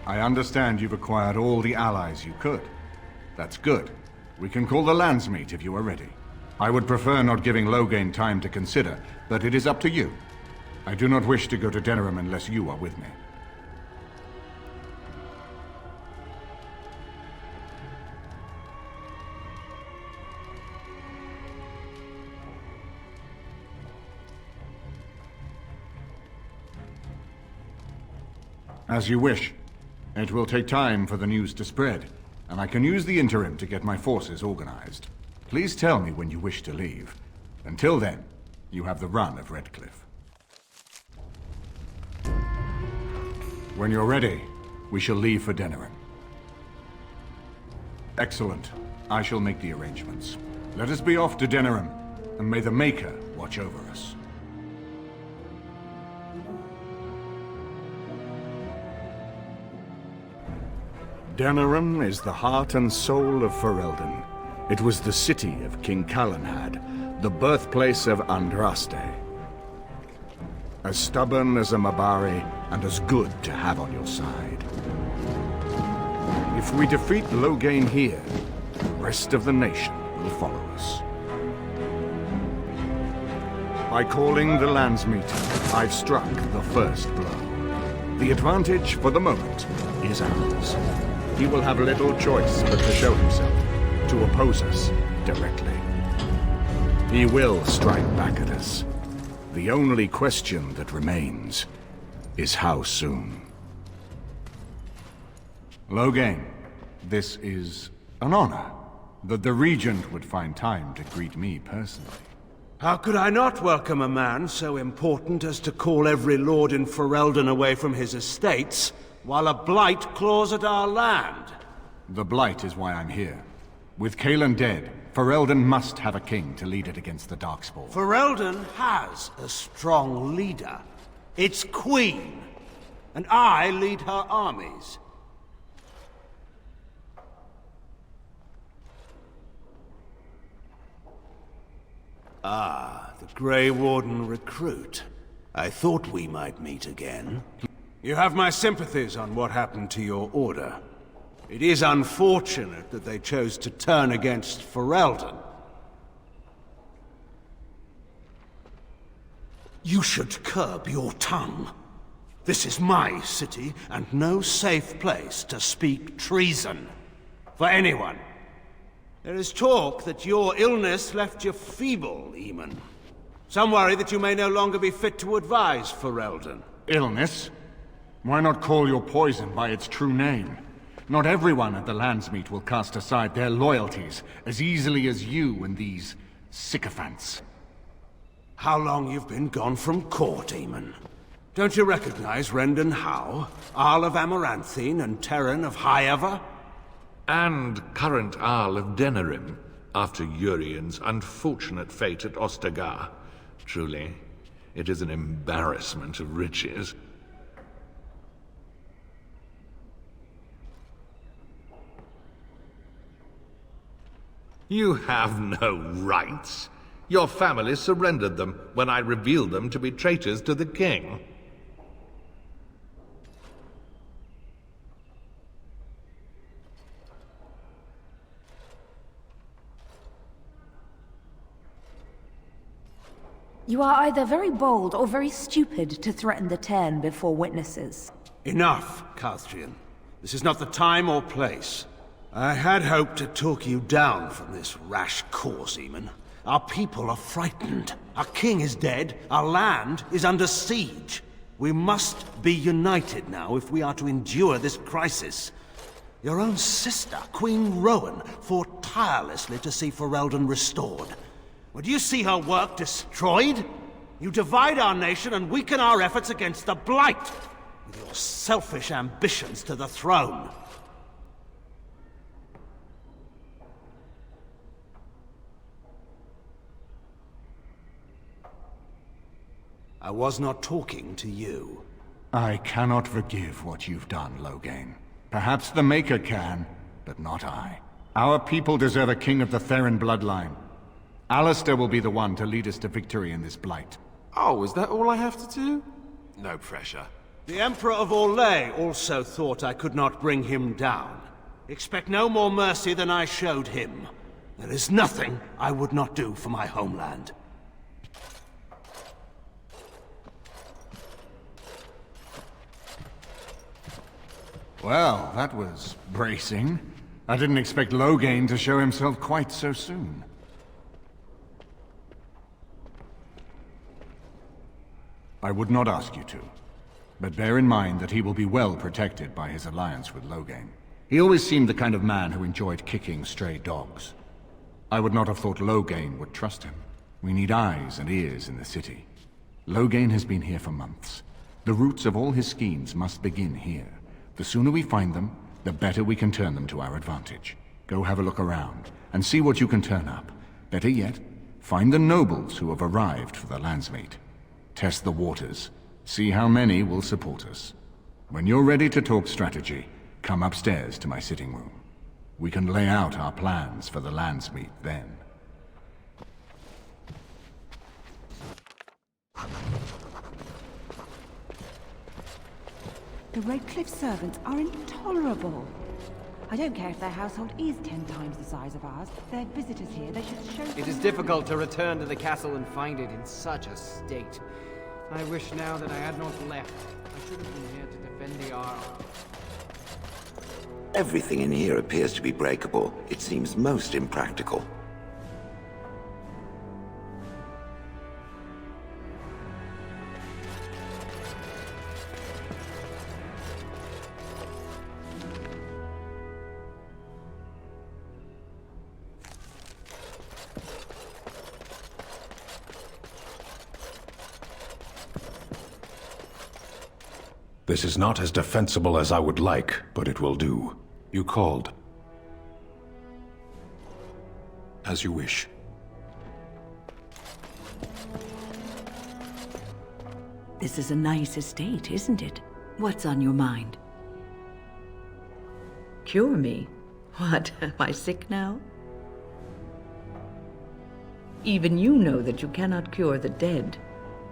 I understand you've acquired all the allies you could. That's good. We can call the Landsmeet if you are ready. I would prefer not giving Loghain time to consider, but it is up to you. I do not wish to go to Denerim unless you are with me. As you wish. It will take time for the news to spread, and I can use the interim to get my forces organized. Please tell me when you wish to leave. Until then, you have the run of Redcliffe. When you're ready, we shall leave for Denerim. Excellent. I shall make the arrangements. Let us be off to Denerim, and may the Maker watch over us. Denerim is the heart and soul of Ferelden. It was the city of King Calenhad, the birthplace of Andraste. As stubborn as a Mabari, and as good to have on your side. If we defeat Loghain here, the rest of the nation will follow us. By calling the Landsmeet, I've struck the first blow. The advantage, for the moment, is ours. He will have little choice but to show himself, to oppose us directly. He will strike back at us. The only question that remains is how soon. Loghain, this is an honor that the Regent would find time to greet me personally. How could I not welcome a man so important as to call every lord in Ferelden away from his estates, while a blight claws at our land? The blight is why I'm here. With Cailan dead, Ferelden must have a king to lead it against the Darkspawn. Ferelden has a strong leader. Its queen. And I lead her armies. Ah, the Grey Warden recruit. I thought we might meet again. You have my sympathies on what happened to your order. It is unfortunate that they chose to turn against Ferelden. You should curb your tongue. This is my city, and no safe place to speak treason. For anyone. There is talk that your illness left you feeble, Eamon. Some worry that you may no longer be fit to advise Ferelden. Illness? Why not call your poison by its true name? Not everyone at the Landsmeet will cast aside their loyalties as easily as you and these sycophants. How long you've been gone from court, Eamon? Don't you recognize Rendon Howe, Arl of Amaranthine and Terran of Highever? And current Arl of Denerim, after Urien's unfortunate fate at Ostagar. Truly, it is an embarrassment of riches. You have no rights. Your family surrendered them when I revealed them to be traitors to the king. You are either very bold or very stupid to threaten the Tern before witnesses. Enough, Calthrian. This is not the time or place. I had hoped to talk you down from this rash course, Eamon. Our people are frightened. Our king is dead. Our land is under siege. We must be united now if we are to endure this crisis. Your own sister, Queen Rowan, fought tirelessly to see Ferelden restored. Would you see her work destroyed? You divide our nation and weaken our efforts against the Blight, with your selfish ambitions to the throne. I was not talking to you. I cannot forgive what you've done, Loghain. Perhaps the Maker can, but not I. Our people deserve a king of the Theron bloodline. Alistair will be the one to lead us to victory in this blight. Oh, is that all I have to do? No pressure. The Emperor of Orlais also thought I could not bring him down. Expect no more mercy than I showed him. There is nothing I would not do for my homeland. Well, that was bracing. I didn't expect Loghain to show himself quite so soon. I would not ask you to, but bear in mind that he will be well protected by his alliance with Loghain. He always seemed the kind of man who enjoyed kicking stray dogs. I would not have thought Loghain would trust him. We need eyes and ears in the city. Loghain has been here for months. The roots of all his schemes must begin here. The sooner we find them, the better we can turn them to our advantage. Go have a look around, and see what you can turn up. Better yet, find the nobles who have arrived for the Landsmeet. Test the waters. See how many will support us. When you're ready to talk strategy, come upstairs to my sitting room. We can lay out our plans for the Landsmeet then. The Redcliffe servants are intolerable. I don't care if their household is 10 times the size of ours. They're visitors here. They should show... It is difficult to return to the castle and find it in such a state. I wish now that I had not left. I should have been here to defend the Arl. Everything in here appears to be breakable. It seems most impractical. This is not as defensible as I would like, but it will do. You called. As you wish. This is a nice estate, isn't it? What's on your mind? Cure me? What, am I sick now? Even you know that you cannot cure the dead.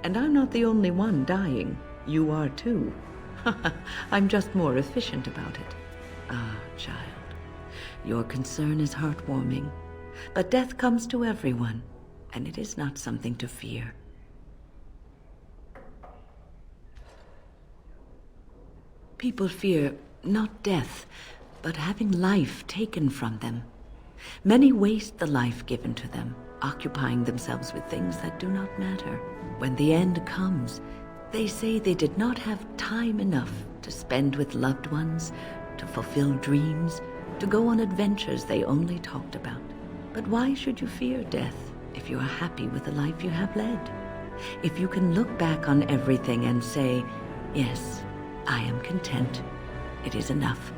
And I'm not the only one dying. You are too. I'm just more efficient about it. Ah, child, your concern is heartwarming. But death comes to everyone, and it is not something to fear. People fear not death, but having life taken from them. Many waste the life given to them, occupying themselves with things that do not matter. When the end comes, they say they did not have time enough to spend with loved ones, to fulfill dreams, to go on adventures they only talked about. But why should you fear death if you are happy with the life you have led? If you can look back on everything and say, yes, I am content, it is enough.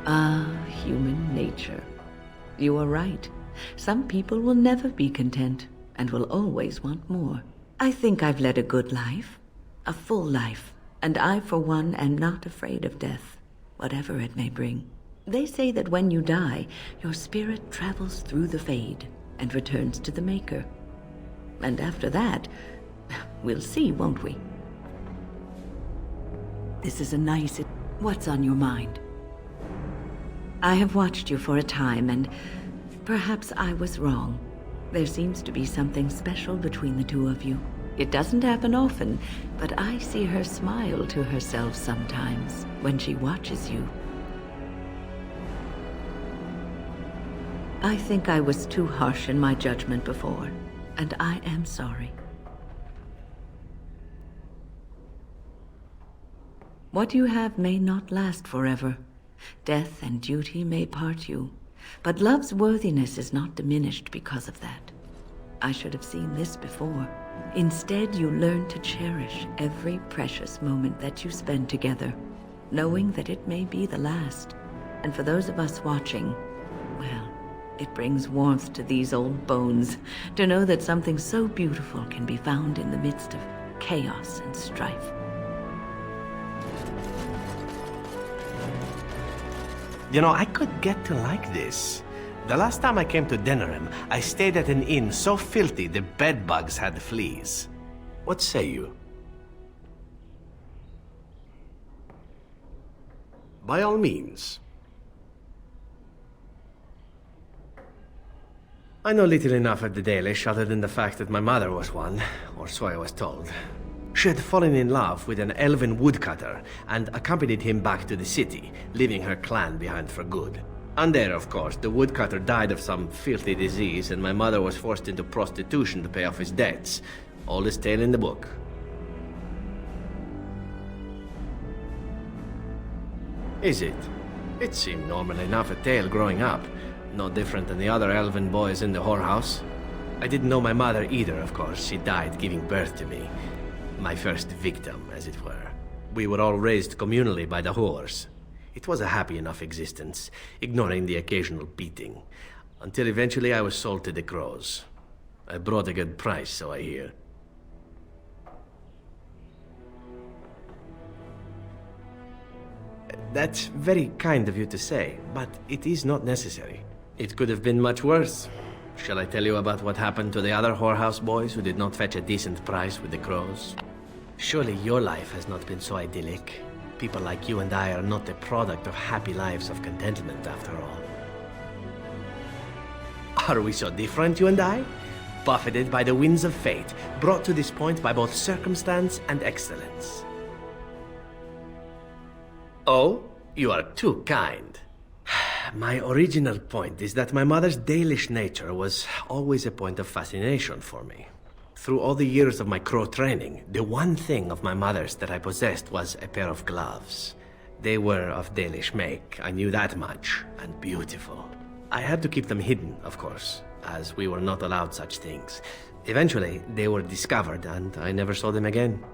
Ah, human nature. You are right. Some people will never be content and will always want more. I think I've led a good life, a full life, and I, for one, am not afraid of death, whatever it may bring. They say that when you die, your spirit travels through the fade and returns to the Maker. And after that, we'll see, won't we? This is a nice... What's on your mind? I have watched you for a time, and perhaps I was wrong. There seems to be something special between the two of you. It doesn't happen often, but I see her smile to herself sometimes when she watches you. I think I was too harsh in my judgment before, and I am sorry. What you have may not last forever. Death and duty may part you. But love's worthiness is not diminished because of that. I should have seen this before. Instead, you learn to cherish every precious moment that you spend together, knowing that it may be the last. And for those of us watching, well, it brings warmth to these old bones to know that something so beautiful can be found in the midst of chaos and strife. You know, I could get to like this. The last time I came to Denerim, I stayed at an inn so filthy the bedbugs had fleas. What say you? By all means. I know little enough of the Dalish other than the fact that my mother was one, or so I was told. She had fallen in love with an elven woodcutter and accompanied him back to the city, leaving her clan behind for good. And there, of course, the woodcutter died of some filthy disease and my mother was forced into prostitution to pay off his debts. Oldest tale in the book. Is it? It seemed normal enough a tale growing up. No different than the other elven boys in the whorehouse. I didn't know my mother either, of course. She died giving birth to me. My first victim, as it were. We were all raised communally by the whores. It was a happy enough existence, ignoring the occasional beating. Until eventually I was sold to the crows. I brought a good price, so I hear. That's very kind of you to say, but it is not necessary. It could have been much worse. Shall I tell you about what happened to the other whorehouse boys who did not fetch a decent price with the crows? Surely your life has not been so idyllic. People like you and I are not the product of happy lives of contentment, after all. Are we so different, you and I? Buffeted by the winds of fate, brought to this point by both circumstance and excellence. Oh, you are too kind. My original point is that my mother's Dalish nature was always a point of fascination for me. Through all the years of my crow training, the one thing of my mother's that I possessed was a pair of gloves. They were of Dalish make, I knew that much, and beautiful. I had to keep them hidden, of course, as we were not allowed such things. Eventually, they were discovered, and I never saw them again.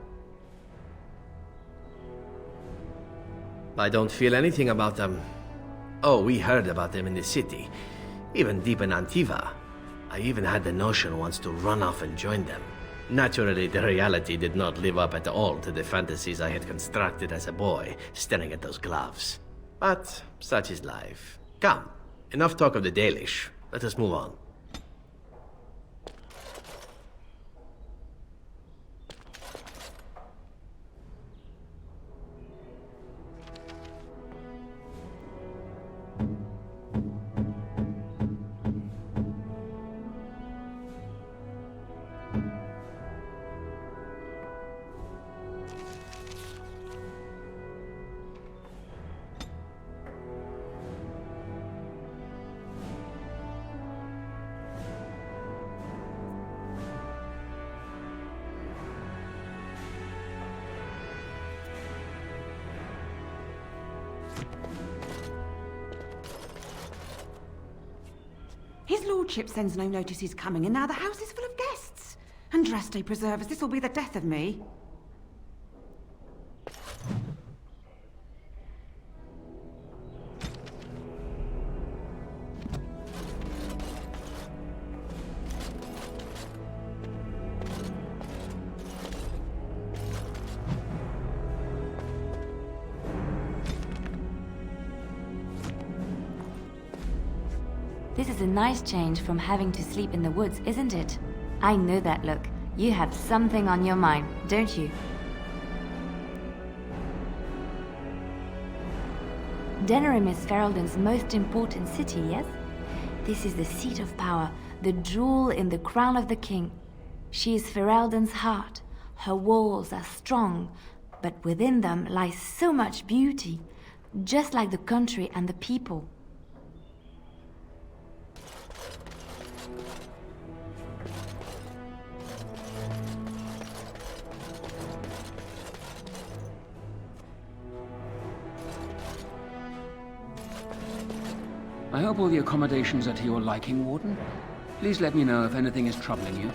I don't feel anything about them. Oh, we heard about them in the city, even deep in Antiva. I even had the notion once to run off and join them. Naturally, the reality did not live up at all to the fantasies I had constructed as a boy, staring at those gloves. But such is life. Come, enough talk of the Dalish. Let us move on. His lordship sends no notice he's coming, and now the house is full of guests. Andraste preserve us, this will be the death of me. This is a nice change from having to sleep in the woods, isn't it? I know that look. You have something on your mind, don't you? Denerim is Ferelden's most important city, yes? This is the seat of power, the jewel in the crown of the king. She is Ferelden's heart. Her walls are strong, but within them lies so much beauty, just like the country and the people. I hope all the accommodations are to your liking, Warden. Please let me know if anything is troubling you.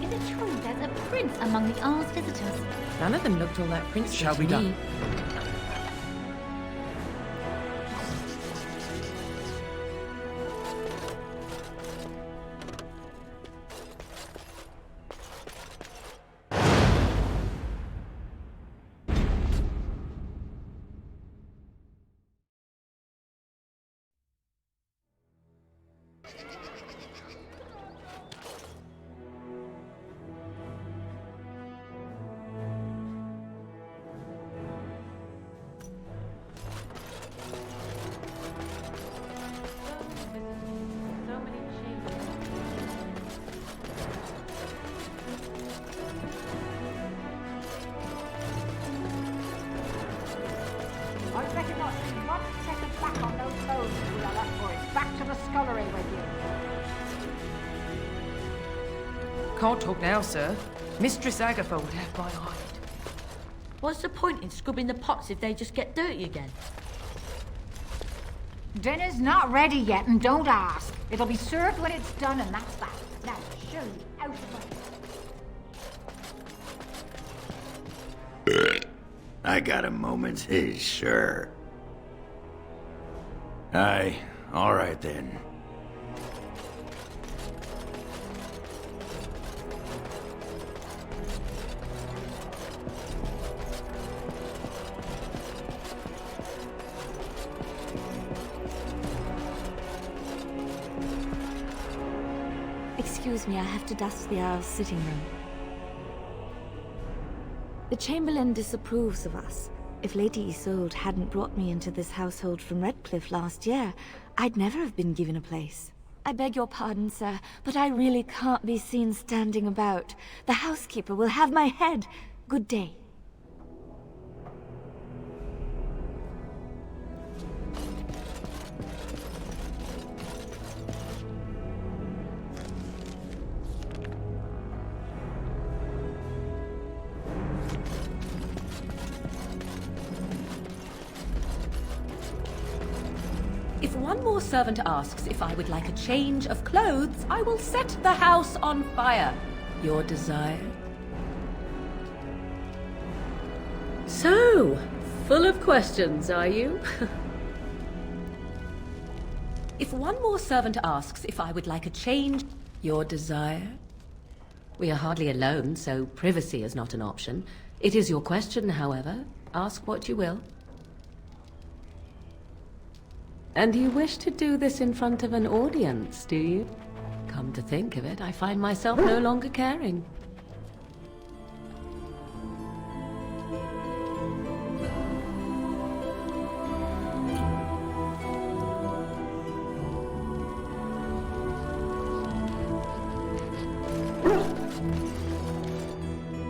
Is it true there's a prince among the Ar's visitors? None of them looked all that princely Shall to be done. me. Can't talk now, sir. Mistress Agatha would have my hide. What's the point in scrubbing the pots if they just get dirty again? Dinner's not ready yet, and don't ask. It'll be served when it's done, and that's that. Now, show you out of my... I got a moment's sure. Aye, all right then. Excuse me, I have to dust the Earl's sitting room. The Chamberlain disapproves of us. If Lady Isolde hadn't brought me into this household from Redcliffe last year, I'd never have been given a place. I beg your pardon, sir, but I really can't be seen standing about. The housekeeper will have my head. Good day. If one more servant asks if I would like a change of clothes, I will set the house on fire. Your desire? So, full of questions, are you? If one more servant asks if I would like a change... Your desire? We are hardly alone, so privacy is not an option. It is your question, however. Ask what you will. And you wish to do this in front of an audience, do you? Come to think of it, I find myself no longer caring.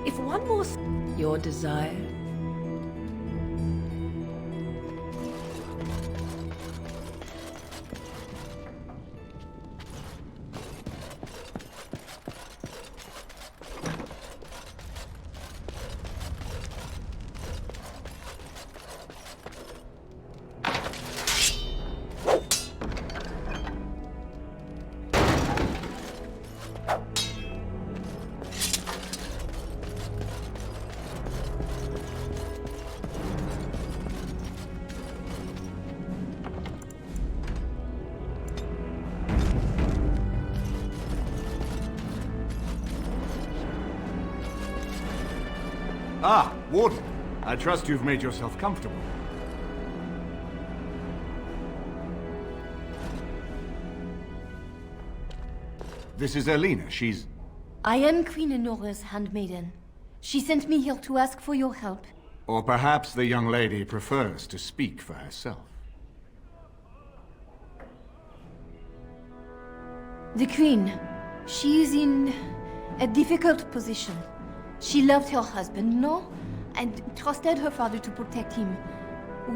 If one more... Your desire... Ah, Warden. I trust you've made yourself comfortable. This is Elena. She's... I am Queen Honora's handmaiden. She sent me here to ask for your help. Or perhaps the young lady prefers to speak for herself. The Queen. She is in a difficult position. She loved her husband, no? And trusted her father to protect him.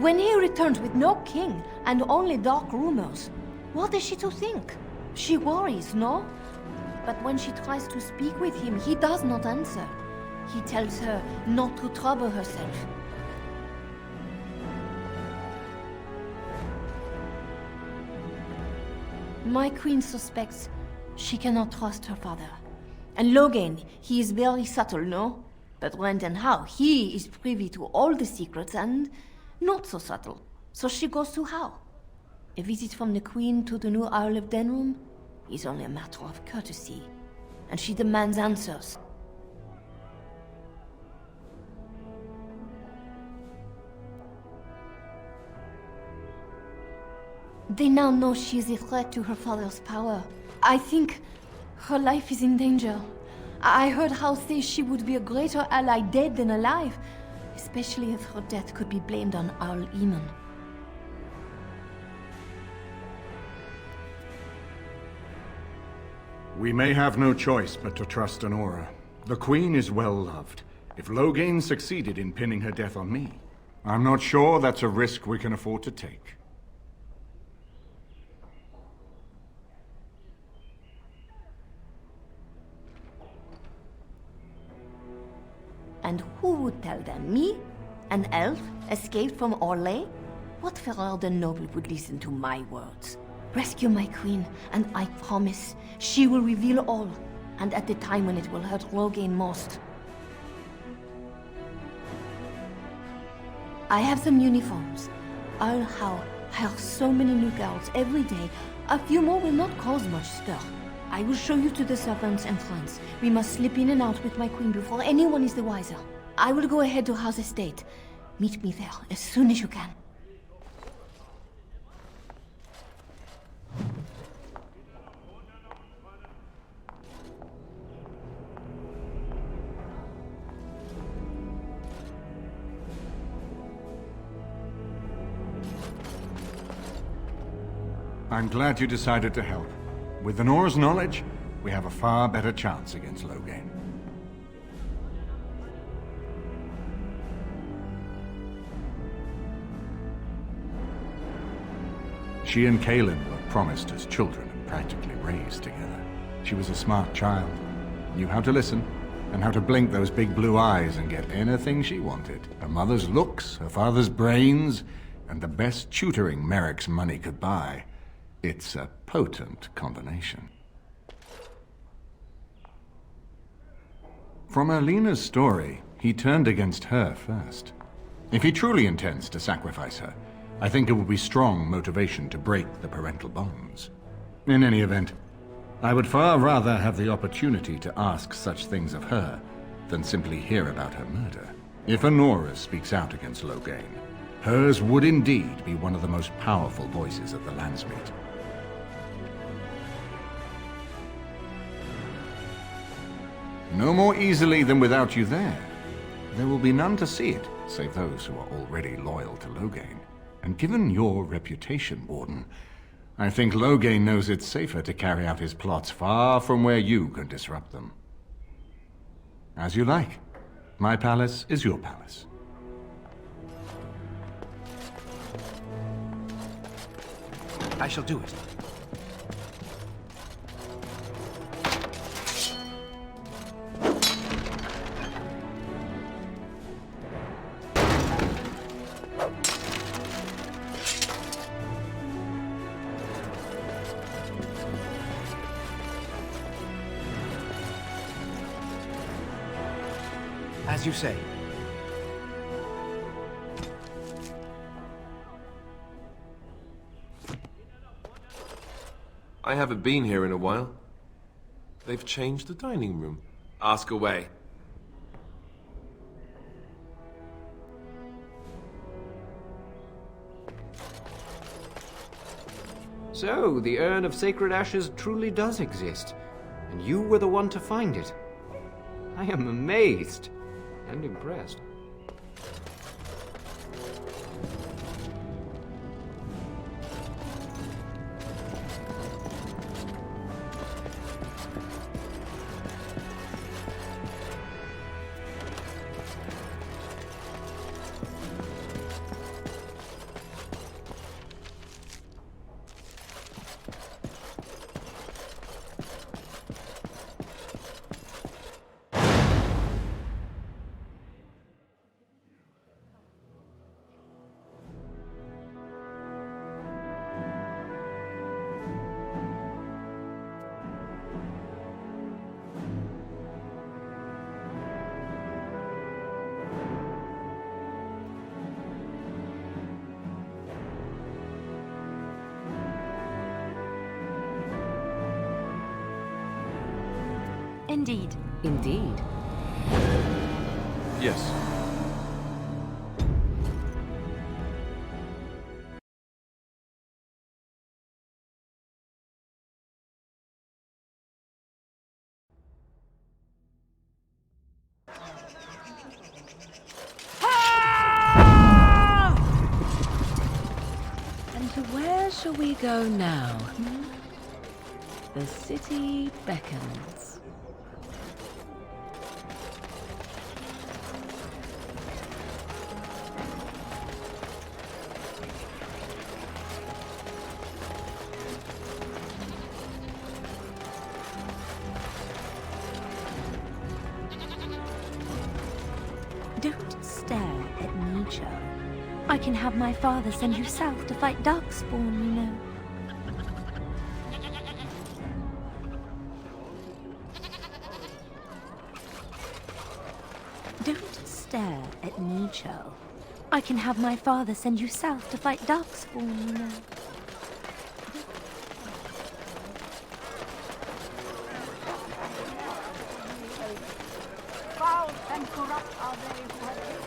When he returns with no king and only dark rumors, what is she to think? She worries, no? But when she tries to speak with him, he does not answer. He tells her not to trouble herself. My queen suspects she cannot trust her father. And Logan, he is very subtle, no? But when and how, he is privy to all the secrets and not so subtle. So she goes to how? A visit from the Queen to the new Isle of Denrum is only a matter of courtesy. And she demands answers. They now know she is a threat to her father's power. I think her life is in danger. I heard Hal say she would be a greater ally dead than alive, especially if her death could be blamed on Arl Eamon. We may have no choice but to trust Honora. The Queen is well loved. If Logain succeeded in pinning her death on me, I'm not sure that's a risk we can afford to take. And who would tell them? Me? An elf escaped from Orlais? What Ferelden noble would listen to my words? Rescue my queen, and I promise she will reveal all, and at the time when it will hurt Rogain most. I have some uniforms. I'll hire so many new girls every day. A few more will not cause much stir. I will show you to the servants' entrance. We must slip in and out with my queen before anyone is the wiser. I will go ahead to House Estate. Meet me there as soon as you can. I'm glad you decided to help. With the Nor's knowledge, we have a far better chance against Logain. She and Kaelin were promised as children and practically raised together. She was a smart child, knew how to listen, and how to blink those big blue eyes and get anything she wanted. Her mother's looks, her father's brains, and the best tutoring Merrick's money could buy. It's a potent combination. From Erlena's story, he turned against her first. If he truly intends to sacrifice her, I think it will be strong motivation to break the parental bonds. In any event, I would far rather have the opportunity to ask such things of her than simply hear about her murder. If Honora speaks out against Logain, hers would indeed be one of the most powerful voices at the Landsmeet. No more easily than without you there. There will be none to see it, save those who are already loyal to Logain. And given your reputation, Warden, I think Logain knows it's safer to carry out his plots far from where you can disrupt them. As you like. My palace is your palace. I shall do it. As you say. I haven't been here in a while. They've changed the dining room. Ask away. So, the Urn of Sacred Ashes truly does exist, and you were the one to find it. I am amazed. And impressed. Indeed. Indeed. Yes. And to where shall we go now? The city beckons. can have my father send you south to fight Darkspawn, you know. Don't stare at me, Churl. I can have my father send you south to fight Darkspawn, you know. Foul and corrupt are they who have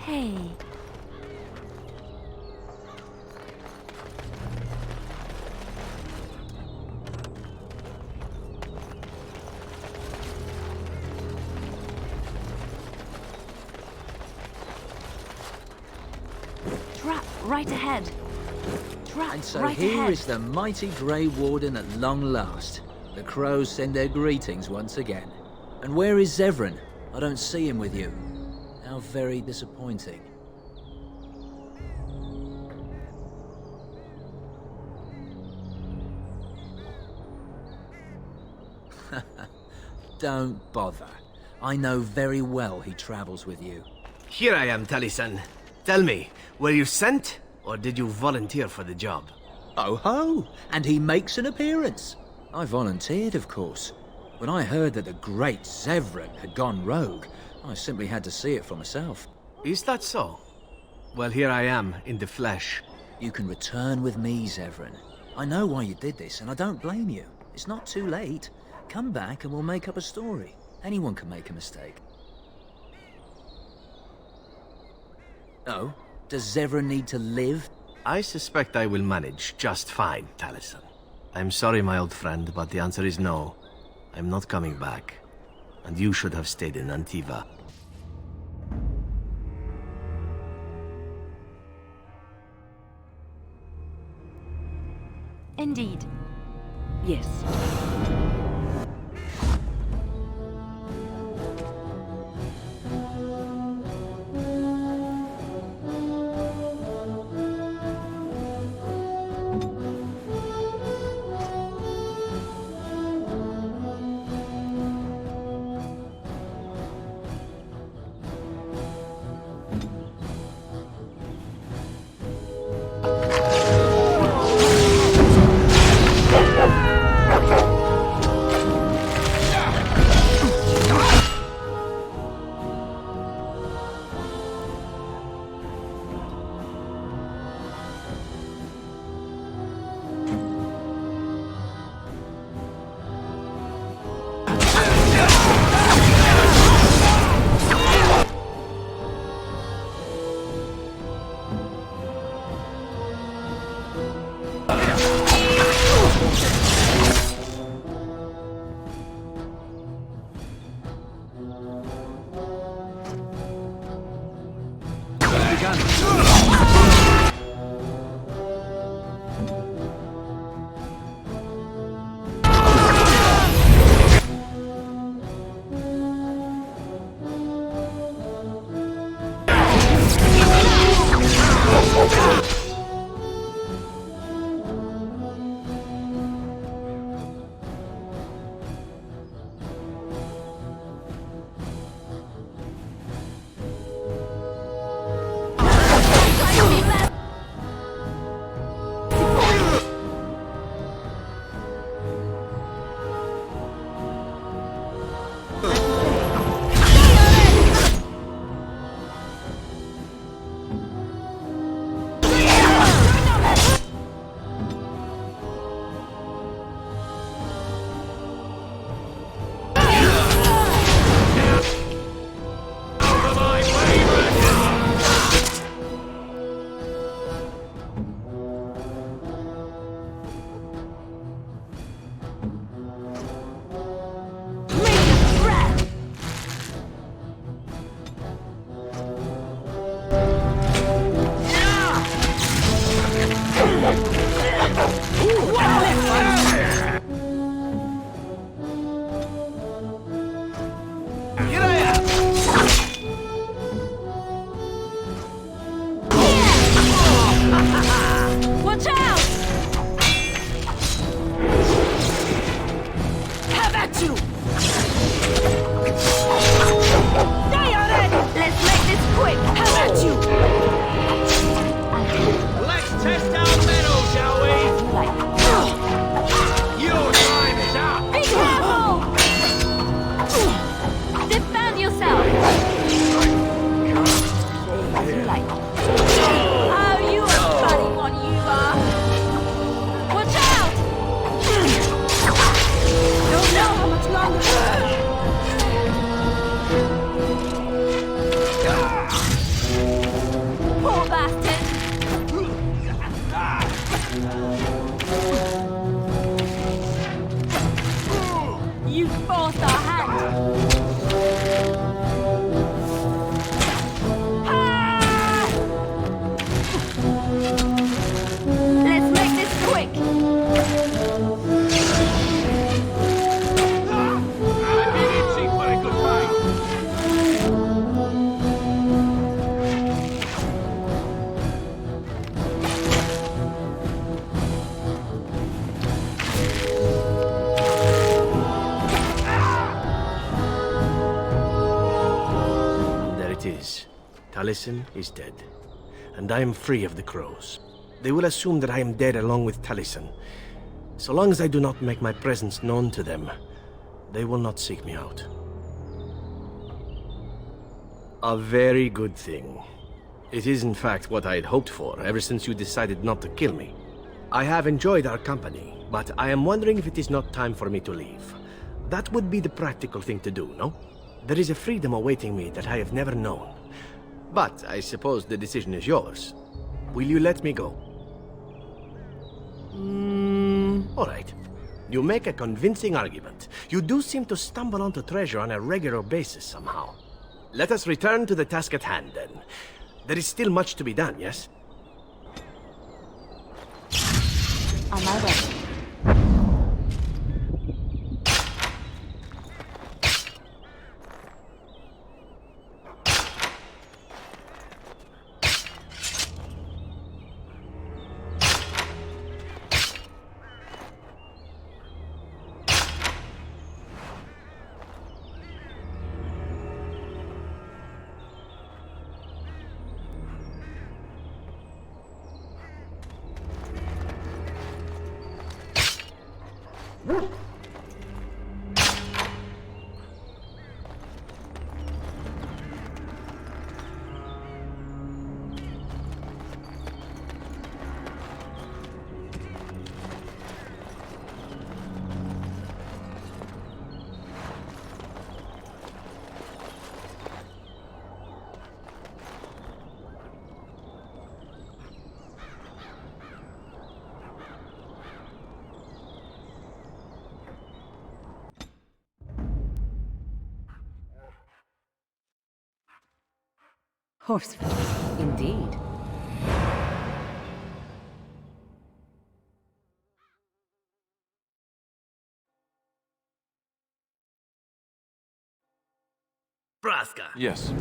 Hey. Trap right ahead. Trap And so right here ahead. is the mighty Grey Warden at long last. The crows send their greetings once again. And where is Zevran? I don't see him with you. How very disappointing. Don't bother. I know very well he travels with you. Here I am, Taliesin. Tell me, were you sent, or did you volunteer for the job? Oh ho! And he makes an appearance. I volunteered, of course. When I heard that the great Zevran had gone rogue, I simply had to see it for myself. Is that so? Well, here I am, in the flesh. You can return with me, Zevran. I know why you did this, and I don't blame you. It's not too late. Come back and we'll make up a story. Anyone can make a mistake. Oh? Does Zevran need to live? I suspect I will manage just fine, Taliesin. I'm sorry, my old friend, but the answer is no. I'm not coming back. And you should have stayed in Antiva. Indeed. Yes. Watch out! Have at you! Die on it! Let's make this quick! Have at you! Let's test our mettle, shall we? Your time is up! Be careful! Defend yourself! As you like. Oh, you are funny one, you are! Watch out! Don't know how much longer. Poor bastard! You forced our hand! Ah! Let's make this quick! There it is. Taliesin is dead, and I am free of the crows. They will assume that I am dead along with Taliesin. So long as I do not make my presence known to them, they will not seek me out. A very good thing. It is in fact what I had hoped for ever since you decided not to kill me. I have enjoyed our company, but I am wondering if it is not time for me to leave. That would be the practical thing to do, no? There is a freedom awaiting me that I have never known. But I suppose the decision is yours. Will you let me go? All right. You make a convincing argument. You do seem to stumble onto treasure on a regular basis somehow. Let us return to the task at hand, then. There is still much to be done, yes? On my way. Horseful. Indeed. Braska! Yes.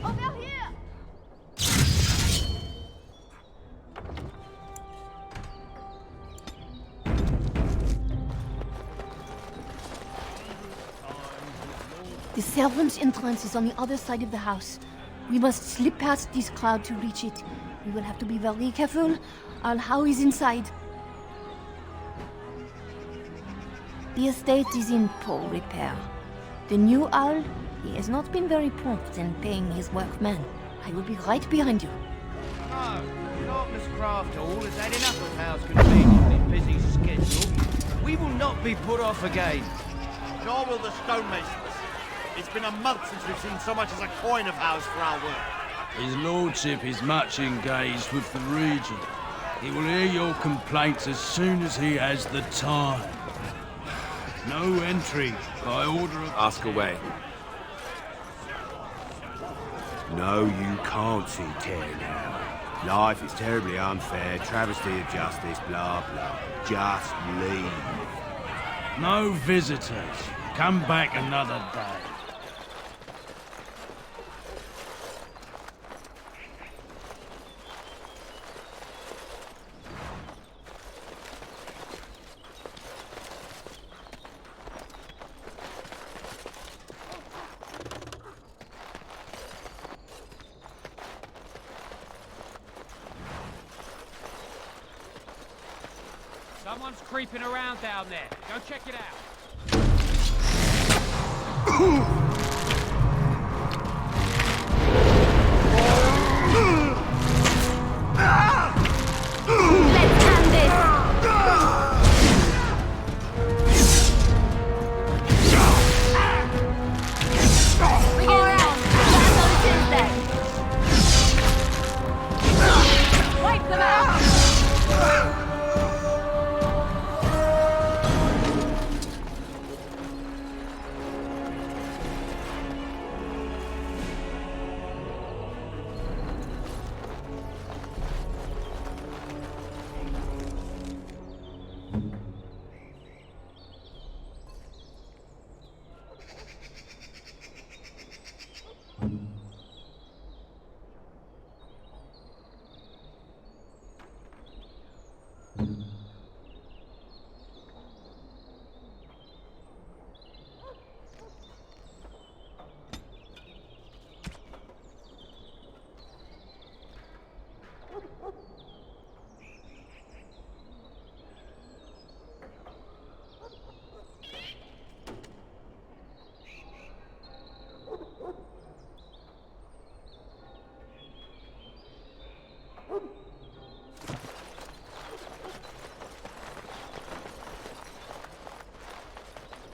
Over here! The servants' entrance is on the other side of the house. We must slip past this crowd to reach it. We will have to be very careful. Our How is inside. The estate is in poor repair. The new owl, he has not been very prompt in paying his workmen. I will be right behind you. No, not Miss Craft Hall has had enough of House conveniently busy schedule. We will not be put off again. Nor will the stonemasons. It's been a month since we've seen so much as a coin of House for our work. His lordship is much engaged with the region. He will hear your complaints as soon as he has the time. No entry by order of... Ask away. No, you can't see Terry now. Life is terribly unfair, travesty of justice, blah, blah. Just leave. No visitors. Come back another day. Someone's creeping around down there. Go check it out. Let's end this! Bring it around! That's all it is then! Wipe them out!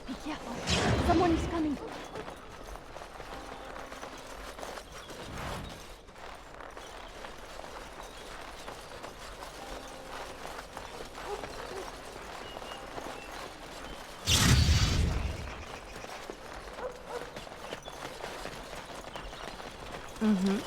Be careful. Someone is coming. Mm-hmm.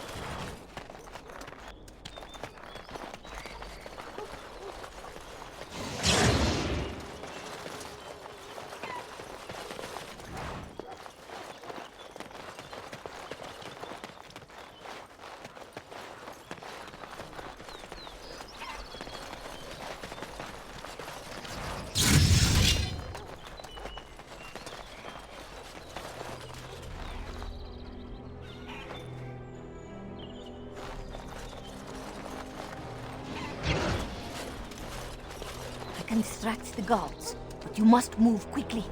I can distract the guards, but you must move quickly.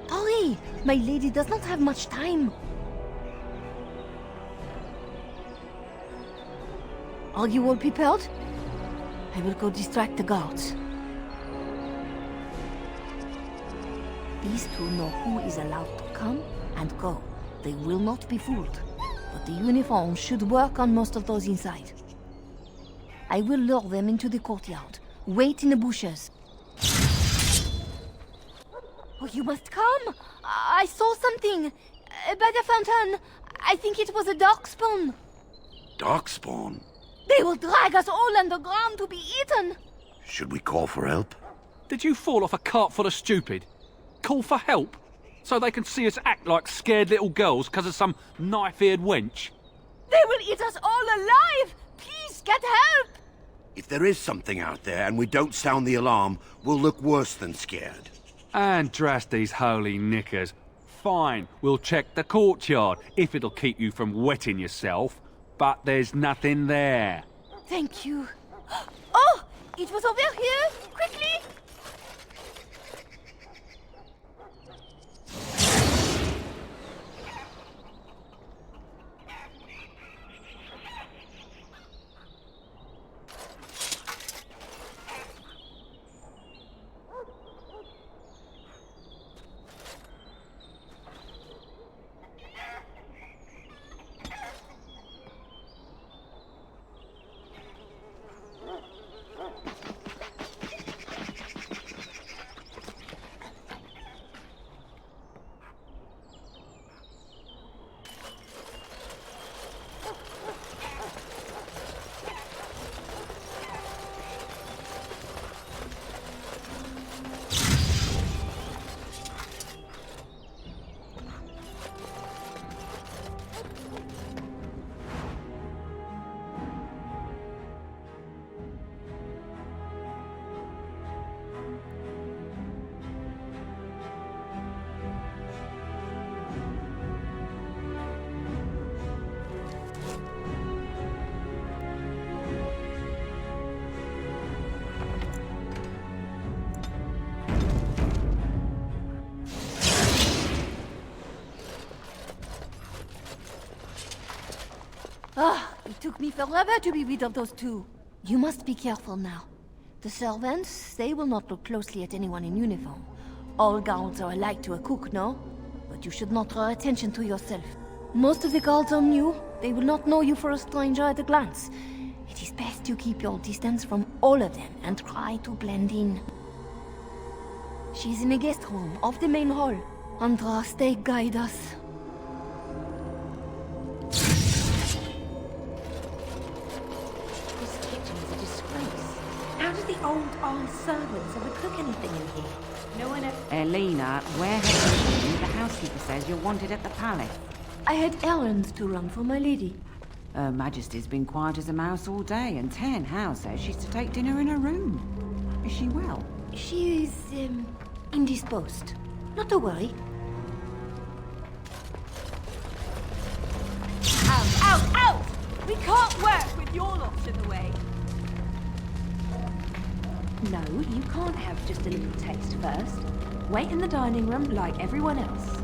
Hurry! My lady does not have much time. Are you all prepared? I will go distract the guards. These two know who is allowed to come and go. They will not be fooled. But the uniform should work on most of those inside. I will lure them into the courtyard. Wait in the bushes. Oh, you must come! I saw something! By the fountain! I think it was a darkspawn! Darkspawn? They will drag us all underground to be eaten! Should we call for help? Did you fall off a cart full of stupid? Call for help? So they can see us act like scared little girls because of some knife-eared wench? They will eat us all alive! Please, get help! If there is something out there and we don't sound the alarm, we'll look worse than scared. And drast these holy knickers. Fine, we'll check the courtyard, if it'll keep you from wetting yourself. But there's nothing there. Thank you. Oh! It was over here! Quickly! Ah, it took me forever to be rid of those two. You must be careful now. The servants, they will not look closely at anyone in uniform. All guards are alike to a cook, no? But you should not draw attention to yourself. Most of the guards are new. They will not know you for a stranger at a glance. It is best to keep your distance from all of them and try to blend in. She's in the guest room off the main hall. Andraste, guide us. This kitchen is a disgrace. How did the old armed servants ever cook anything in here? No one ever... Elena, where have you been? The housekeeper says you're wanted at the palace. I had errands to run for my lady. Her Majesty's been quiet as a mouse all day, and Ten How says she's to take dinner in her room. Is she well? She is, indisposed. Not to worry. Out, out, out! We can't work with your lots in the way. No, you can't have just a little taste first. Wait in the dining room like everyone else.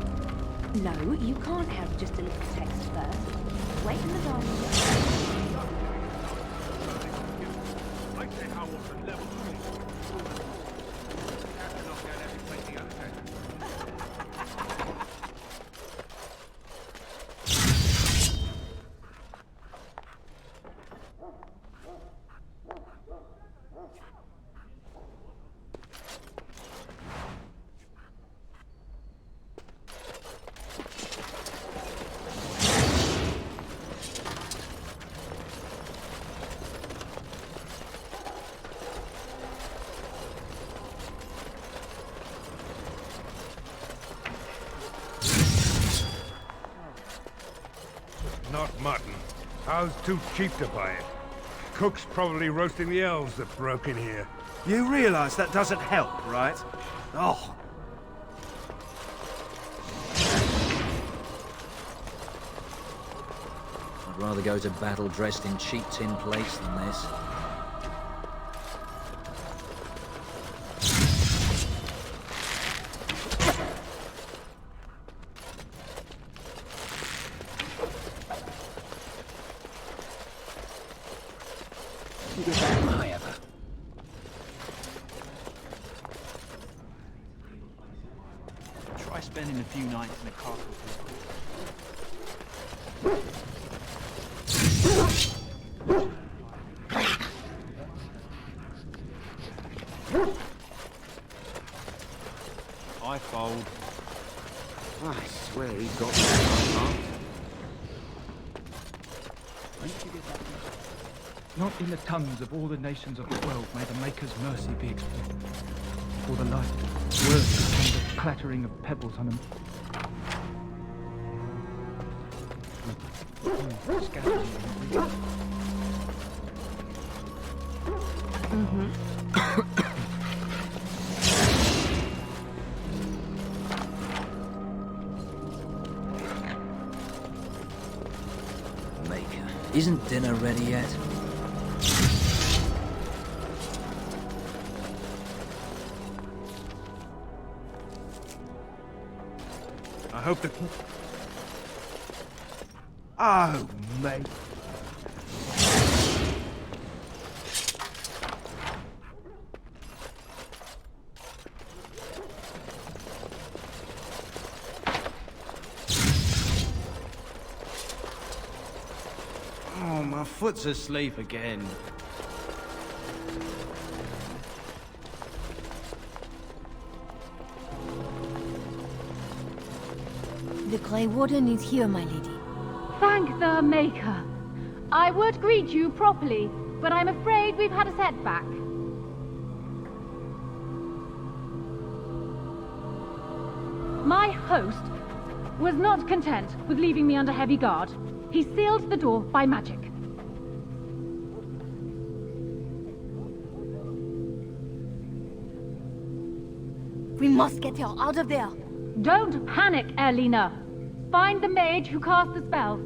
No, you can't have just a little taste first. Wait in the dining room. Not mutton. I was too cheap to buy it. Cook's probably roasting the elves that broke in here. You realize that doesn't help, right? Oh. I'd rather go to battle dressed in cheap tin plates than this. Try spending a few nights in a castle. I fold. I swear he got me. Not in the tongues of all the nations of the world may the Maker's mercy be explained. For the light, words become the clattering of pebbles on Maker, isn't dinner ready yet? I hope the... Oh, mate. Oh, my foot's asleep again. The Grey Warden is here, my lady. Thank the Maker. I would greet you properly, but I'm afraid we've had a setback. My host was not content with leaving me under heavy guard. He sealed the door by magic. We must get her out of there. Don't panic, Elena. Find the mage who cast the spell.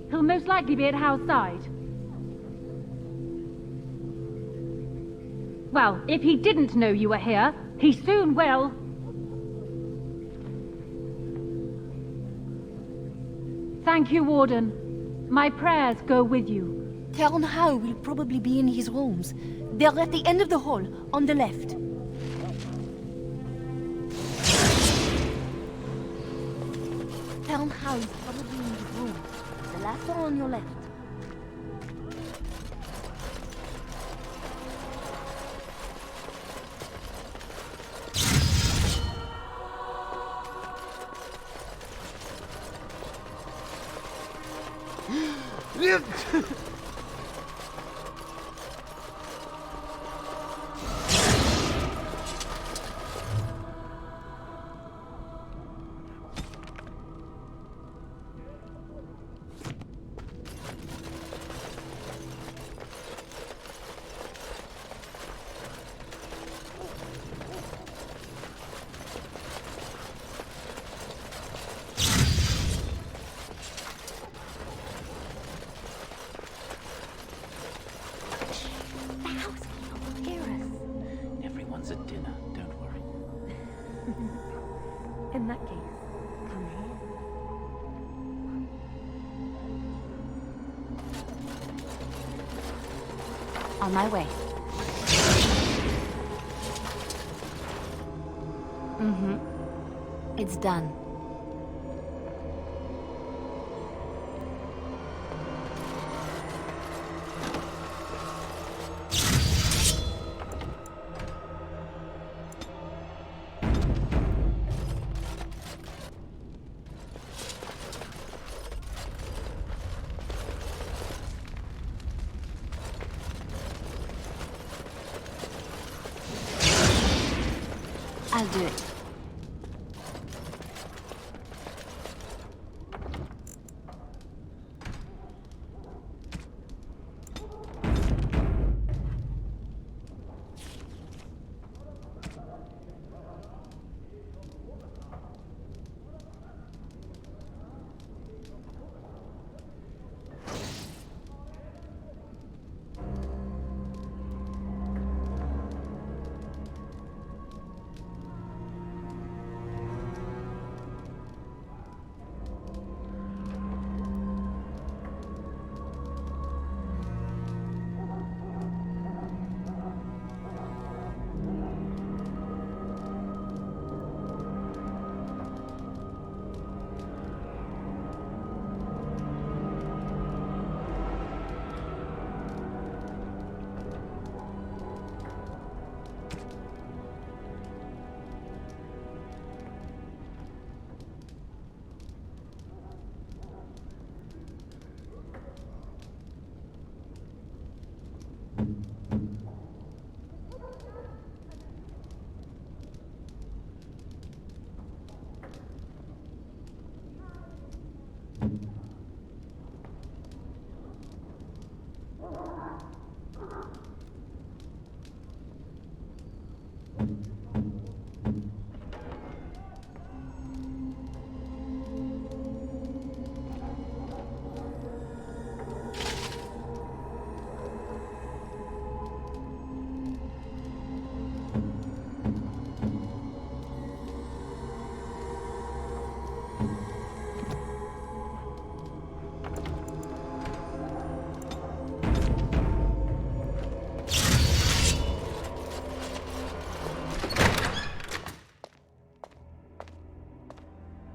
He'll most likely be at Howe's side. Well, if he didn't know you were here, he soon will. Thank you, Warden. My prayers go with you. Town Hall will probably be in his rooms. They're at the end of the hall, on the left. Town Hall is probably in his room. The last one on your left. Everyone's at dinner, don't worry. In that case, come here. On my way. It's done. I'll do it.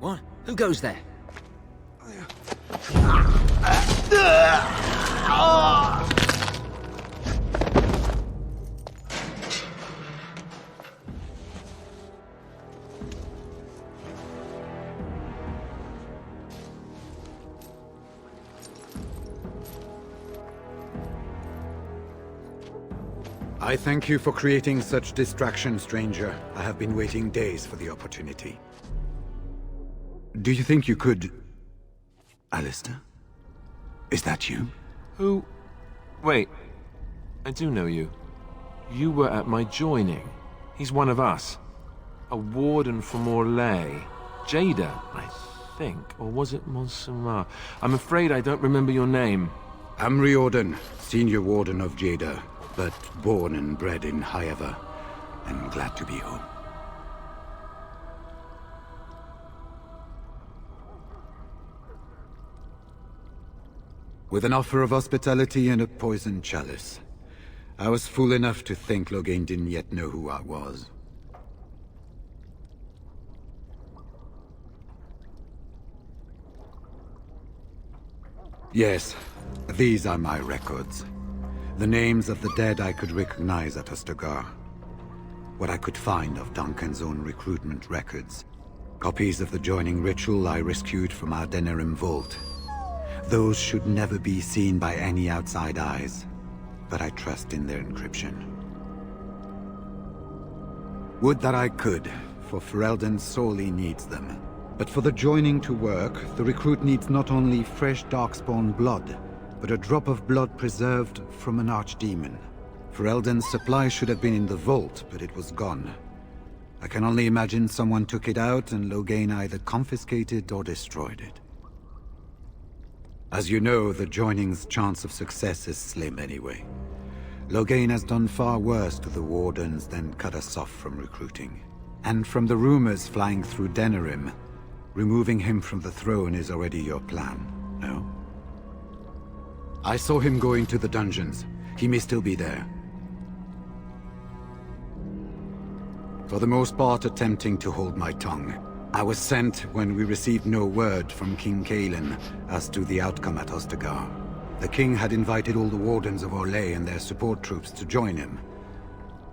What? Who goes there? I thank you for creating such distraction, stranger. I have been waiting days for the opportunity. Do you think you could... Alistair? Is that you? Who? Wait. I do know you. You were at my joining. He's one of us. A warden for Morlaix. Jada, I think. Or was it Montserrat? I'm afraid I don't remember your name. I'm Riordan, senior warden of Jada, but born and bred in Highever. I'm glad to be home. with an offer of hospitality and a poisoned chalice. I was fool enough to think Loghain didn't yet know who I was. Yes, these are my records. The names of the dead I could recognize at Ostagar. What I could find of Duncan's own recruitment records. Copies of the joining ritual I rescued from our Denerim vault. Those should never be seen by any outside eyes, but I trust in their encryption. Would that I could, for Ferelden sorely needs them. But for the joining to work, the recruit needs not only fresh Darkspawn blood, but a drop of blood preserved from an archdemon. Ferelden's supply should have been in the vault, but it was gone. I can only imagine someone took it out and Loghain either confiscated or destroyed it. As you know, the joining's chance of success is slim anyway. Loghain has done far worse to the Wardens than cut us off from recruiting. And from the rumors flying through Denerim, removing him from the throne is already your plan, no? I saw him going to the dungeons. He may still be there. For the most part, attempting to hold my tongue. I was sent when we received no word from King Kaelin as to the outcome at Ostagar. The king had invited all the Wardens of Orlais and their support troops to join him.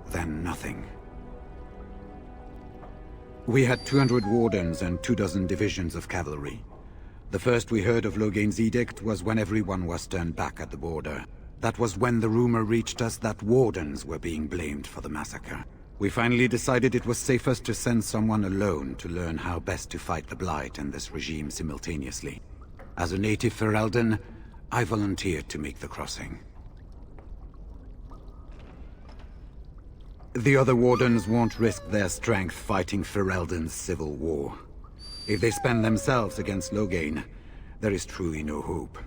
Then nothing. We had 200 Wardens and 24 divisions of cavalry. The first we heard of Loghain's edict was when everyone was turned back at the border. That was when the rumor reached us that Wardens were being blamed for the massacre. We finally decided it was safest to send someone alone to learn how best to fight the Blight and this regime simultaneously. As a native Ferelden, I volunteered to make the crossing. The other Wardens won't risk their strength fighting Ferelden's civil war. If they spend themselves against Loghain, there is truly no hope.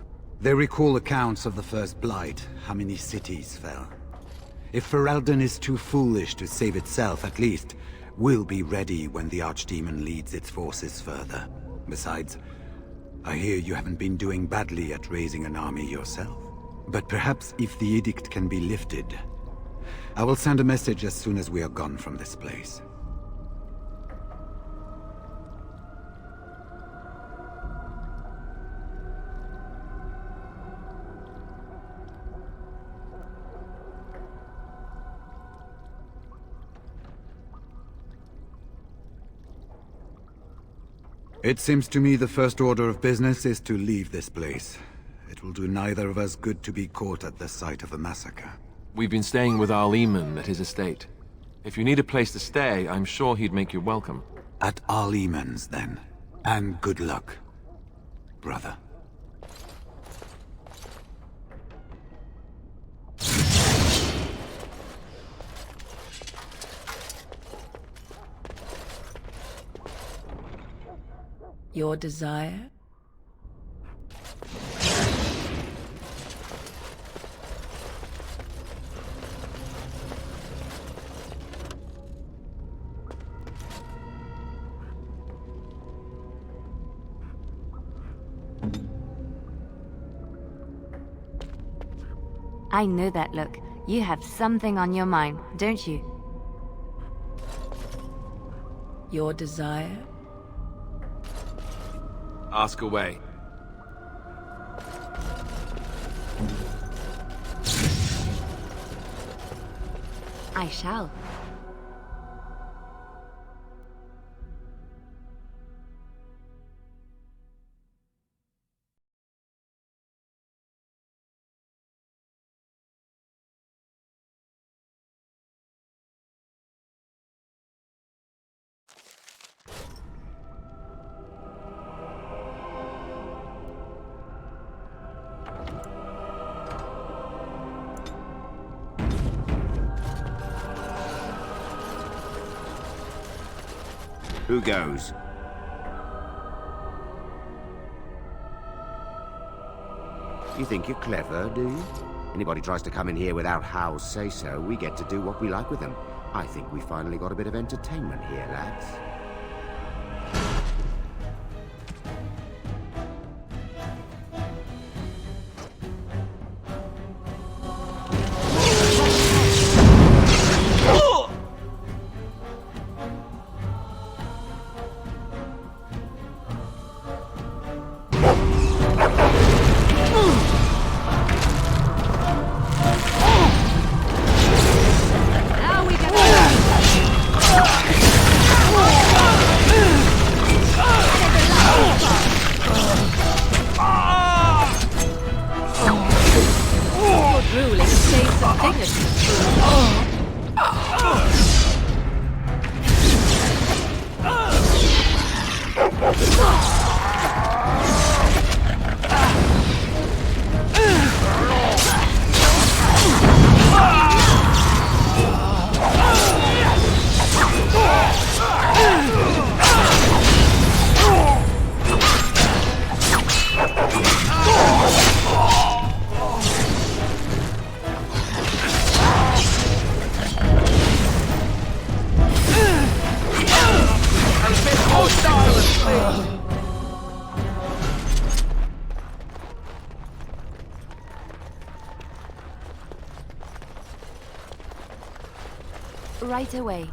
They recall accounts of the first Blight, how many cities fell. If Ferelden is too foolish to save itself, at least, we'll be ready when the Archdemon leads its forces further. Besides, I hear you haven't been doing badly at raising an army yourself. But perhaps if the edict can be lifted, I will send a message as soon as we are gone from this place. It seems to me the first order of business is to leave this place. It will do neither of us good to be caught at the site of a massacre. We've been staying with our Leman at his estate. If you need a place to stay, I'm sure he'd make you welcome. At our Leman's, then. And good luck, brother. Your desire? I know that look. You have something on your mind, don't you? Your desire? Ask away. I shall. Who goes? You think you're clever, do you? Anybody tries to come in here without Hal's say-so, we get to do what we like with them. I think we finally got a bit of entertainment here, lads. Ruling saves of dignity. Right away.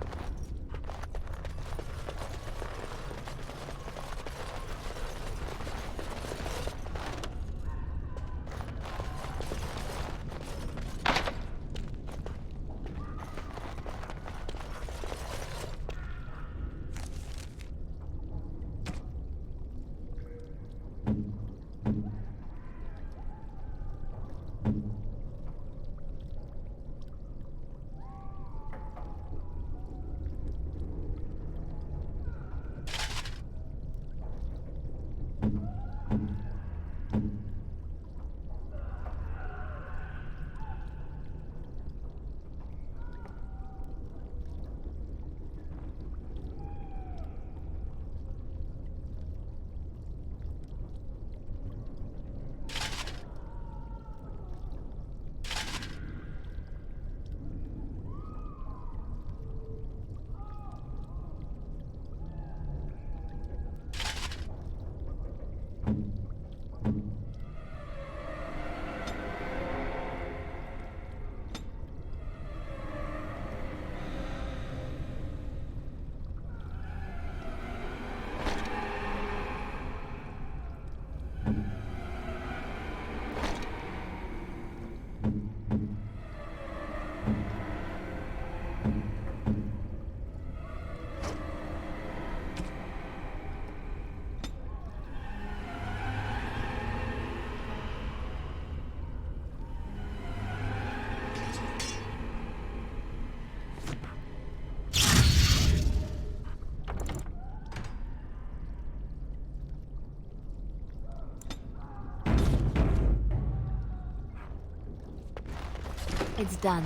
It's done.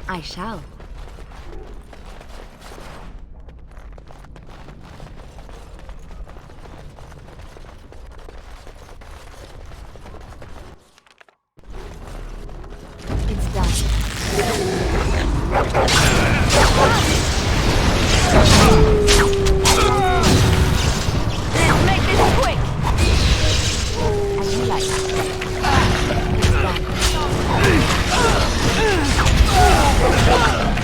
I shall. It's done. Make this quick! As you like. It's done.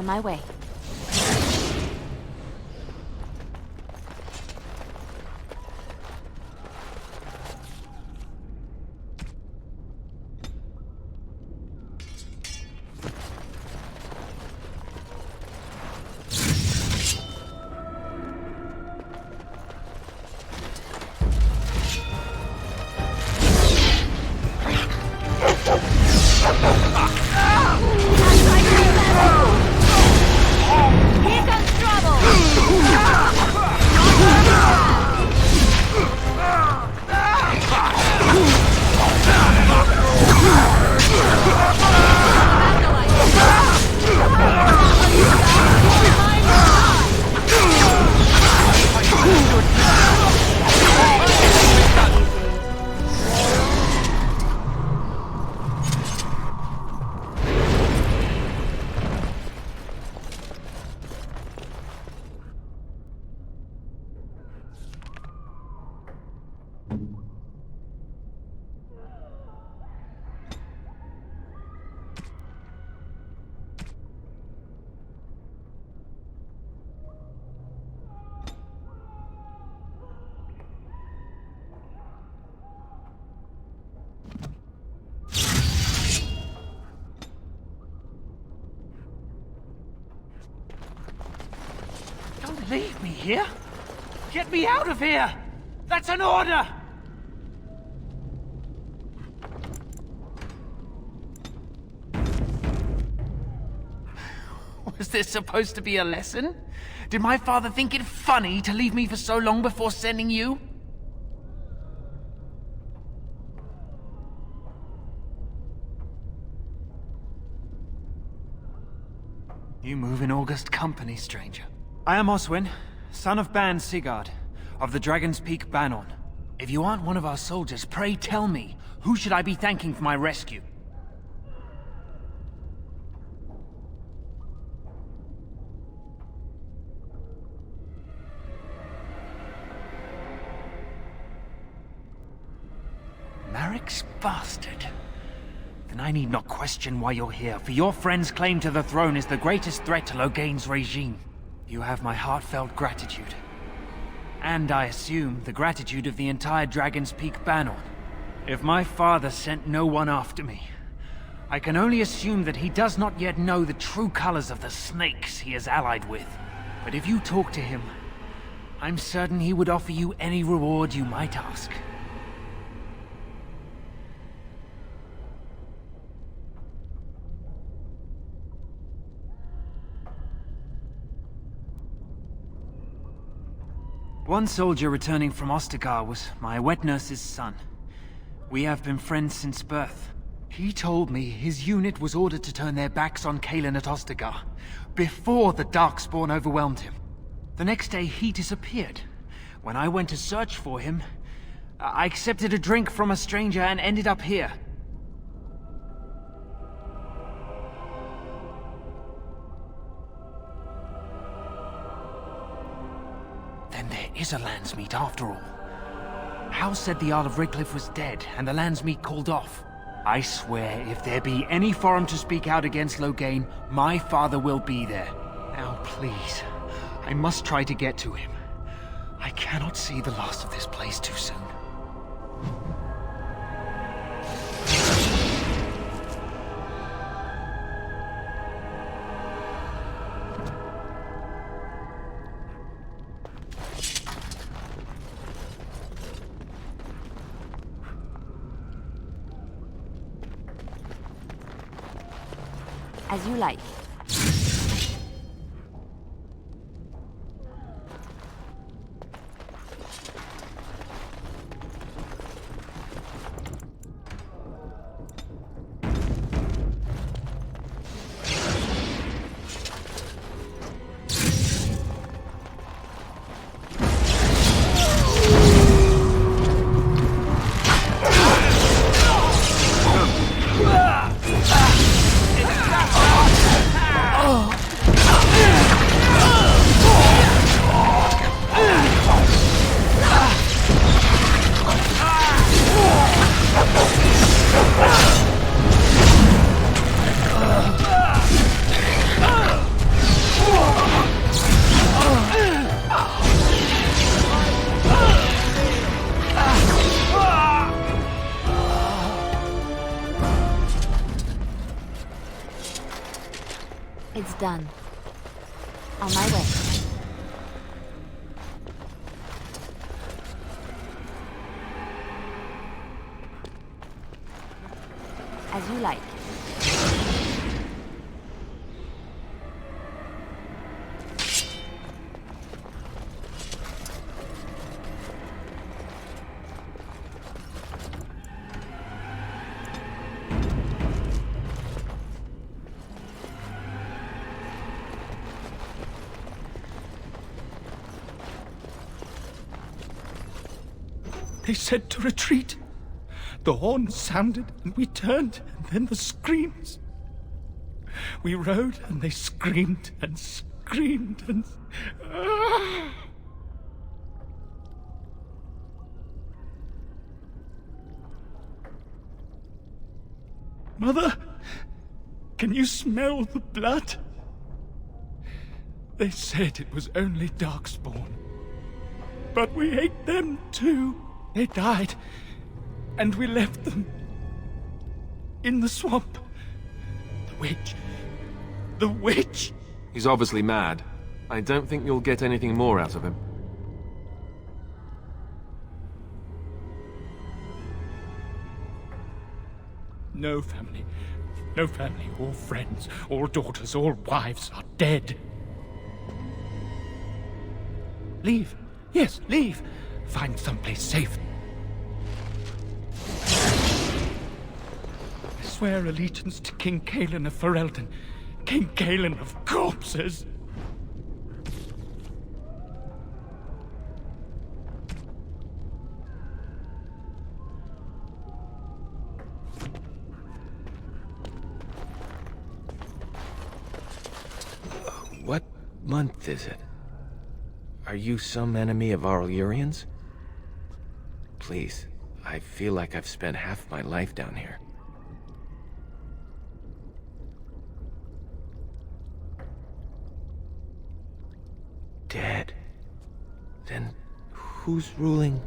On my way. Don't leave me here! Get me out of here! That's an order! Was this supposed to be a lesson? Did my father think it funny to leave me for so long before sending you? You move in august company, stranger. I am Oswin, son of Ban Sigurd, of the Dragon's Peak Bannon. If you aren't one of our soldiers, pray tell me, who should I be thanking for my rescue? Marek's bastard. Then I need not question why you're here, for your friend's claim to the throne is the greatest threat to Loghain's regime. You have my heartfelt gratitude. And I assume the gratitude of the entire Dragon's Peak Bannon. If my father sent no one after me, I can only assume that he does not yet know the true colors of the snakes he is allied with. But if you talk to him, I'm certain he would offer you any reward you might ask. One soldier returning from Ostagar was my wet nurse's son. We have been friends since birth. He told me his unit was ordered to turn their backs on Kalen at Ostagar, before the Darkspawn overwhelmed him. The next day he disappeared. When I went to search for him, I accepted a drink from a stranger and ended up here. Then there is a Landsmeet after all. Howe said the Earl of Redcliffe was dead, and the Landsmeet called off. I swear, if there be any forum to speak out against Loghain, my father will be there. Now please, I must try to get to him. I cannot see the last of this place too soon. As you like. done. On my way. As you like. They said to retreat. The horn sounded, and we turned, and then the screams. We rode, and they screamed, and screamed, and... Mother, can you smell the blood? They said it was only Darkspawn. But we ate them too. They died, and we left them in the swamp. The witch. The witch! He's obviously mad. I don't think you'll get anything more out of him. No family. No family. All friends, all daughters, all wives are dead. Leave. Yes, leave. Find someplace safe. I swear allegiance to King Cailan of Ferelden. King Cailan of corpses. What month is it? Are you some enemy of our Urians? Please, I feel like I've spent half my life down here. Dead. Then who's ruling?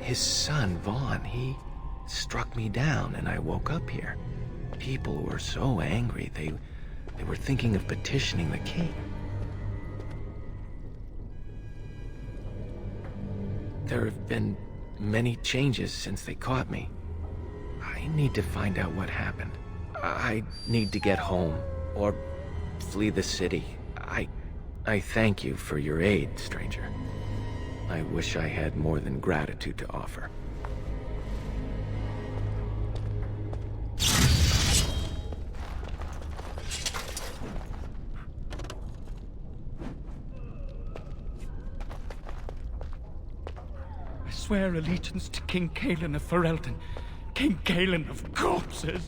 His son, Vaughn. He struck me down and I woke up here. People were so angry, they were thinking of petitioning the king. There have been many changes since they caught me. I need to find out what happened. I need to get home, or flee the city. I thank you for your aid, stranger. I wish I had more than gratitude to offer. I swear allegiance to King Cailan of Ferelden. King Cailan of corpses.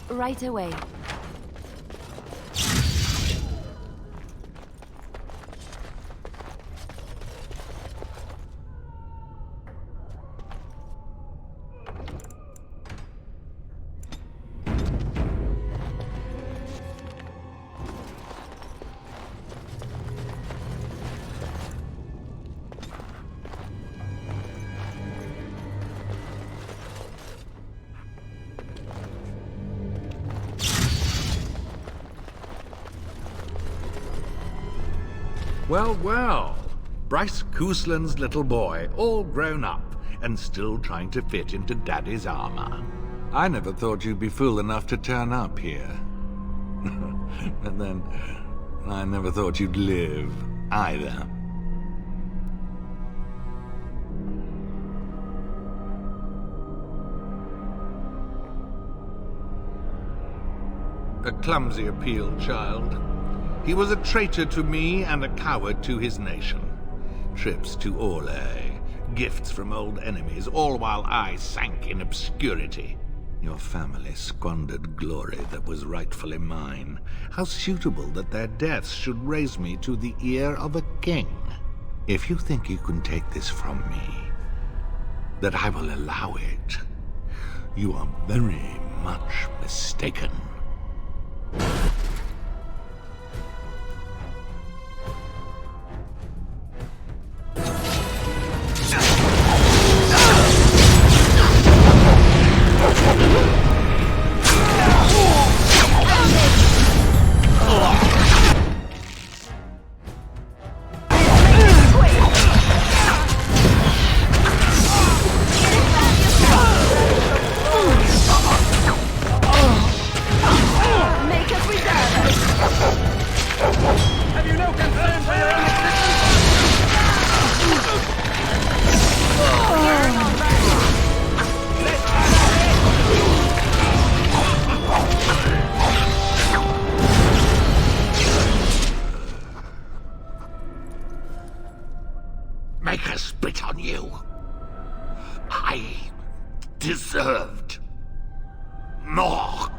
Right away. Well, well. Bryce Cousland's little boy, all grown up, and still trying to fit into Daddy's armor. I never thought you'd be fool enough to turn up here. But then, I never thought you'd live, either. A clumsy appeal, child. He was a traitor to me and a coward to his nation. Trips to Orlais, gifts from old enemies, all while I sank in obscurity. Your family squandered glory that was rightfully mine. How suitable that their deaths should raise me to the ear of a king. If you think you can take this from me, that I will allow it, you are very much mistaken. I deserved more.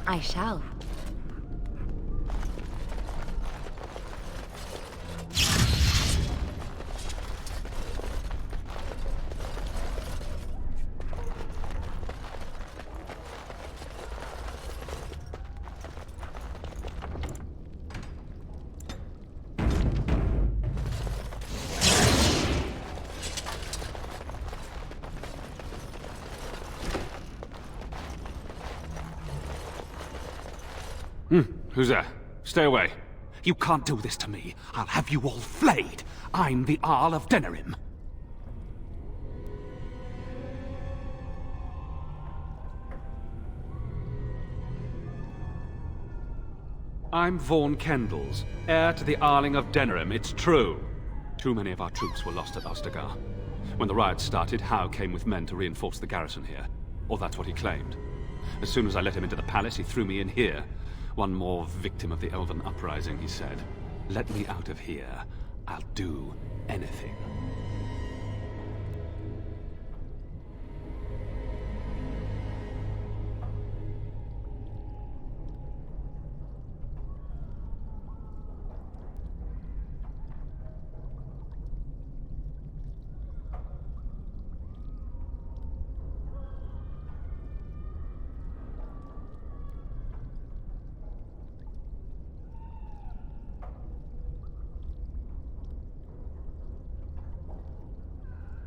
I shall. Who's there? Stay away. You can't do this to me. I'll have you all flayed. I'm the Arl of Denerim. I'm Vaughan Kendalls, heir to the Arling of Denerim, it's true. Too many of our troops were lost at Ostagar. When the riots started, Howe came with men to reinforce the garrison here. Or that's what he claimed. As soon as I let him into the palace, he threw me in here. One more victim of the Elven Uprising, he said. Let me out of here. I'll do anything.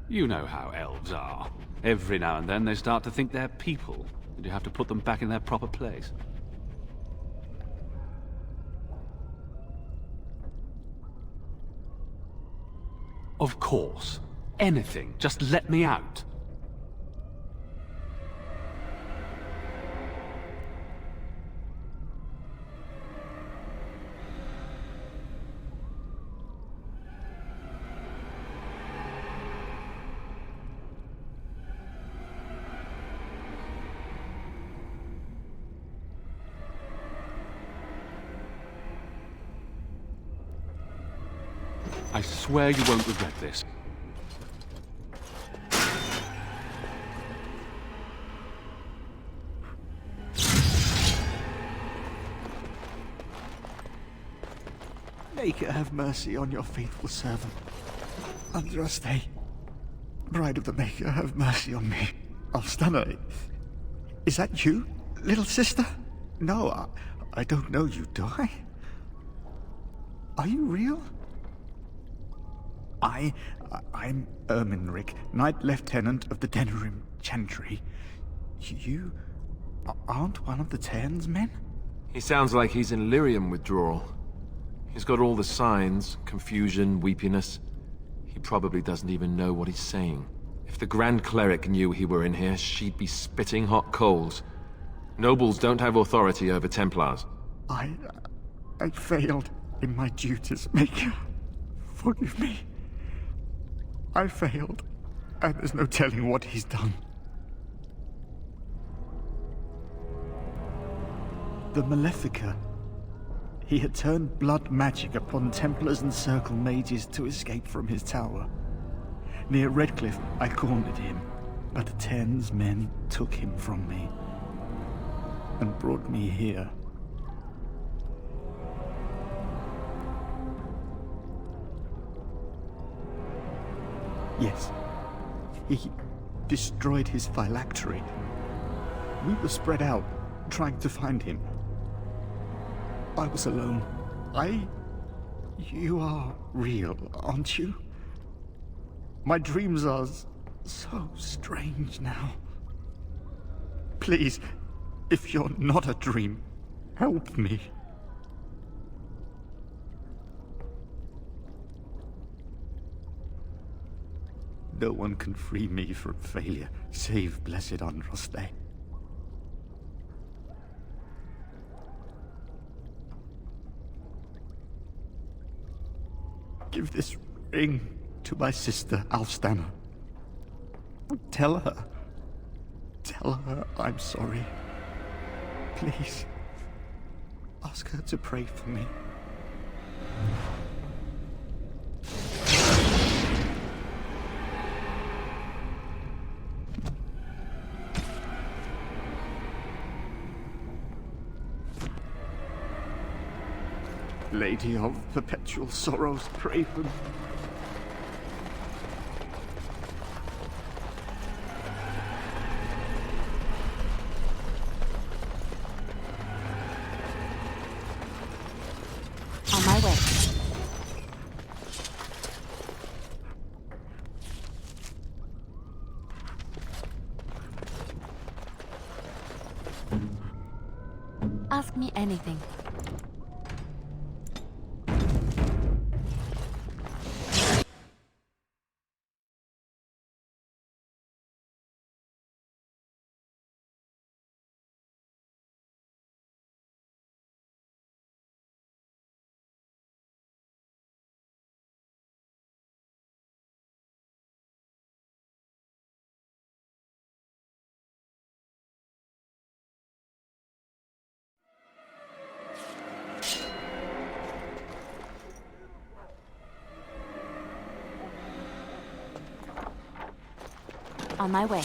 You know how elves are. Every now and then they start to think they're people, and you have to put them back in their proper place. Of course. Anything. Just let me out. I swear you won't regret this. Maker, have mercy on your faithful servant. Andraste, bride of the Maker, have mercy on me. Alstana, is that you, little sister? No, I don't know you, do I? Are you real? I'm Erminric, Knight Lieutenant of the Denerim Chantry. You aren't one of the Cairns men? He sounds like he's in lyrium withdrawal. He's got all the signs, confusion, weepiness. He probably doesn't even know what he's saying. If the Grand Cleric knew he were in here, she'd be spitting hot coals. Nobles don't have authority over Templars. I failed in my duties, Maker. Forgive me. I failed, and there's no telling what he's done. The Malefica. He had turned blood magic upon Templars and Circle Mages to escape from his tower. Near Redcliffe, I cornered him, but the Cairns men took him from me and brought me here. Yes, he destroyed his phylactery. We were spread out, trying to find him. I was alone. You are real, aren't you? My dreams are so strange now. Please, if you're not a dream, help me. No one can free me from failure, save blessed Andraste. Give this ring to my sister, Alstana. Tell her I'm sorry. Please. Ask her to pray for me. Lady of perpetual sorrows, pray for me. On my way. Ask me anything. On my way.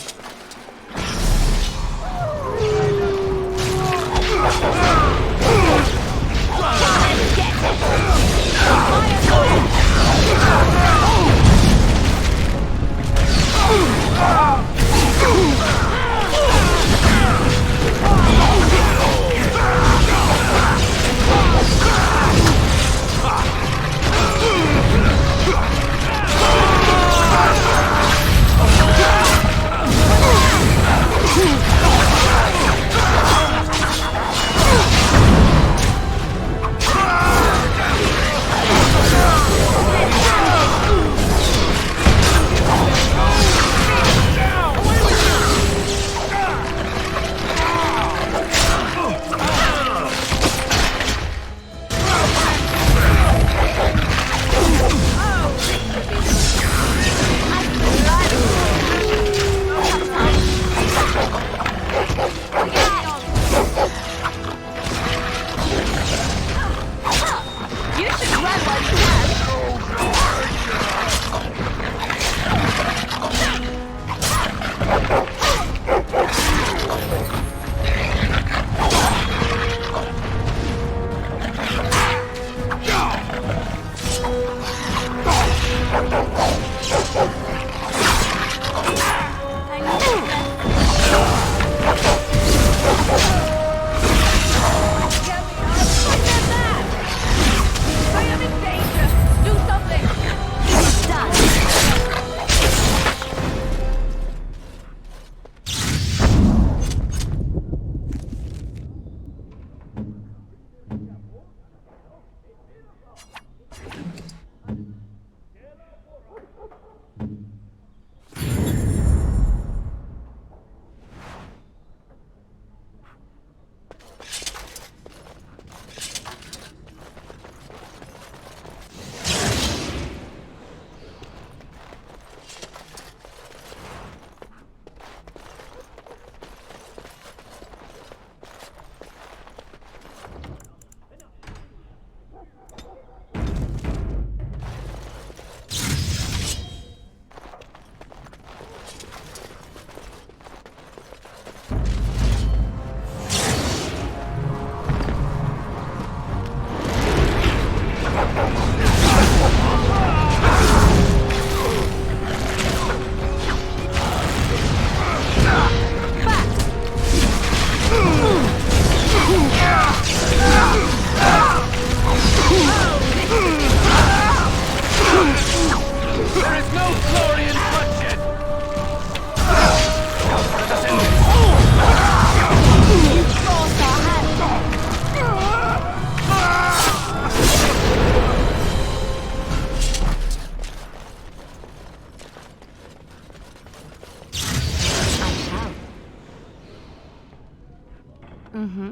Mm-hmm.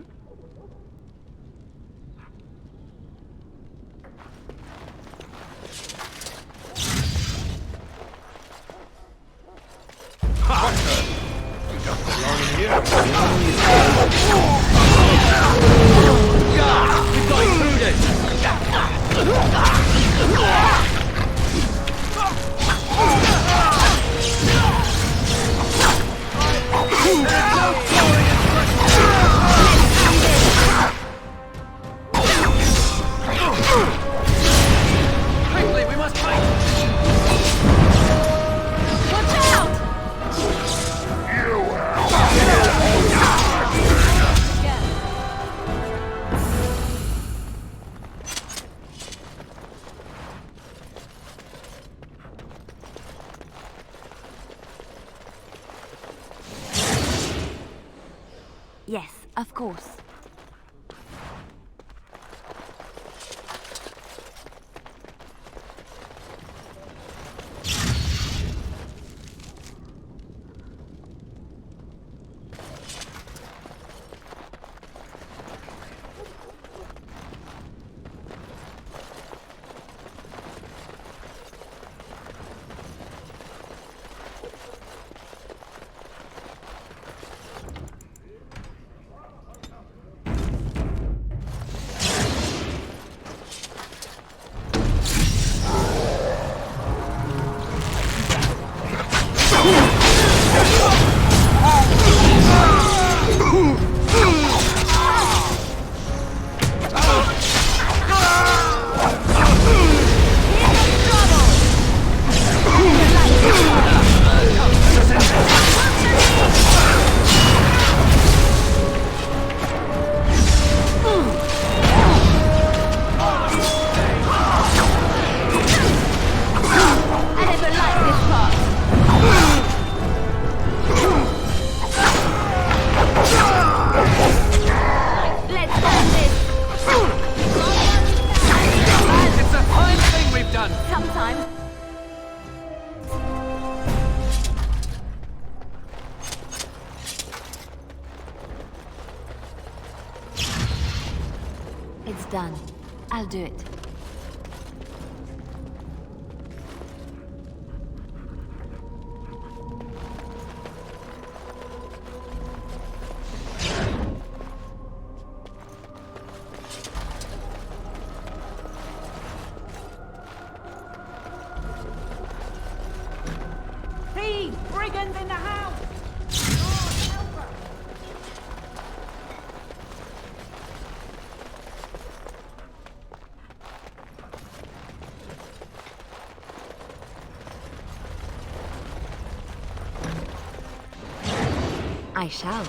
Quickly, we must fight! Watch out! Yes, of course. It's done. I'll do it. Thieves! Brigands in the house! I shall.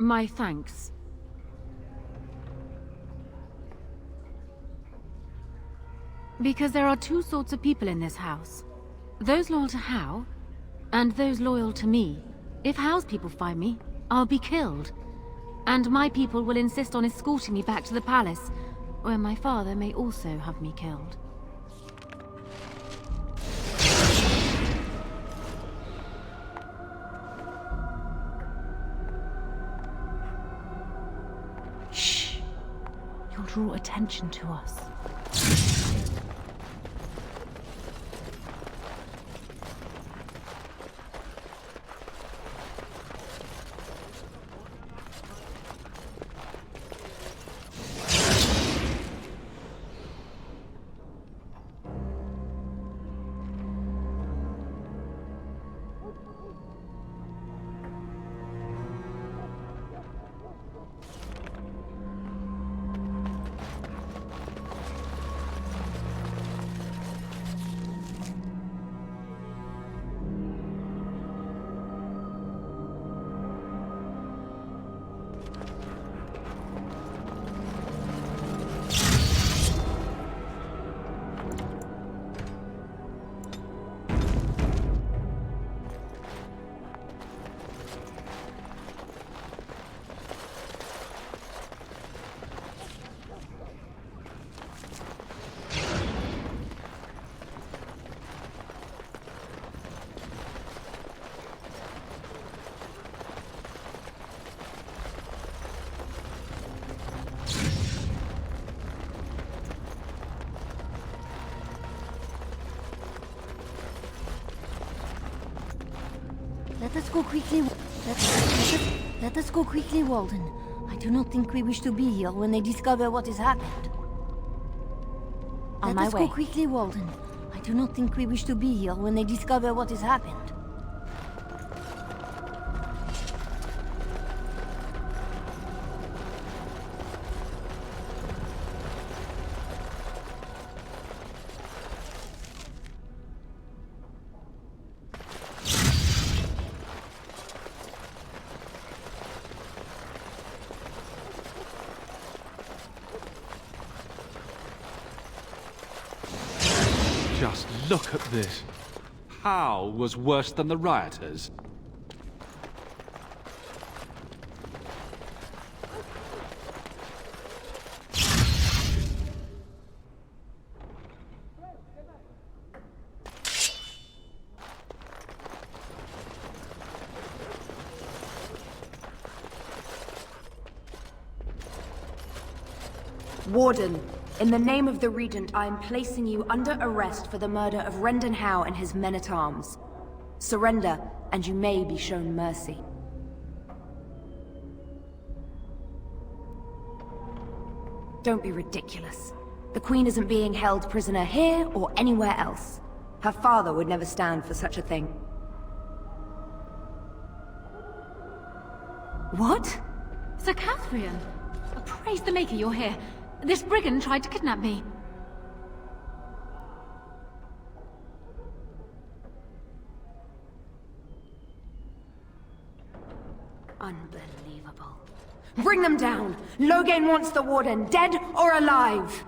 My thanks. Because there are two sorts of people in this house. Those loyal to Hao, and those loyal to me. If Hao's people find me, I'll be killed. And my people will insist on escorting me back to the palace, where my father may also have me killed. Draw attention to us. Let us go quickly. Let us go quickly, Walden. I do not think we wish to be here when they discover what has happened. On Let my us way. go quickly, Walden. I do not think we wish to be here when they discover what has happened. Just look at this. Hal was worse than the rioters. Warden, in the name of the Regent, I am placing you under arrest for the murder of Rendon Howe and his men-at-arms. Surrender, and you may be shown mercy. Don't be ridiculous. The Queen isn't being held prisoner here or anywhere else. Her father would never stand for such a thing. What? Sir Catherine! Praise the Maker you're here. This brigand tried to kidnap me. Unbelievable. Bring them down! Loghain wants the Warden, dead or alive!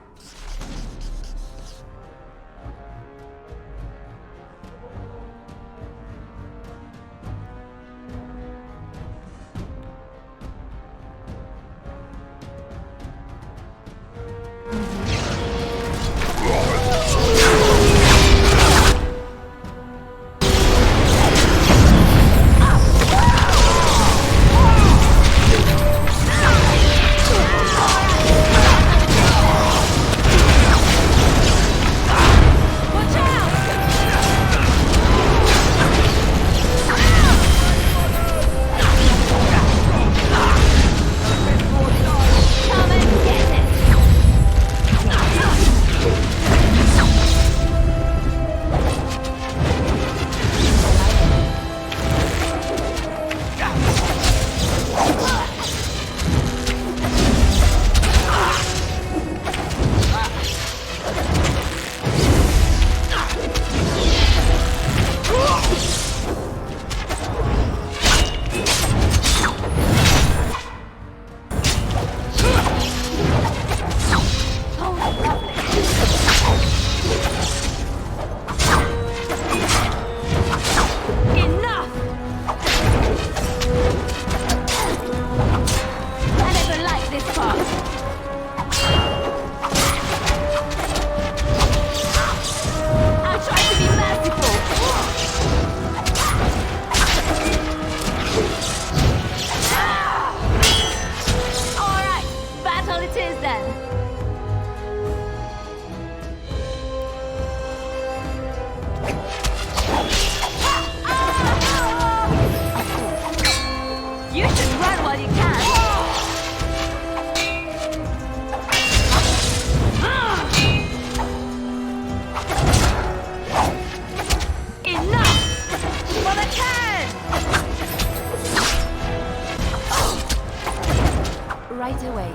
Right away.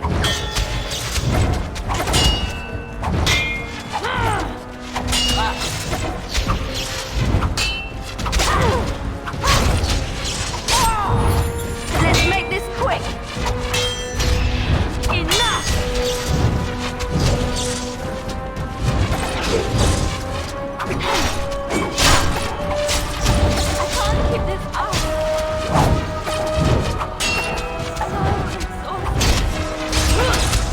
Let's make this quick! Enough! I can't keep this up. So exhausted.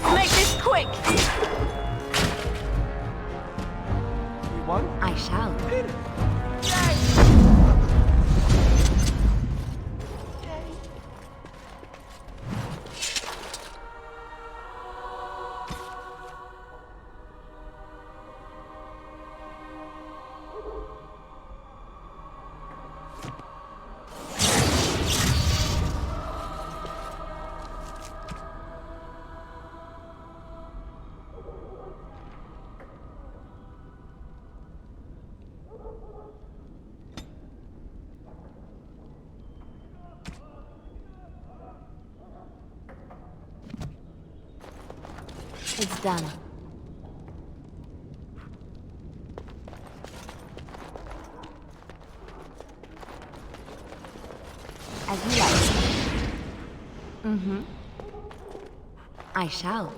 Let's make this quick! You won't? I shall. It's done. As you like. Mm-hmm. I shall.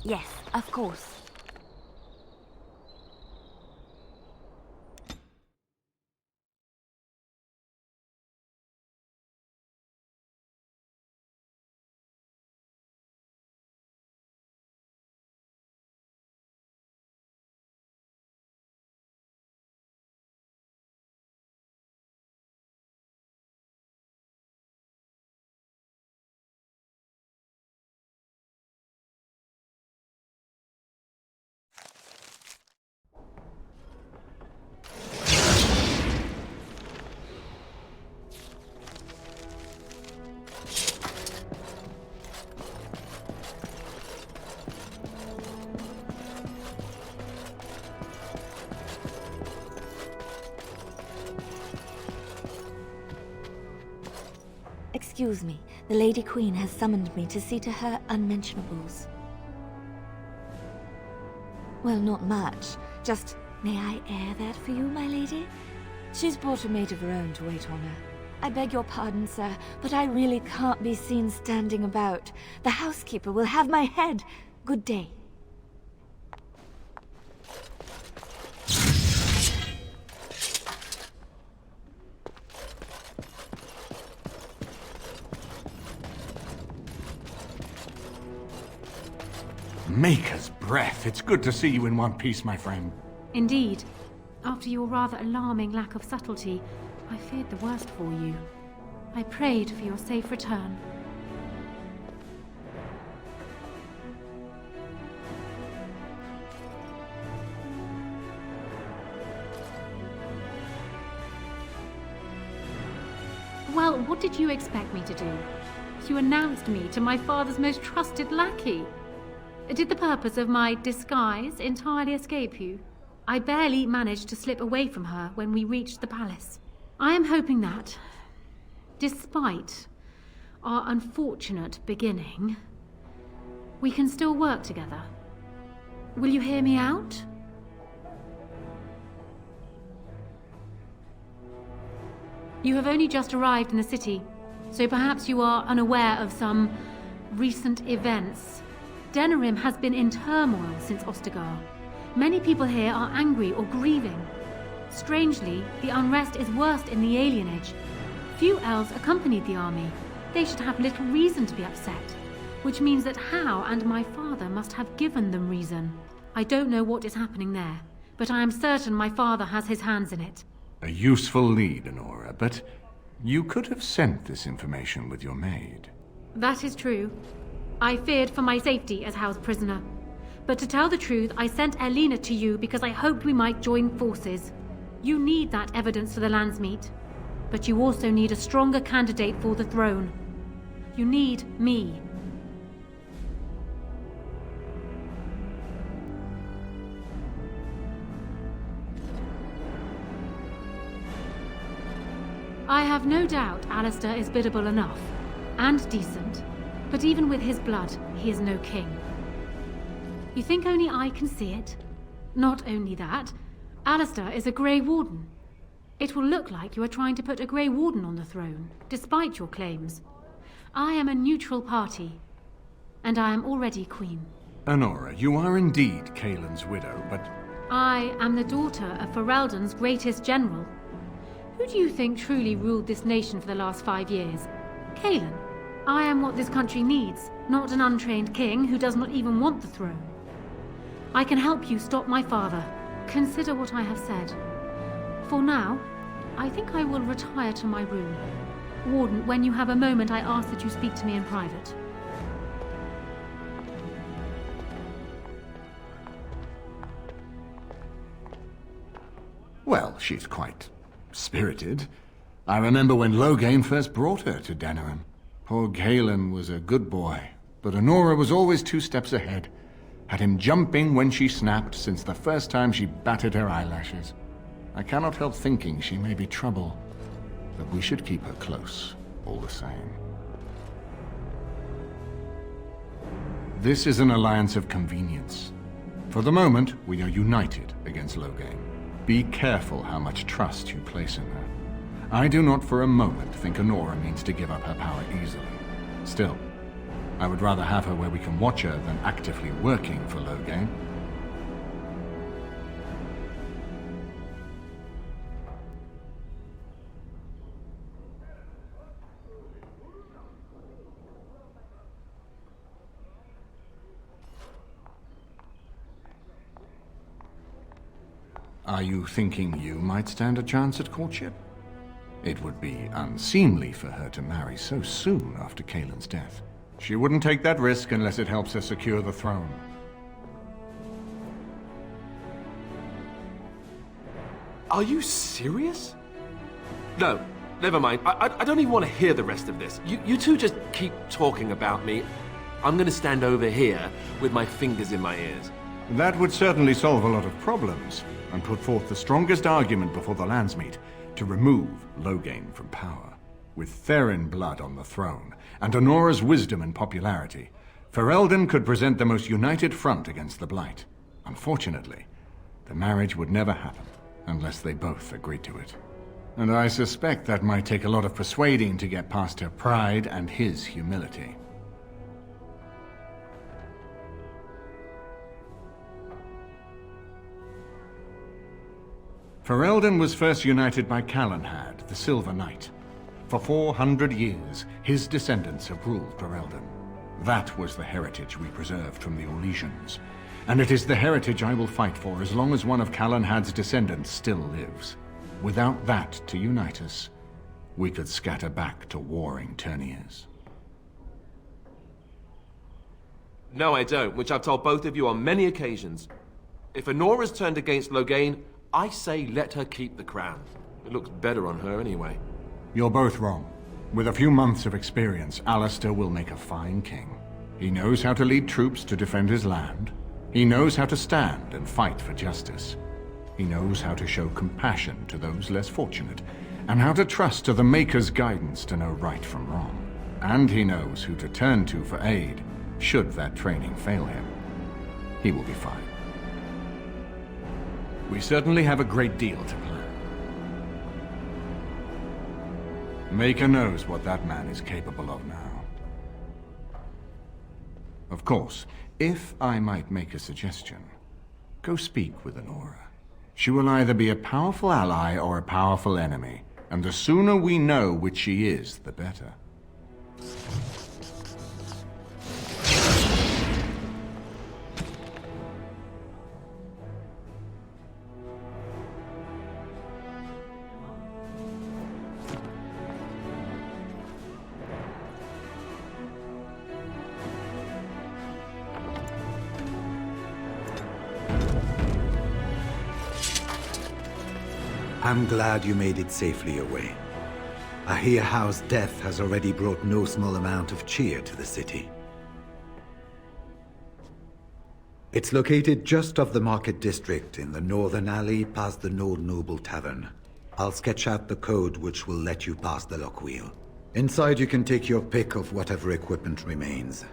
Yes, of course. Excuse me, the Lady Queen has summoned me to see to her unmentionables. Well, not much. Just, may I air that for you, my lady? She's brought a maid of her own to wait on her. I beg your pardon, sir, but I really can't be seen standing about. The housekeeper will have my head. Good day. Maker's breath. It's good to see you in one piece, my friend. Indeed. After your rather alarming lack of subtlety, I feared the worst for you. I prayed for your safe return. Well, what did you expect me to do? You announced me to my father's most trusted lackey. Did the purpose of my disguise entirely escape you? I barely managed to slip away from her when we reached the palace. I am hoping that, despite our unfortunate beginning, we can still work together. Will you hear me out? You have only just arrived in the city, so perhaps you are unaware of some recent events. Denerim has been in turmoil since Ostagar. Many people here are angry or grieving. Strangely, the unrest is worst in the alienage. Few elves accompanied the army. They should have little reason to be upset, which means that Hal and my father must have given them reason. I don't know what is happening there, but I am certain my father has his hands in it. A useful lead, Honora, but you could have sent this information with your maid. That is true. I feared for my safety as Hal's prisoner. But to tell the truth, I sent Elena to you because I hoped we might join forces. You need that evidence for the Landsmeet. But you also need a stronger candidate for the throne. You need me. I have no doubt Alistair is biddable enough, and decent, but even with his blood, he is no king. You think only I can see it? Not only that, Alistair is a Grey Warden. It will look like you are trying to put a Grey Warden on the throne, despite your claims. I am a neutral party, and I am already queen. Honora, you are indeed Kaelin's widow, but... I am the daughter of Ferelden's greatest general. Who do you think truly ruled this nation for the last 5 years? Kaelin. I am what this country needs, not an untrained king who does not even want the throne. I can help you stop my father. Consider what I have said. For now, I think I will retire to my room. Warden, when you have a moment, I ask that you speak to me in private. Well, she's quite spirited. I remember when Loghain first brought her to Denerim. Poor Kaelin was a good boy, but Honora was always 2 steps ahead. Had him jumping when she snapped since the first time she batted her eyelashes. I cannot help thinking she may be trouble, but we should keep her close, all the same. This is an alliance of convenience. For the moment, we are united against Loghain. Be careful how much trust you place in her. I do not for a moment think Honora means to give up her power easily. Still, I would rather have her where we can watch her than actively working for Loghain. Are you thinking you might stand a chance at courtship? It would be unseemly for her to marry so soon after Kaelin's death. She wouldn't take that risk unless it helps her secure the throne. Are you serious? No, never mind. I don't even want to hear the rest of this. You two just keep talking about me. I'm going to stand over here with my fingers in my ears. That would certainly solve a lot of problems, and put forth the strongest argument before the Landsmeet to remove Loghain from power. With Therin blood on the throne, and Honora's wisdom and popularity, Ferelden could present the most united front against the Blight. Unfortunately, the marriage would never happen, unless they both agreed to it. And I suspect that might take a lot of persuading to get past her pride and his humility. Ferelden was first united by Calenhad, the Silver Knight. For 400 years, his descendants have ruled Ferelden. That was the heritage we preserved from the Orlesians. And it is the heritage I will fight for as long as one of Calenhad's descendants still lives. Without that to unite us, we could scatter back to warring Terniers. No, I don't, which I've told both of you on many occasions. If Honora's turned against Loghain, I say let her keep the crown. It looks better on her anyway. You're both wrong. With a few months of experience, Alistair will make a fine king. He knows how to lead troops to defend his land. He knows how to stand and fight for justice. He knows how to show compassion to those less fortunate. and how to trust to the Maker's guidance to know right from wrong. And he knows who to turn to for aid, should that training fail him. He will be fine. We certainly have a great deal to plan. Maker knows what that man is capable of now. Of course, if I might make a suggestion, go speak with Honora. She will either be a powerful ally or a powerful enemy, and the sooner we know which she is, the better. I'm glad you made it safely away. I hear Howe's death has already brought no small amount of cheer to the city. It's located just off the Market District in the northern alley past the Nord Noble Tavern. I'll sketch out the code which will let you pass the lock wheel. Inside you can take your pick of whatever equipment remains.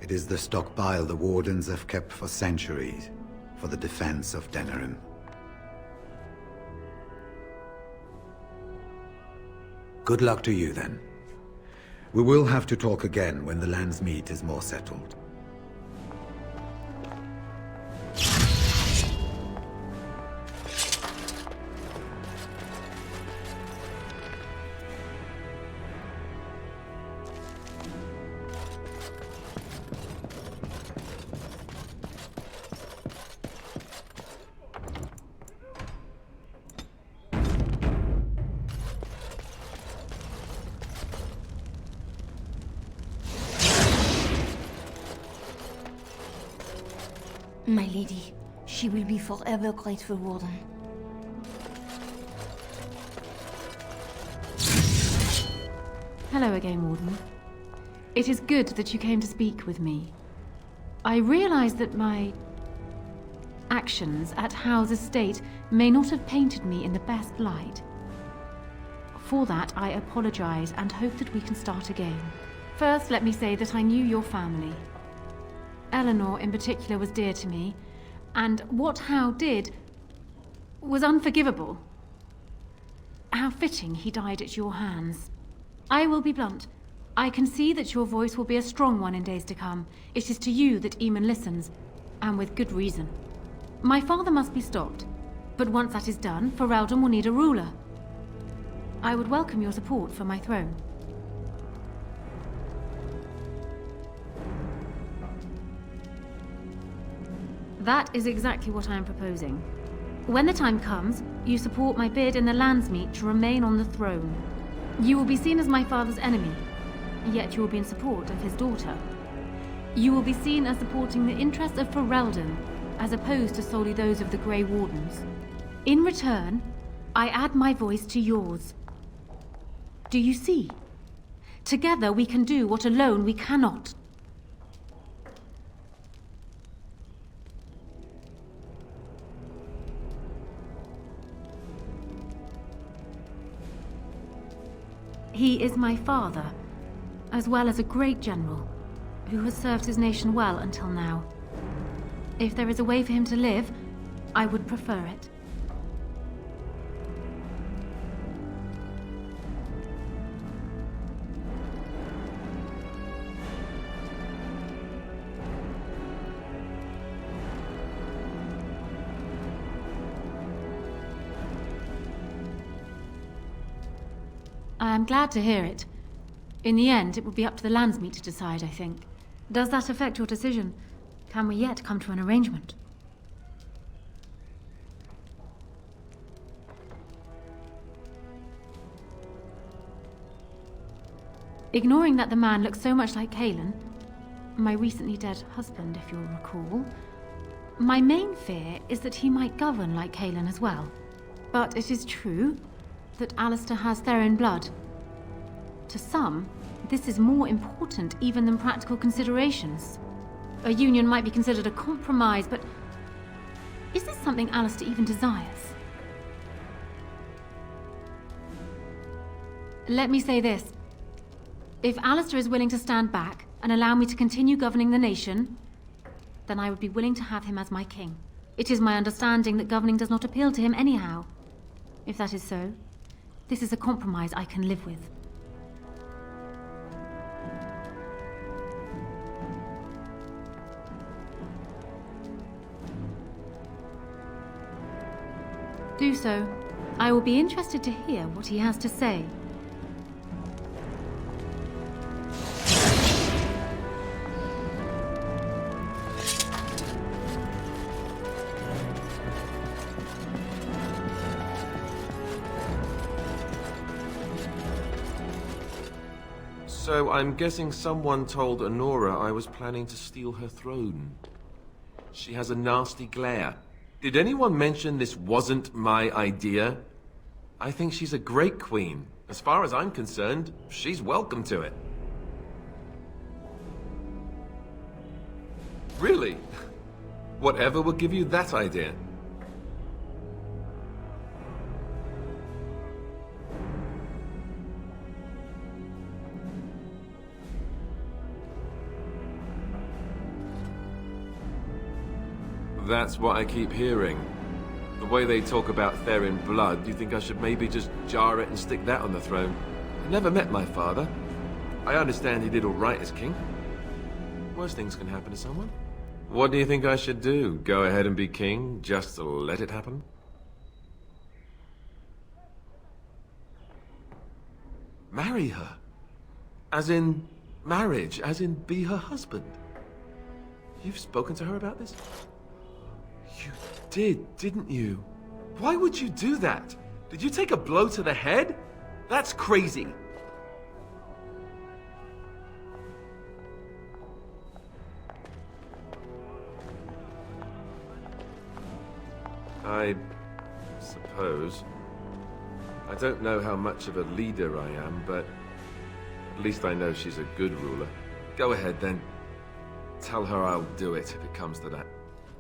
It is the stockpile the Wardens have kept for centuries for the defense of Denerim. Good luck to you, then. We will have to talk again when the land's meat is more settled. My lady, she will be forever grateful, Warden. Hello again, Warden. It is good that you came to speak with me. I realize that my actions at Howe's estate may not have painted me in the best light. For that, I apologize and hope that we can start again. First, let me say that I knew your family. Eleanor, in particular, was dear to me, and what Howe did was unforgivable. How fitting he died at your hands. I will be blunt. I can see that your voice will be a strong one in days to come. It is to you that Eamon listens, and with good reason. My father must be stopped, but once that is done, Ferelden will need a ruler. I would welcome your support for my throne. That is exactly what I am proposing. When the time comes, you support my bid in the Landsmeet to remain on the throne. You will be seen as my father's enemy, yet you will be in support of his daughter. You will be seen as supporting the interests of Ferelden, as opposed to solely those of the Grey Wardens. In return, I add my voice to yours. Do you see? Together we can do what alone we cannot. He is my father, as well as a great general, who has served his nation well until now. If there is a way for him to live, I would prefer it. I am glad to hear it. In the end, it will be up to the Landsmeet to decide, I think. Does that affect your decision? Can we yet come to an arrangement? Ignoring that the man looks so much like Cailan, my recently dead husband, if you'll recall, my main fear is that he might govern like Cailan as well. But it is true that Alistair has Therin blood. To some, this is more important even than practical considerations. A union might be considered a compromise, but is this something Alistair even desires? Let me say this. If Alistair is willing to stand back and allow me to continue governing the nation, then I would be willing to have him as my king. It is my understanding that governing does not appeal to him anyhow. If that is so, this is a compromise I can live with. Do so. I will be interested to hear what he has to say. So I'm guessing someone told Honora I was planning to steal her throne. She has a nasty glare. Did anyone mention this wasn't my idea? I think she's a great queen. As far as I'm concerned, she's welcome to it. Really? Whatever would give you that idea? That's what I keep hearing. The way they talk about Therin blood, you think I should maybe just jar it and stick that on the throne? I never met my father. I understand he did all right as king. Worst things can happen to someone. What do you think I should do? Go ahead and be king, just to let it happen? Marry her? As in marriage? As in be her husband? You've spoken to her about this? You did, didn't you? Why would you do that? Did you take a blow to the head? That's crazy. I suppose. I don't know how much of a leader I am, but at least I know she's a good ruler. Go ahead then. Tell her I'll do it if it comes to that.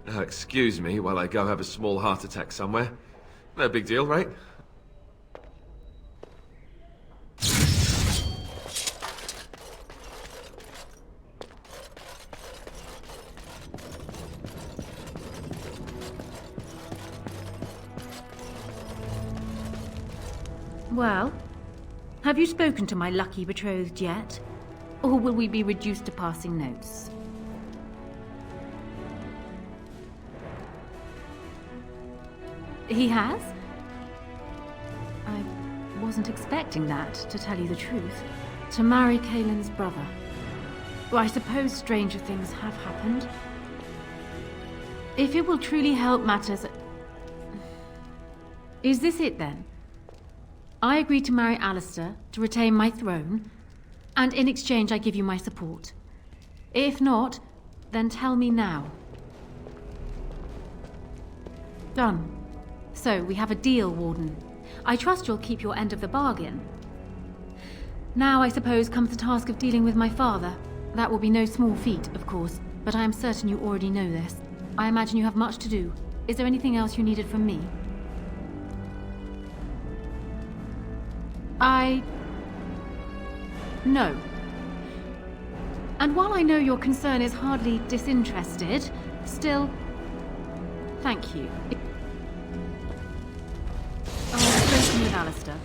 Now, excuse me while I go have a small heart attack somewhere. No big deal, right? Well, have you spoken to my lucky betrothed yet? Or will we be reduced to passing notes? He has? I wasn't expecting that, to tell you the truth. To marry Kaelin's brother. Well, I suppose stranger things have happened. If it will truly help matters... Is this it then? I agree to marry Alistair to retain my throne, and in exchange I give you my support. If not, then tell me now. Done. So, we have a deal, Warden. I trust you'll keep your end of the bargain. Now, I suppose, comes the task of dealing with my father. That will be no small feat, of course, but I am certain you already know this. I imagine you have much to do. Is there anything else you needed from me? No. And while I know your concern is hardly disinterested, still... Thank you. I've spoken with Alistair.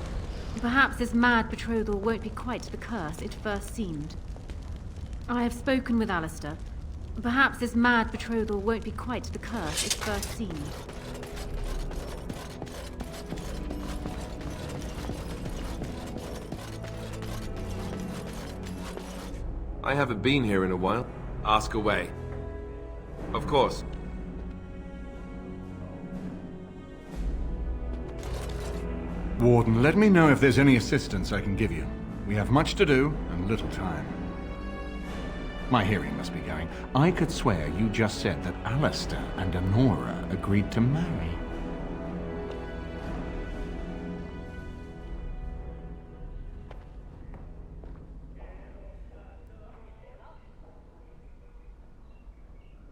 Perhaps this mad betrothal won't be quite the curse it first seemed. I have spoken with Alistair. Perhaps this mad betrothal won't be quite the curse it first seemed. I haven't been here in a while. Ask away. Of course. Warden, let me know if there's any assistance I can give you. We have much to do and little time. My hearing must be going. I could swear you just said that Alistair and Honora agreed to marry.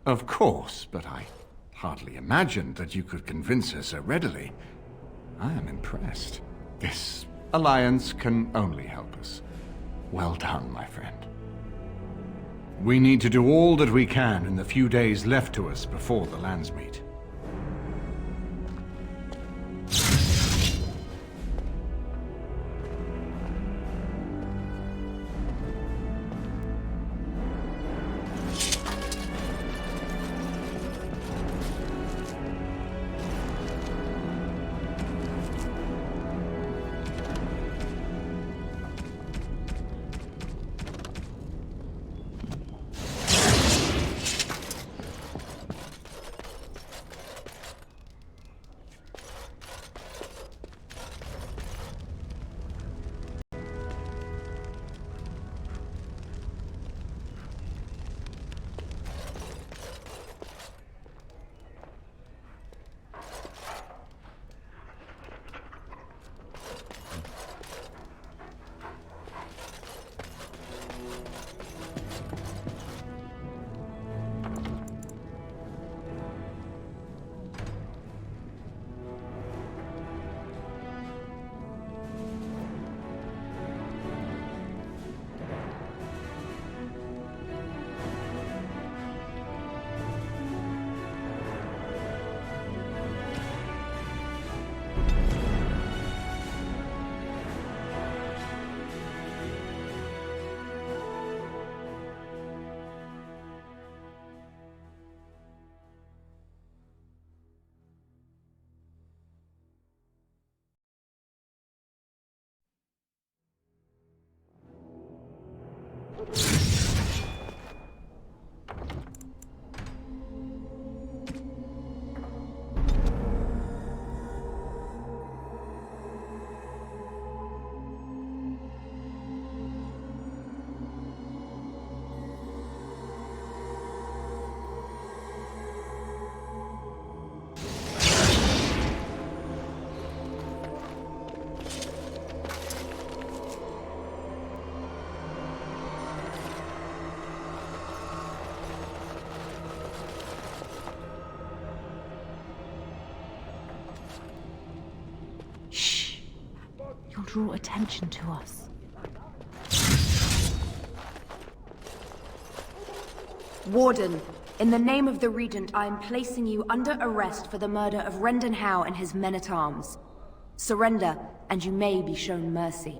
Of course, but I hardly imagined that you could convince her so readily. I am impressed. This alliance can only help us. Well done, my friend. We need to do all that we can in the few days left to us before the Landsmeet. You'll draw attention to us. Warden, in the name of the Regent, I am placing you under arrest for the murder of Rendon Howe and his men-at-arms. Surrender, and you may be shown mercy.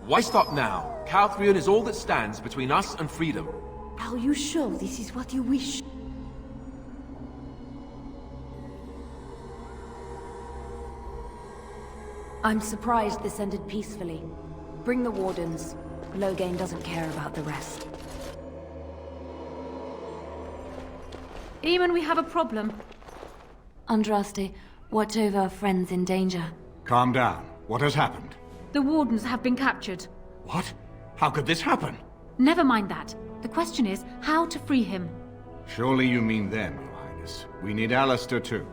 Why stop now? Calthrion is all that stands between us and freedom. Are you sure this is what you wish? I'm surprised this ended peacefully. Bring the wardens. Loghain doesn't care about the rest. Eamon, we have a problem. Andraste, watch over our friends in danger. Calm down. What has happened? The wardens have been captured. What? How could this happen? Never mind that. The question is how to free him. Surely you mean them, Your Highness. We need Alistair too.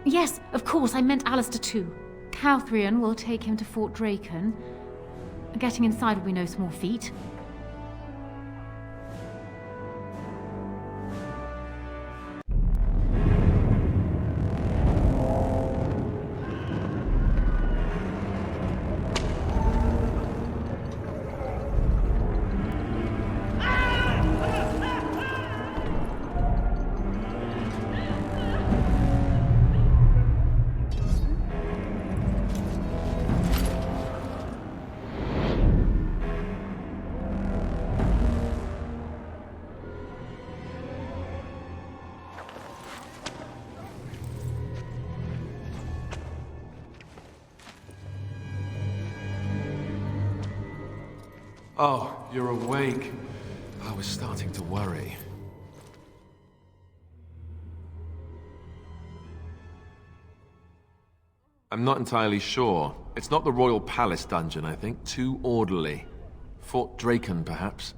Yes, of course, I meant Alistair too. Calthrion will take him to Fort Draken. Getting inside will be no small feat. Oh, you're awake. I was starting to worry. I'm not entirely sure. It's not the Royal Palace dungeon, I think. Too orderly. Fort Draken, perhaps.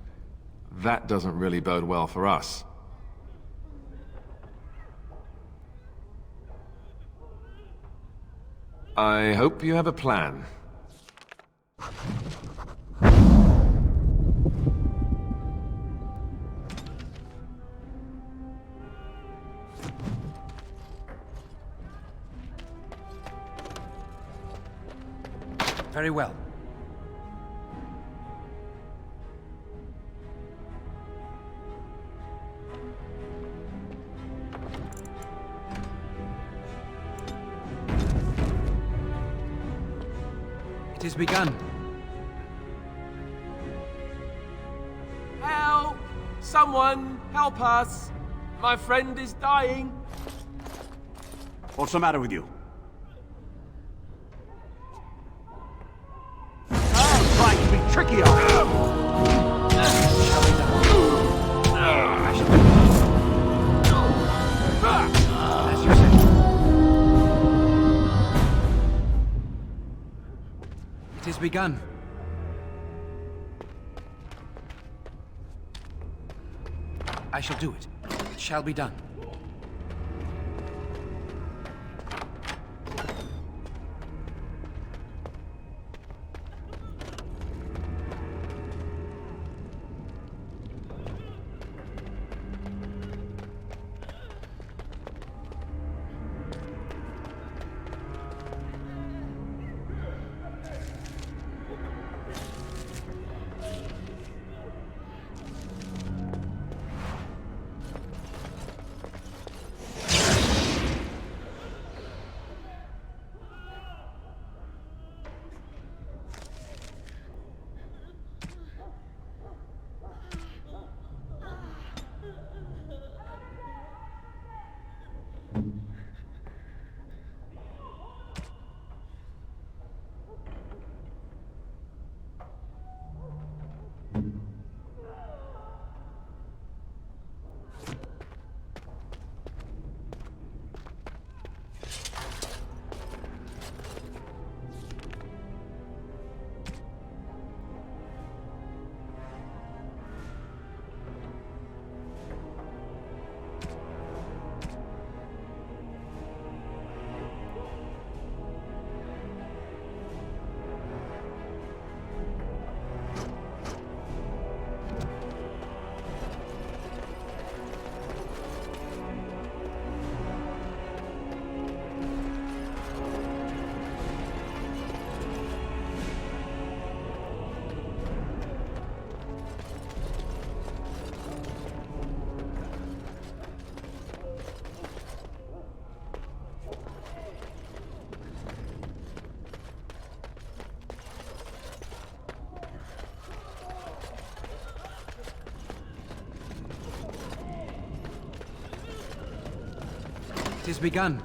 That doesn't really bode well for us. I hope you have a plan. Very well. It has begun. Help! Someone, help us! My friend is dying. What's the matter with you? Trying to be tricky, are you? As you said. It has begun. I shall do it. It shall be done. It has begun.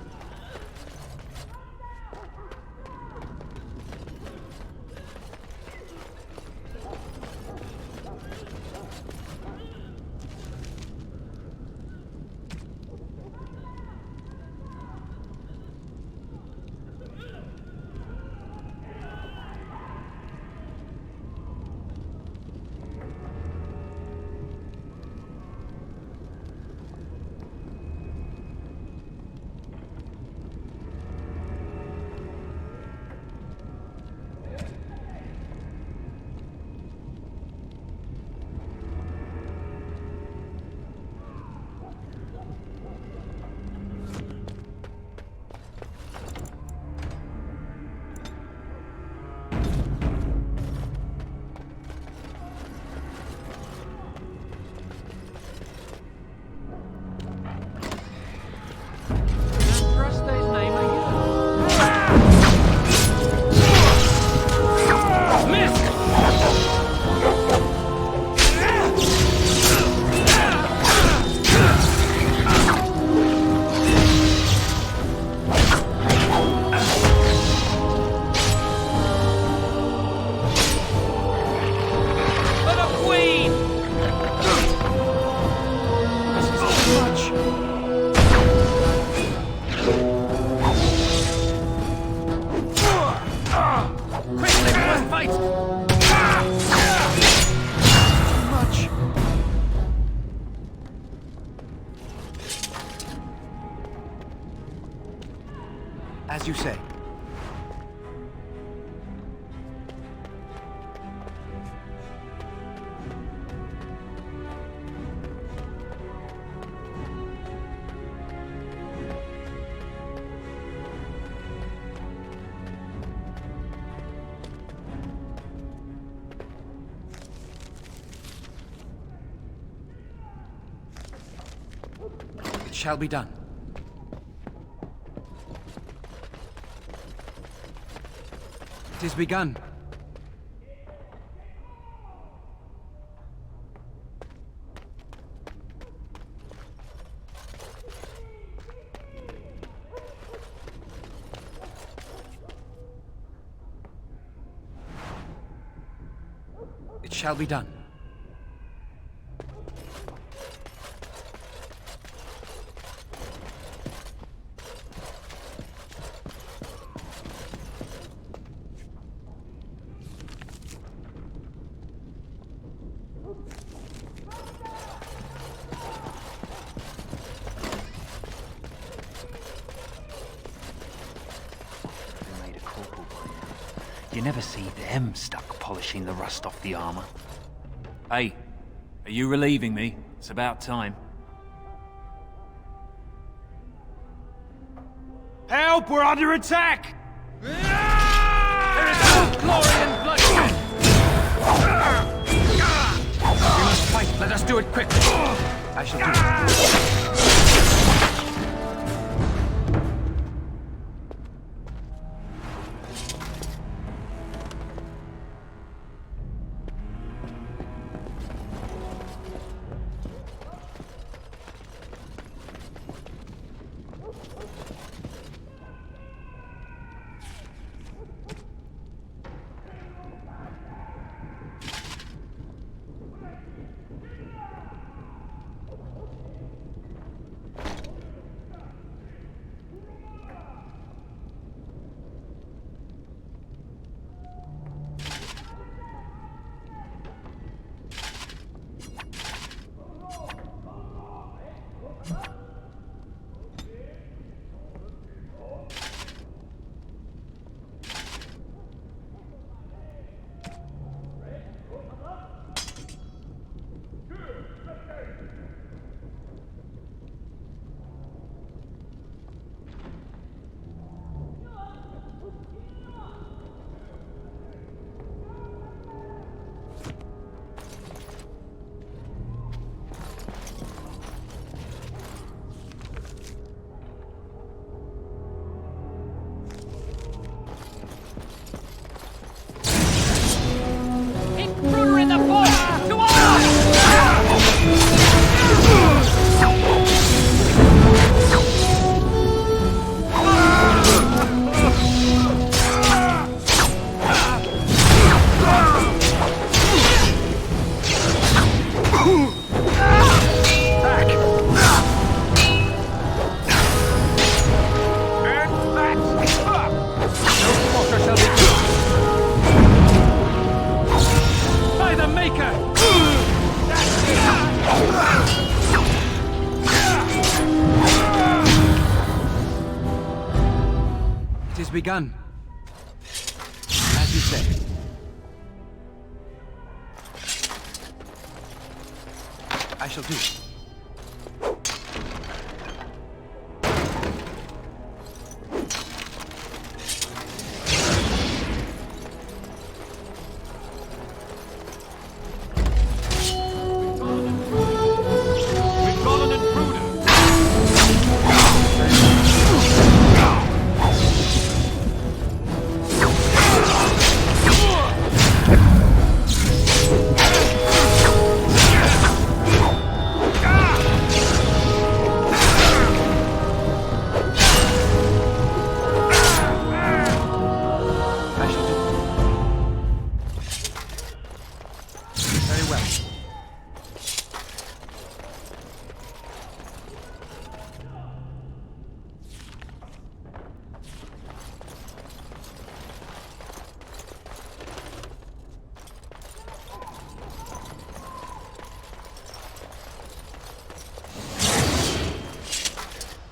As you say. It shall be done. It is begun. It shall be done. You never see them stuck polishing the rust off the armor. Hey, are you relieving me? It's about time. Help! We're under attack! There is no glory in bloodshed! We must fight. Let us do it quickly. I shall do it. Begun. As you say. I shall do it.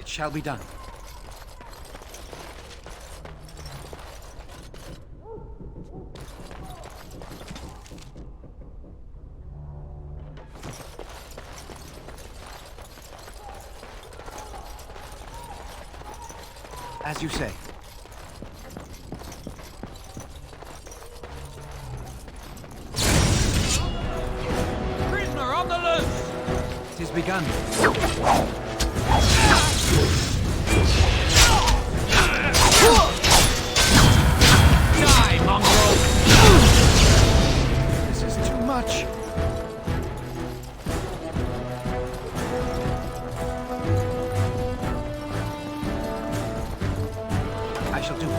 Shall be done. As you say. Prisoner on the loose! It is begun. I shall do it.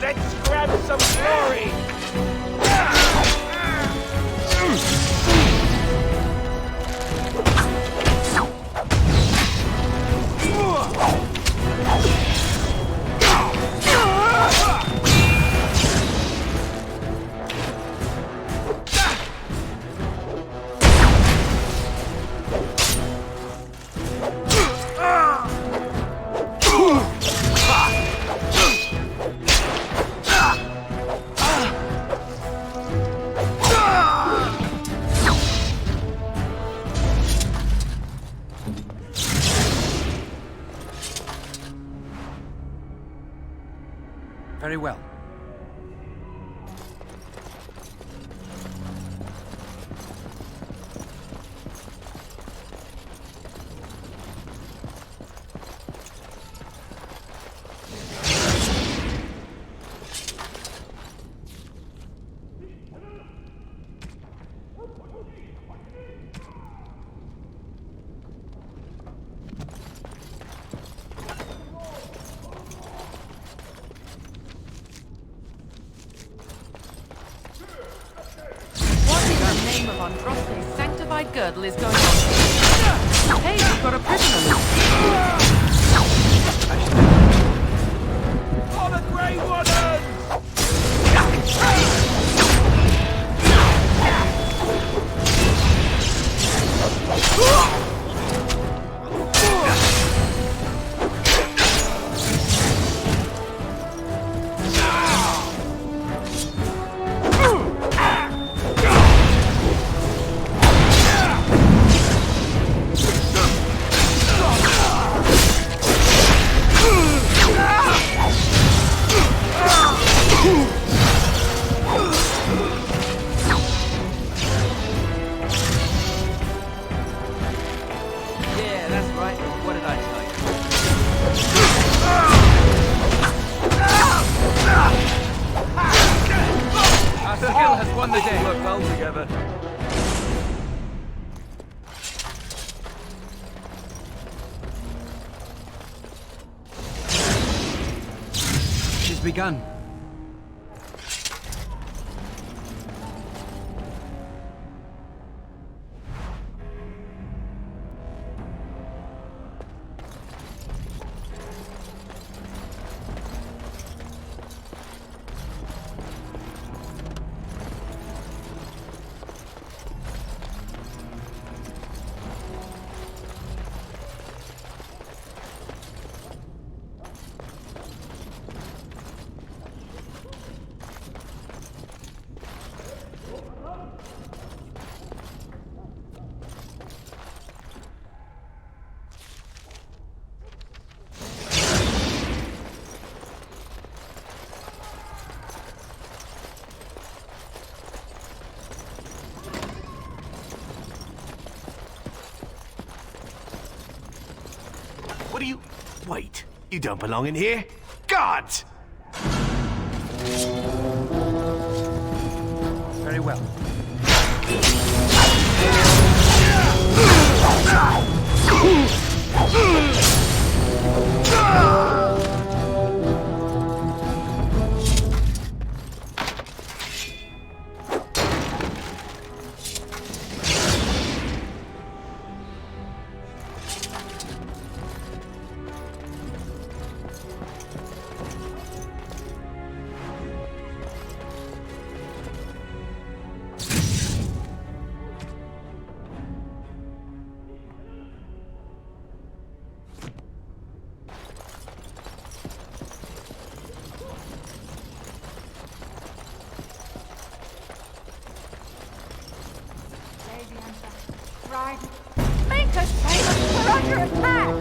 Let's grab some glory! Very well. Androste's sanctified girdle is going on. Hey, we've got a prisoner loose. On the Grey Waters! Begun. What do you... Wait, you don't belong in here? Guards! Very well. Right. Make us famous! We're under attack!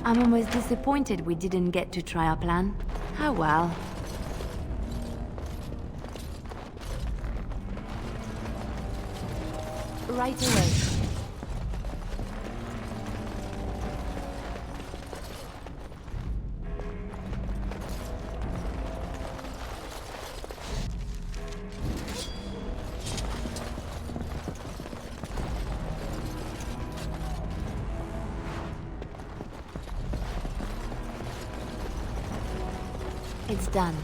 I'm almost disappointed we didn't get to try our plan. Oh well. Right away. It's done.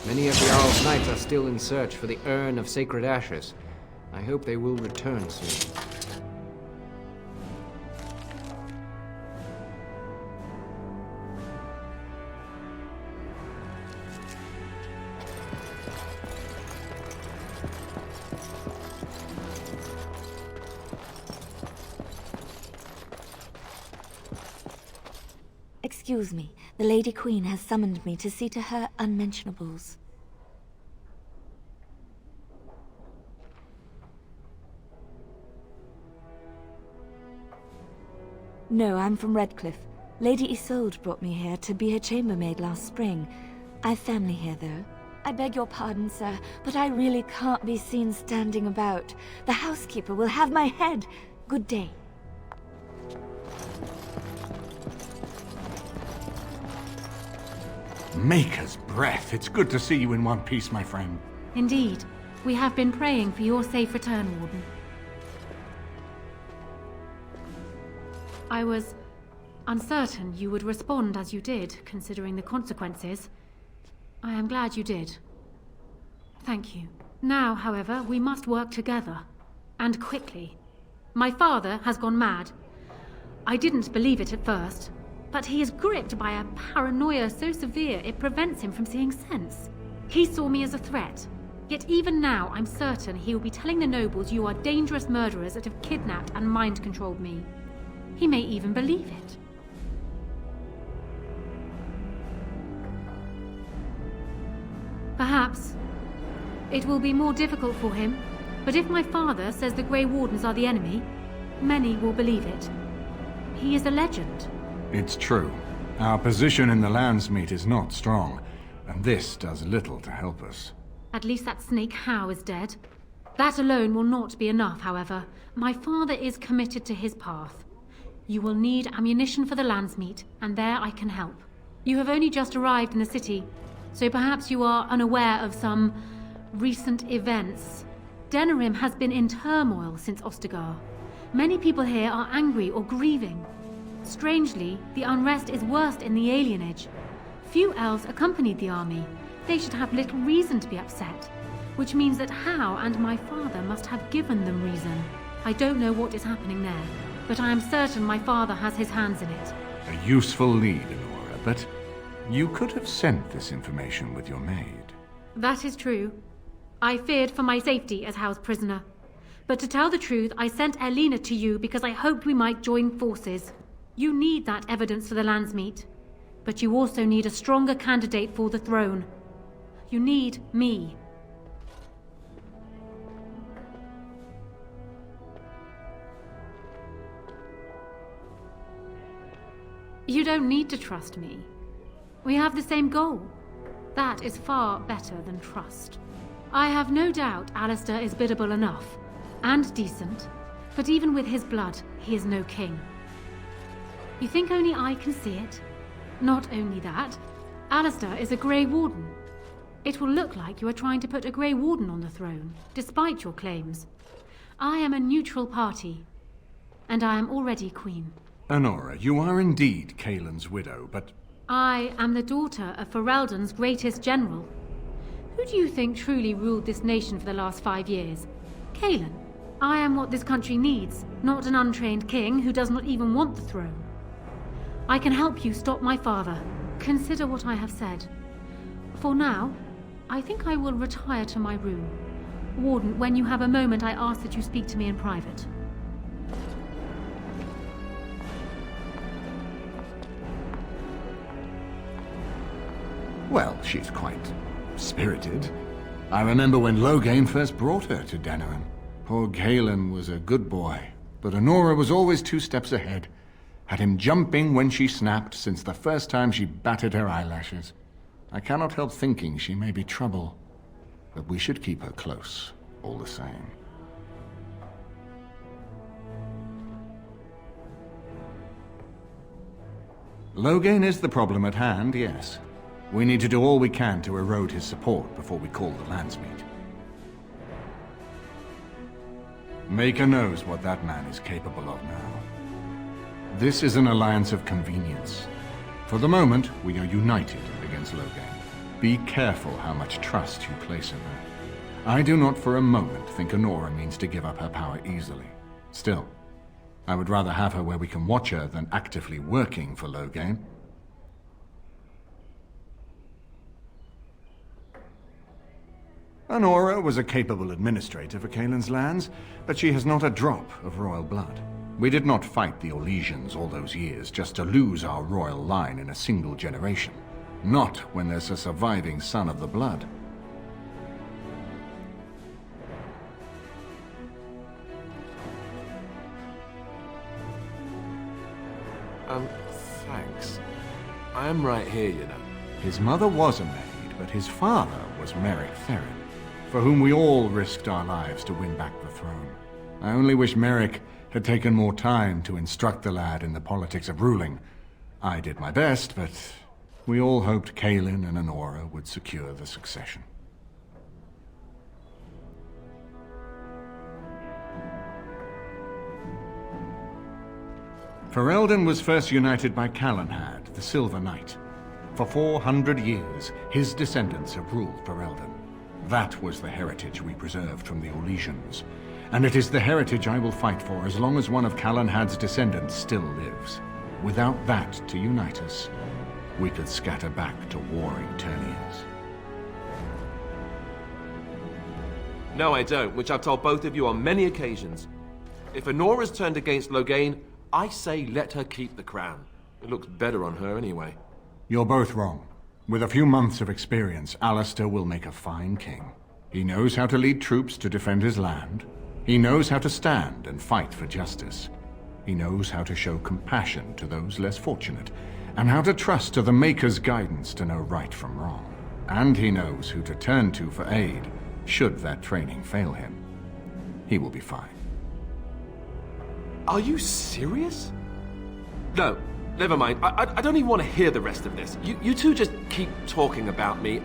Many of the Jarl's knights are still in search for the urn of sacred ashes. I hope they will return soon. Excuse me, the Lady Queen has summoned me to see to her unmentionables. No, I'm from Redcliffe. Lady Isolde brought me here to be her chambermaid last spring. I've family here, though. I beg your pardon, sir, but I really can't be seen standing about. The housekeeper will have my head. Good day. Maker's breath. It's good to see you in one piece, my friend. Indeed. We have been praying for your safe return, Warden. I was uncertain you would respond as you did, considering the consequences. I am glad you did. Thank you. Now, however, we must work together. And quickly. My father has gone mad. I didn't believe it at first, but he is gripped by a paranoia so severe it prevents him from seeing sense. He saw me as a threat. Yet even now, I'm certain he will be telling the nobles you are dangerous murderers that have kidnapped and mind-controlled me. He may even believe it. Perhaps it will be more difficult for him, but if my father says the Grey Wardens are the enemy, many will believe it. He is a legend. It's true. Our position in the Landsmeet is not strong, and this does little to help us. At least that snake Howe is dead. That alone will not be enough, however. My father is committed to his path. You will need ammunition for the Landsmeet, and there I can help. You have only just arrived in the city, so perhaps you are unaware of some recent events. Denerim has been in turmoil since Ostagar. Many people here are angry or grieving. Strangely, the unrest is worst in the alienage. Few elves accompanied the army. They should have little reason to be upset, which means that Howe and my father must have given them reason. I don't know what is happening there, but I am certain my father has his hands in it. A useful lead, Honora, but you could have sent this information with your maid. That is true. I feared for my safety as Howe's prisoner. But to tell the truth, I sent Elena to you because I hoped we might join forces. You need that evidence for the Landsmeet, but you also need a stronger candidate for the throne. You need me. You don't need to trust me. We have the same goal. That is far better than trust. I have no doubt Alistair is biddable enough, and decent, but even with his blood, he is no king. You think only I can see it? Not only that, Alistair is a Grey Warden. It will look like you are trying to put a Grey Warden on the throne, despite your claims. I am a neutral party, and I am already queen. Honora, you are indeed Kaelin's widow, but... I am the daughter of Ferelden's greatest general. Who do you think truly ruled this nation for the last 5 years? Kaelin. I am what this country needs, not an untrained king who does not even want the throne. I can help you stop my father. Consider what I have said. For now, I think I will retire to my room. Warden, when you have a moment, I ask that you speak to me in private. Well, she's quite spirited. I remember when Loghain first brought her to Denerim. Poor Kaelin was a good boy, but Honora was always 2 steps ahead. Had him jumping when she snapped since the first time she batted her eyelashes. I cannot help thinking she may be trouble, but we should keep her close, all the same. Loghain is the problem at hand, yes. We need to do all we can to erode his support before we call the Landsmeet. Maker knows what that man is capable of now. This is an alliance of convenience. For the moment, we are united against Loghain. Be careful how much trust you place in her. I do not for a moment think Honora means to give up her power easily. Still, I would rather have her where we can watch her than actively working for Loghain. Honora was a capable administrator for Kaelin's lands, but she has not a drop of royal blood. We did not fight the Orlesians all those years just to lose our royal line in a single generation. Not when there's a surviving son of the blood. Thanks. I am right here, you know. His mother was a maid, but his father was Merrick Theron, for whom we all risked our lives to win back the throne. I only wish Merrick had taken more time to instruct the lad in the politics of ruling. I did my best, but we all hoped Kaelin and Honora would secure the succession. Ferelden was first united by Calenhad, the Silver Knight. For 400 years, his descendants have ruled Ferelden. That was the heritage we preserved from the Orlesians. And it is the heritage I will fight for as long as one of Calenhad's descendants still lives. Without that to unite us, we could scatter back to warring Turnians. No, I don't, which I've told both of you on many occasions. If Honora's turned against Loghain, I say let her keep the crown. It looks better on her anyway. You're both wrong. With a few months of experience, Alistair will make a fine king. He knows how to lead troops to defend his land. He knows how to stand and fight for justice. He knows how to show compassion to those less fortunate, and how to trust to the Maker's guidance to know right from wrong. And he knows who to turn to for aid, should that training fail him. He will be fine. Are you serious? No, never mind. I don't even want to hear the rest of this. You two just keep talking about me.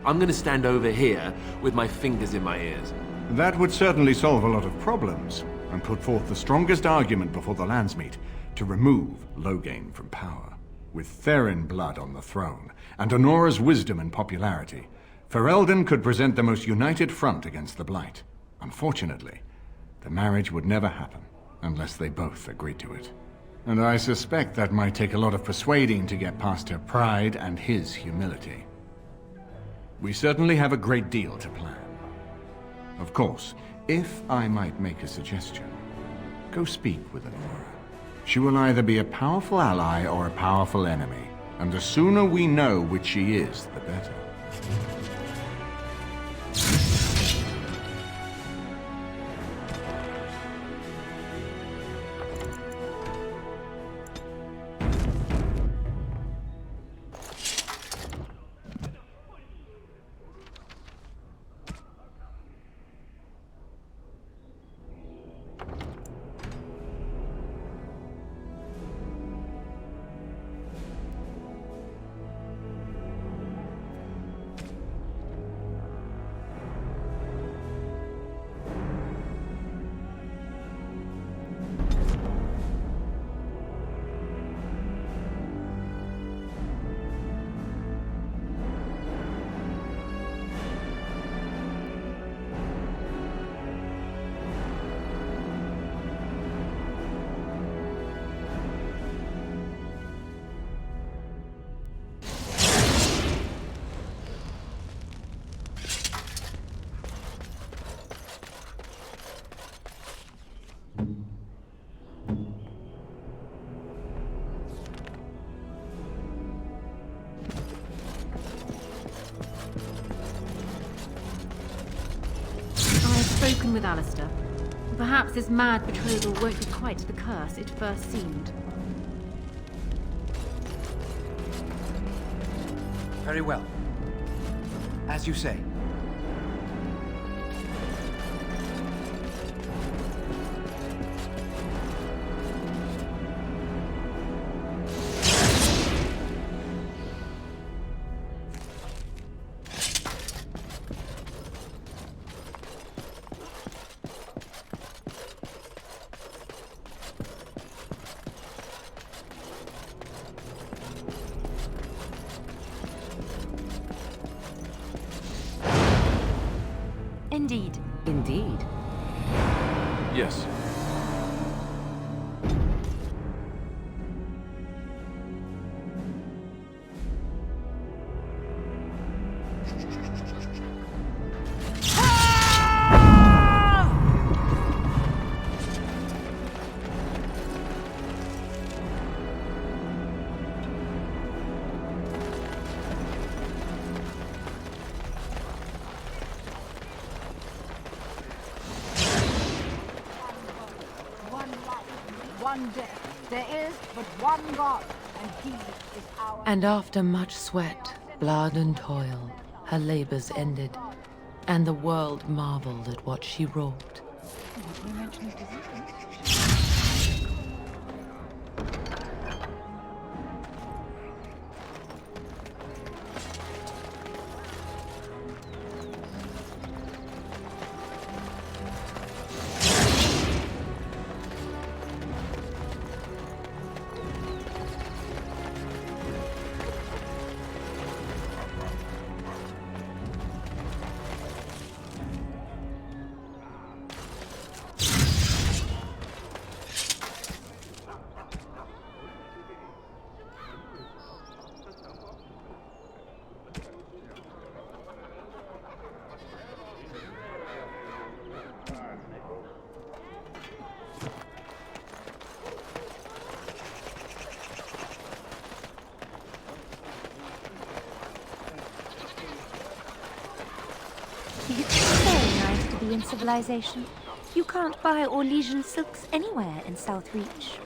I'm going to stand over here with my fingers in my ears. That would certainly solve a lot of problems, and put forth the strongest argument before the Landsmeet to remove Loghain from power. With Theron blood on the throne, and Honora's wisdom and popularity, Ferelden could present the most united front against the Blight. Unfortunately, the marriage would never happen, unless they both agreed to it. And I suspect that might take a lot of persuading to get past her pride and his humility. We certainly have a great deal to plan. Of course, if I might make a suggestion, go speak with Honora. She will either be a powerful ally or a powerful enemy, and the sooner we know which she is, the better. spoken with Alistair. Perhaps this mad betrothal won't be quite the curse it first seemed. Very well. As you say. Indeed. Indeed. Yes. One death. There is but one God, and he is our... And after much sweat, blood and toil, her labors ended, and the world marveled at what she wrought. It's so nice to be in civilization. You can't buy Orlesian silks anywhere in Southreach.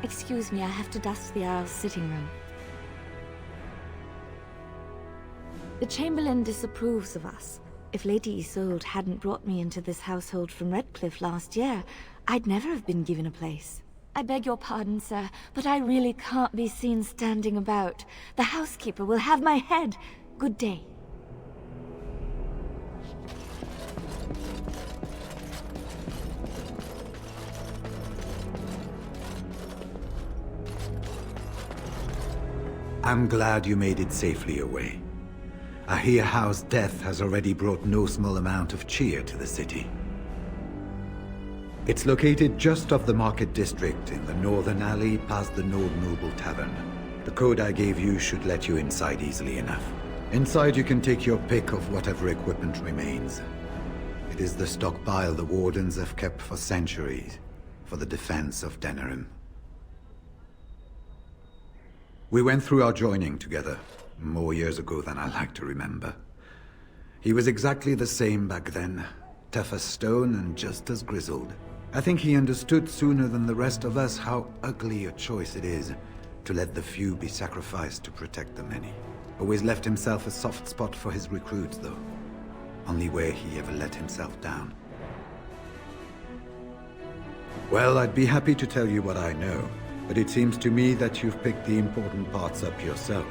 Excuse me, I have to dust the Earl's sitting room. The Chamberlain disapproves of us. If Lady Isolde hadn't brought me into this household from Redcliffe last year, I'd never have been given a place. I beg your pardon, sir, but I really can't be seen standing about. The housekeeper will have my head. Good day. I'm glad you made it safely away. I hear Howe's death has already brought no small amount of cheer to the city. It's located just off the Market District in the northern alley past the Nord Noble Tavern. The code I gave you should let you inside easily enough. Inside you can take your pick of whatever equipment remains. It is the stockpile the Wardens have kept for centuries, for the defense of Denerim. We went through our joining together, more years ago than I like to remember. He was exactly the same back then, tough as stone and just as grizzled. I think he understood sooner than the rest of us how ugly a choice it is to let the few be sacrificed to protect the many. Always left himself a soft spot for his recruits, though. Only where he ever let himself down. Well, I'd be happy to tell you what I know, but it seems to me that you've picked the important parts up yourself.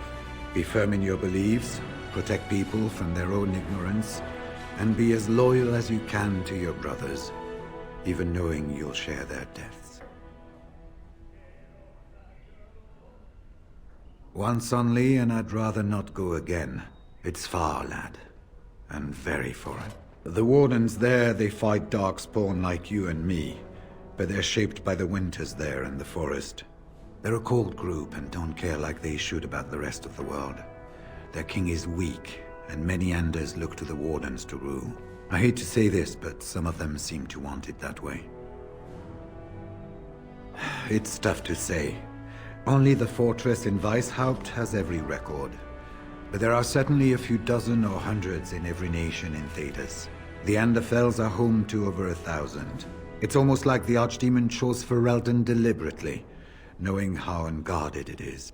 Be firm in your beliefs, protect people from their own ignorance, and be as loyal as you can to your brothers, even knowing you'll share their deaths. Once only, and I'd rather not go again. It's far, lad, and very foreign. The Wardens there, they fight Darkspawn like you and me, but they're shaped by the winters there in the forest. They're a cold group and don't care like they should about the rest of the world. Their king is weak, and many Anders look to the Wardens to rule. I hate to say this, but some of them seem to want it that way. It's tough to say. Only the fortress in Weishaupt has every record. But there are certainly a few dozen or hundreds in every nation in Thedas. The Anderfells are home to over 1,000. It's almost like the Archdemon chose Ferelden deliberately, knowing how unguarded it is.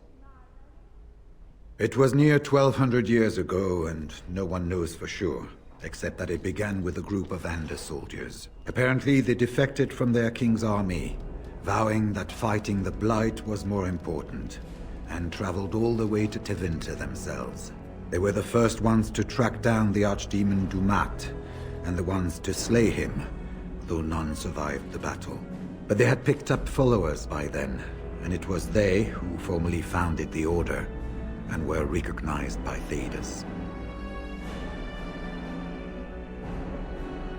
It was near 1,200 years ago, and no one knows for sure, except that it began with a group of Ander soldiers. Apparently, they defected from their king's army, vowing that fighting the Blight was more important, and traveled all the way to Tevinter themselves. They were the first ones to track down the Archdemon Dumat, and the ones to slay him, though none survived the battle. But they had picked up followers by then, and it was they who formally founded the Order, and were recognized by Thedas.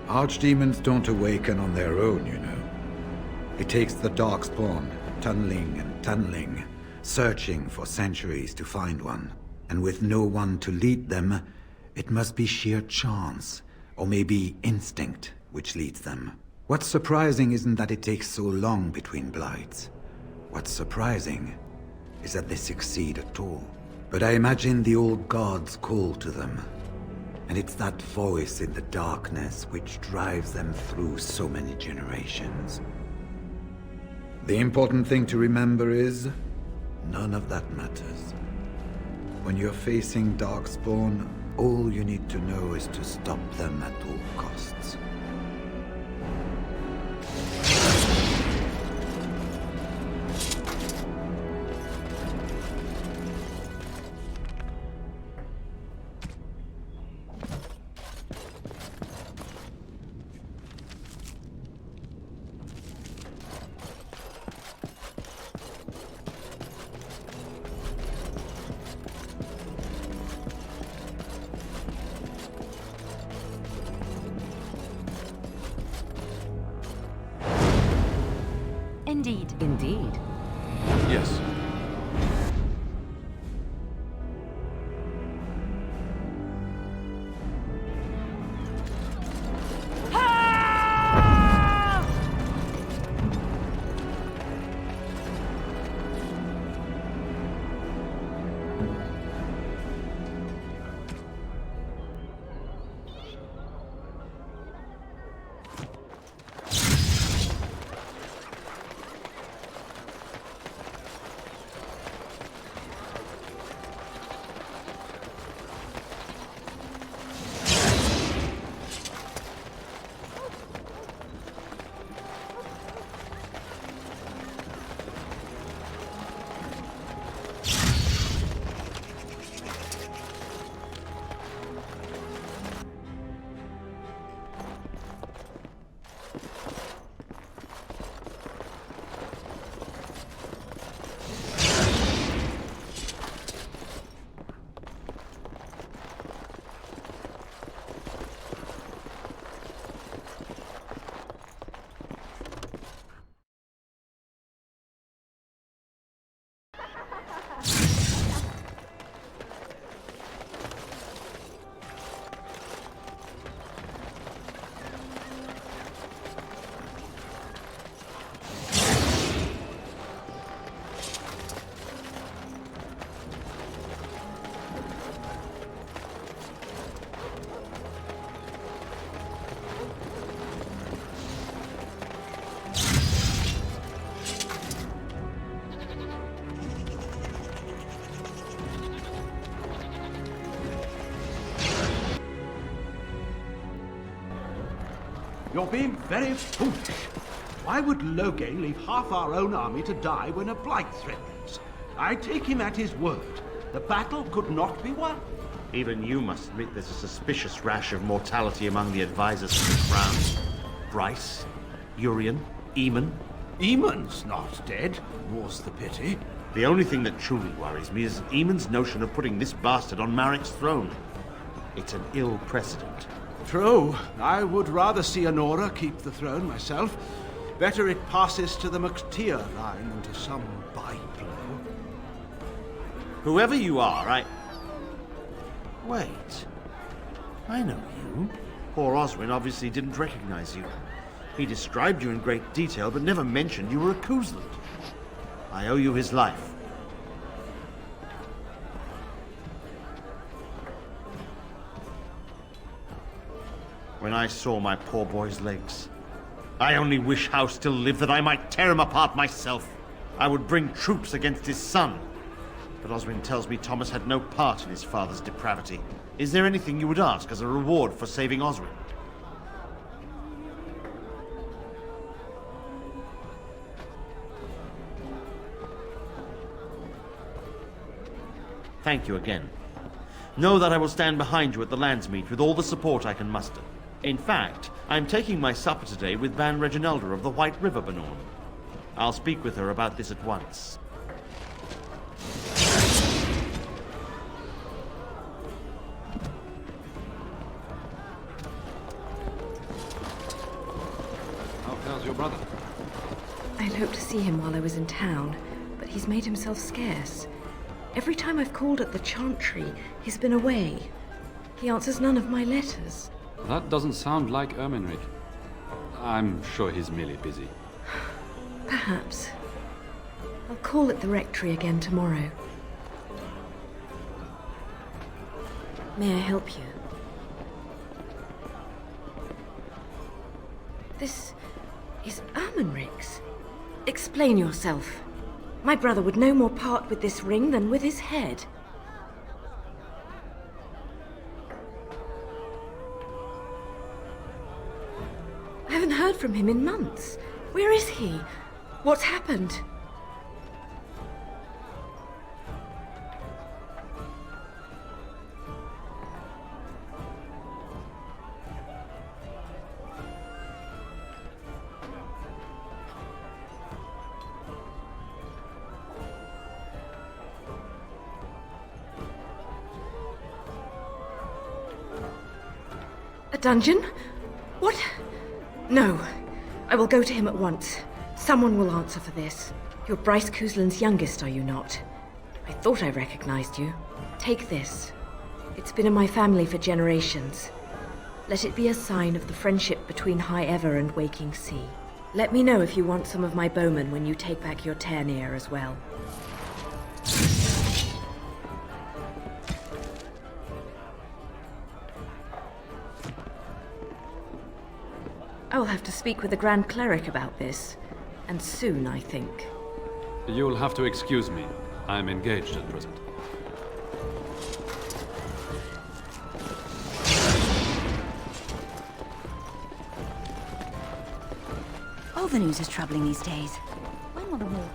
Archdemons don't awaken on their own, you know. It takes the Darkspawn, tunneling and tunneling, searching for centuries to find one. And with no one to lead them, it must be sheer chance, or maybe instinct, which leads them. What's surprising isn't that it takes so long between Blights. What's surprising is that they succeed at all. But I imagine the old gods call to them, and it's that voice in the darkness which drives them through so many generations. The important thing to remember is, none of that matters. When you're facing Darkspawn, all you need to know is to stop them at all costs. Indeed. Indeed. Yes. You're being very foolish. Why would Loghain leave half our own army to die when a blight threatens? I take him at his word. The battle could not be won. Even you must admit there's a suspicious rash of mortality among the advisors of the Crown. Bryce, Urian, Eamon. Eamon's not dead, more's the pity. The only thing that truly worries me is Eamon's notion of putting this bastard on Marek's throne. It's an ill precedent. True. I would rather see Honora keep the throne myself. Better it passes to the McTeer line than to some byblow. Whoever you are, Wait. I know you. Poor Oswin obviously didn't recognize you. He described you in great detail, but never mentioned you were a Kuzland. I owe you his life. When I saw my poor boy's legs, I only wish Howe still lived that I might tear him apart myself. I would bring troops against his son. But Oswin tells me Thomas had no part in his father's depravity. Is there anything you would ask as a reward for saving Oswin? Thank you again. Know that I will stand behind you at the Landsmeet with all the support I can muster. In fact, I'm taking my supper today with Ban Reginalda of the White River Benorn. I'll speak with her about this at once. How's your brother? I'd hoped to see him while I was in town, but he's made himself scarce. Every time I've called at the Chantry, he's been away. He answers none of my letters. That doesn't sound like Ermenric. I'm sure he's merely busy. Perhaps. I'll call at the rectory again tomorrow. May I help you? This is Ermenric's. Explain yourself. My brother would no more part with this ring than with his head. I haven't heard from him in months. Where is he? What's happened? A dungeon? What? No. I will go to him at once. Someone will answer for this. You're Bryce Kuzland's youngest, are you not? I thought I recognized you. Take this. It's been in my family for generations. Let it be a sign of the friendship between High Ever and Waking Sea. Let me know if you want some of my bowmen when you take back your Tairneer as well. I will have to speak with the Grand Cleric about this. And soon, I think. You'll have to excuse me. I'm engaged at present. All the news is troubling these days. When will the war...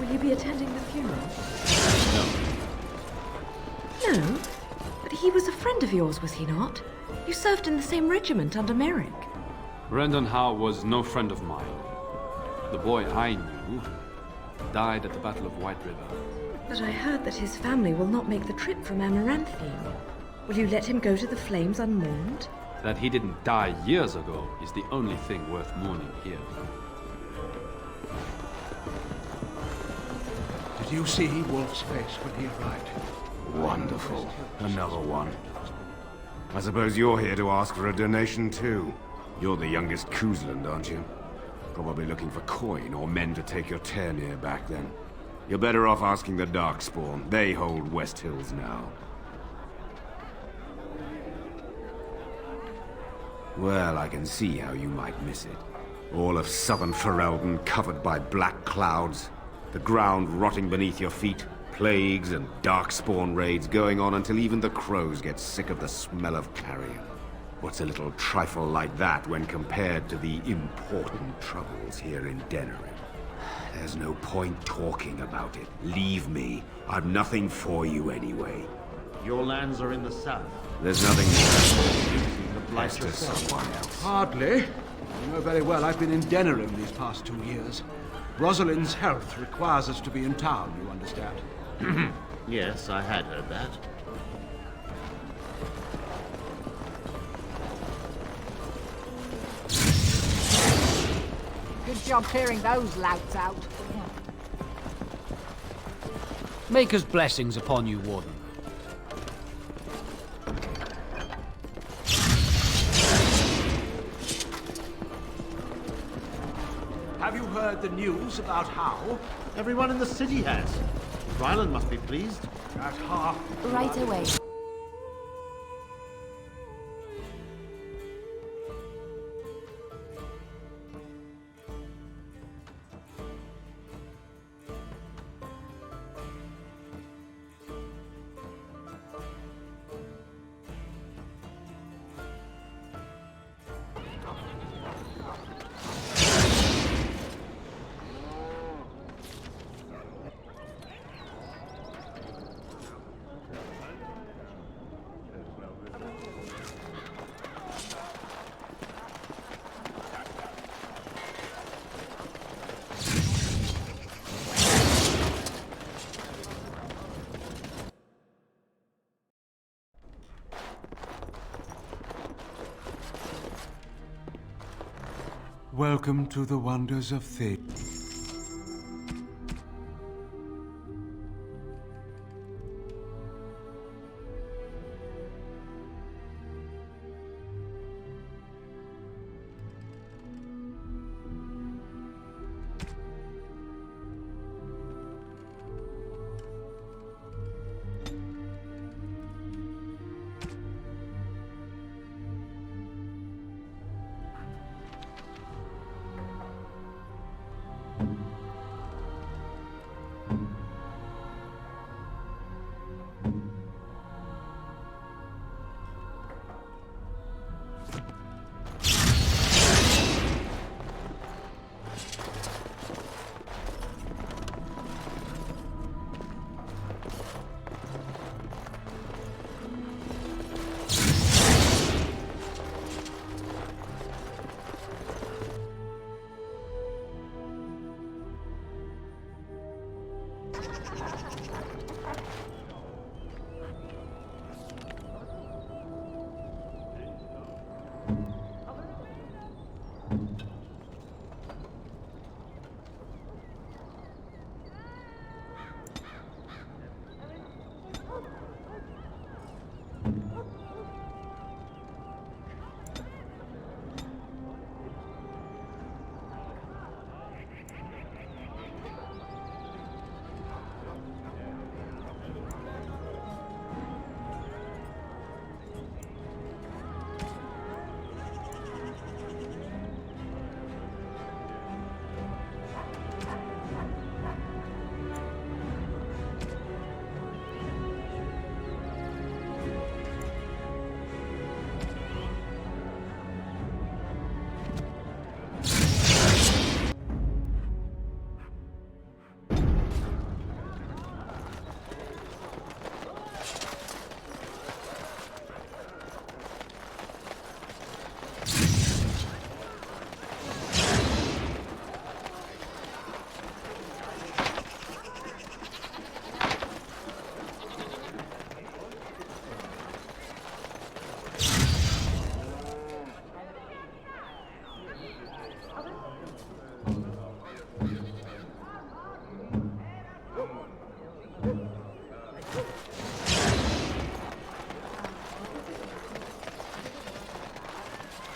Will you be attending the funeral? No, but he was a friend of yours, was he not? You served in the same regiment under Merrick. Brendan Howe was no friend of mine. The boy I knew died at the Battle of White River. But I heard that his family will not make the trip from Amaranthine. Will you let him go to the flames unmourned? That he didn't die years ago is the only thing worth mourning here. Did you see Wolf's face when he arrived? Wonderful. Another one. I suppose you're here to ask for a donation too. You're the youngest Kuzland, aren't you? Probably looking for coin or men to take your Ternir back then. You're better off asking the Darkspawn. They hold West Hills now. Well, I can see how you might miss it. All of southern Ferelden covered by black clouds. The ground rotting beneath your feet. Plagues and Darkspawn raids going on until even the crows get sick of the smell of carrion. What's a little trifle like that when compared to the important troubles here in Denerim? There's no point talking about it. Leave me. I've nothing for you anyway. Your lands are in the south. There's nothing there. The blight to someone else. Hardly. You know very well I've been in Denerim these past 2 years. Rosalind's health requires us to be in town, you understand. Yes, I had heard that. Good job clearing those louts out. Maker's blessings upon you, Warden. Have you heard the news about Howe? Everyone in the city has. Ryland must be pleased. At half. Right away. Welcome to the wonders of Thea.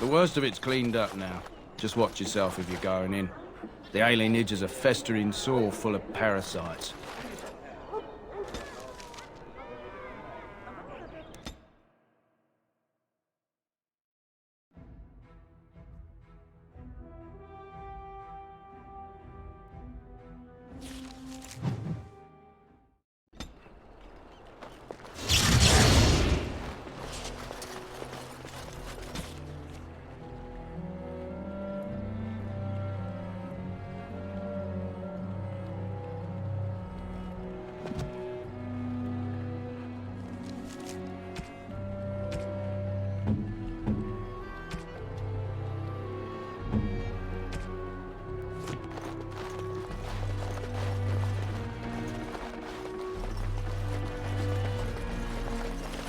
The worst of it's cleaned up now. Just watch yourself if you're going in. The alienage is a festering sore full of parasites.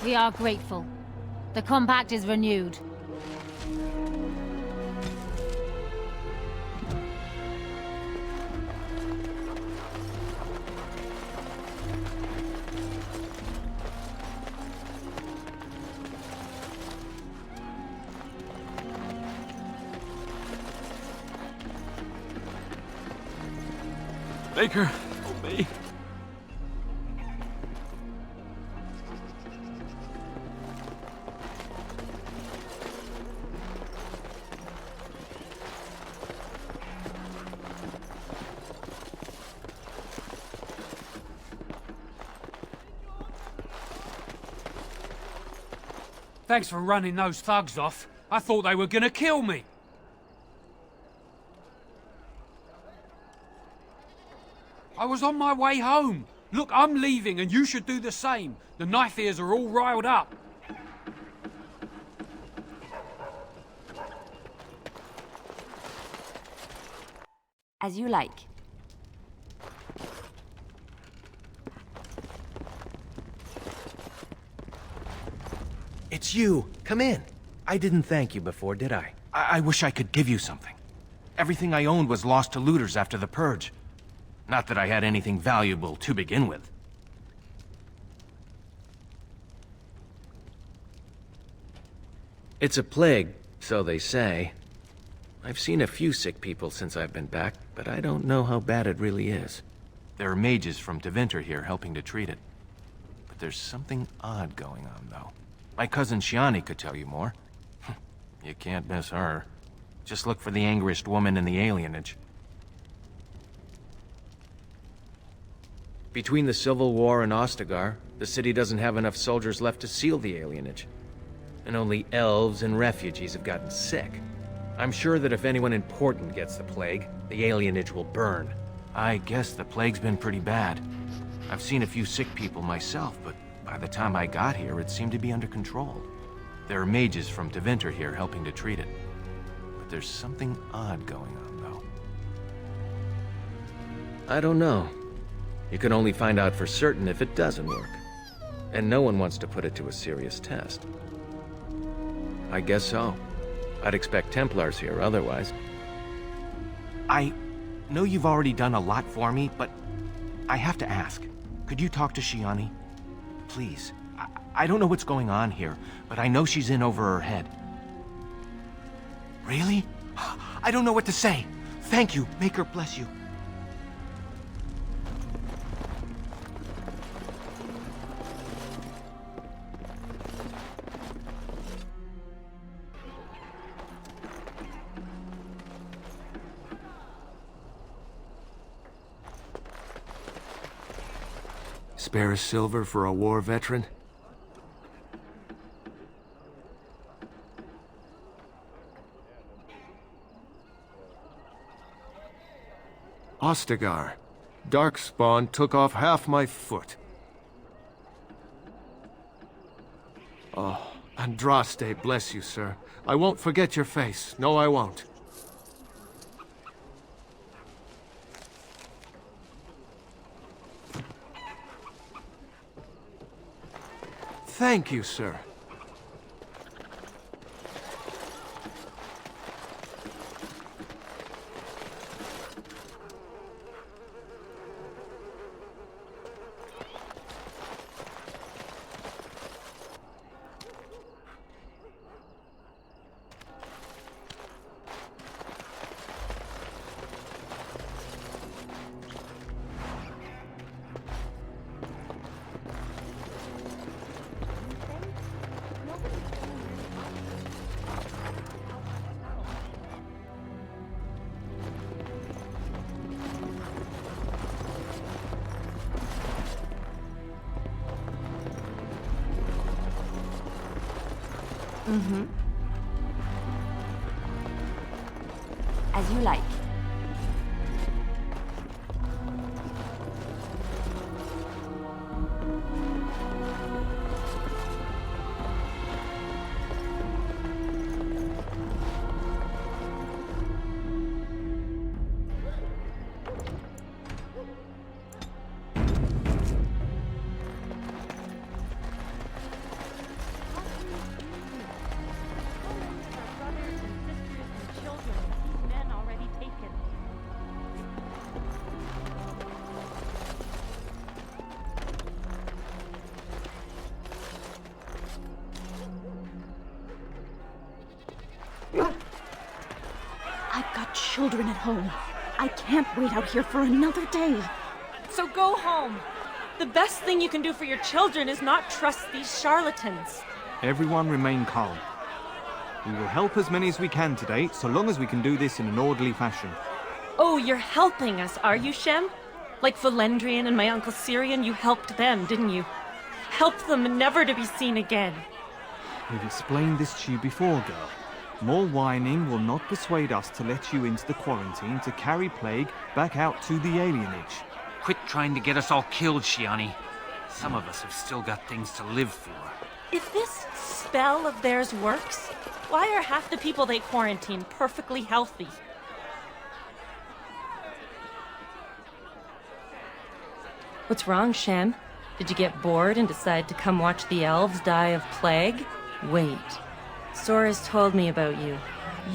We are grateful. The compact is renewed. Baker, help me. Thanks for running those thugs off. I thought they were gonna kill me. I was on my way home. Look, I'm leaving and you should do the same. The knife ears are all riled up. As you like. It's you. Come in. I didn't thank you before, did I? I wish I could give you something. Everything I owned was lost to looters after the Purge. Not that I had anything valuable to begin with. It's a plague, so they say. I've seen a few sick people since I've been back, but I don't know how bad it really is. There are mages from Deventer here helping to treat it. But there's something odd going on, though. My cousin Shiani could tell you more. You can't miss her. Just look for the angriest woman in the alienage. Between the Civil War and Ostagar, the city doesn't have enough soldiers left to seal the alienage. And only elves and refugees have gotten sick. I'm sure that if anyone important gets the plague, the alienage will burn. I guess the plague's been pretty bad. I've seen a few sick people myself, but by the time I got here, it seemed to be under control. There are mages from Deventer here helping to treat it. But there's something odd going on, though. I don't know. You can only find out for certain if it doesn't work. And no one wants to put it to a serious test. I guess so. I'd expect Templars here otherwise. I know you've already done a lot for me, but I have to ask. Could you talk to Shiani? Please. I don't know what's going on here, but I know she's in over her head. Really? I don't know what to say. Thank you. Make her bless you. Spare a silver for a war veteran? Ostagar. Darkspawn took off half my foot. Oh, Andraste, bless you, sir. I won't forget your face. No, I won't. Thank you, sir. Mm-hmm. As you like. I've got children at home. I can't wait out here for another day. So go home. The best thing you can do for your children is not trust these charlatans. Everyone remain calm. We will help as many as we can today, so long as we can do this in an orderly fashion. Oh, you're helping us, are you, Shem? Like Valendrian and my Uncle Syrian, you helped them, didn't you? Helped them never to be seen again. We've explained this to you before, girl. More whining will not persuade us to let you into the quarantine to carry plague back out to the alienage. Quit trying to get us all killed, Shiani. Some of us have still got things to live for. If this spell of theirs works, why are half the people they quarantine perfectly healthy? What's wrong, Shem? Did you get bored and decide to come watch the elves die of plague? Wait. Sora's told me about you.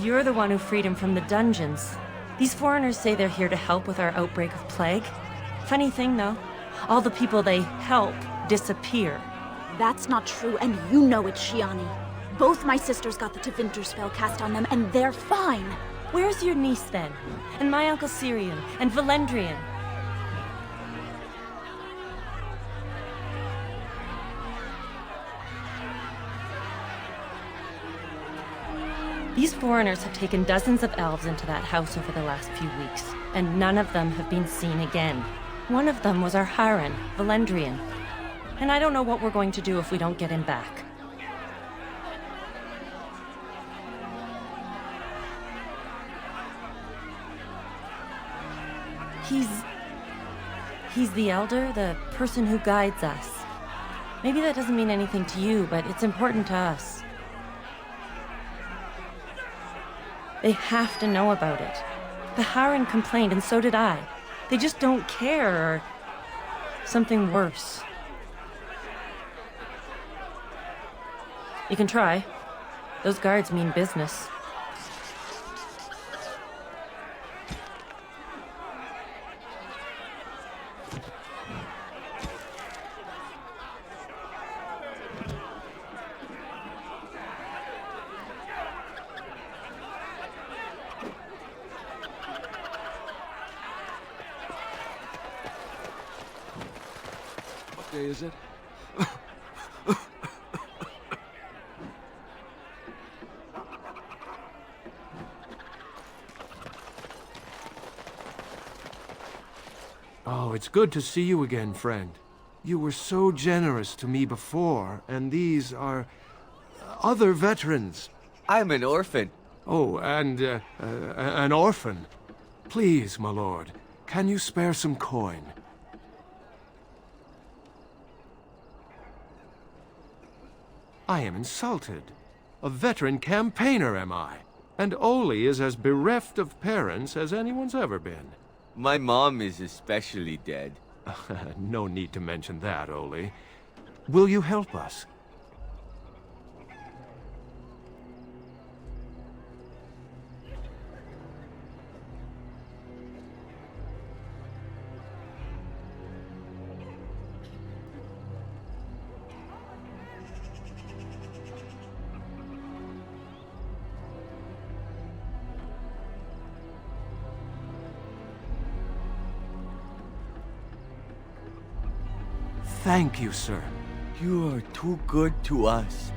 You're the one who freed him from the dungeons. These foreigners say they're here to help with our outbreak of plague. Funny thing, though, all the people they help disappear. That's not true, and you know it, Shiani. Both my sisters got the Tevinter spell cast on them, and they're fine. Where's your niece, then? And my Uncle Syrian? And Valendrian? These foreigners have taken dozens of elves into that house over the last few weeks, and none of them have been seen again. One of them was our Hiren, Valendrian. And I don't know what we're going to do if we don't get him back. He's the elder, the person who guides us. Maybe that doesn't mean anything to you, but it's important to us. They have to know about it. The Hiren complained, and so did I. They just don't care, or something worse. You can try. Those guards mean business. Day is it? Oh, it's good to see you again, friend. You were so generous to me before, and these are other veterans. I'm an orphan. Oh, and an orphan. Please, my lord, can you spare some coin? I am insulted. A veteran campaigner, am I? And Oli is as bereft of parents as anyone's ever been. My mom is especially dead. No need to mention that, Oli. Will you help us? Thank you, sir. You are too good to us.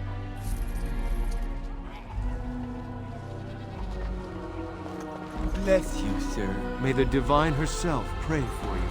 Bless you, sir. May the Divine herself pray for you.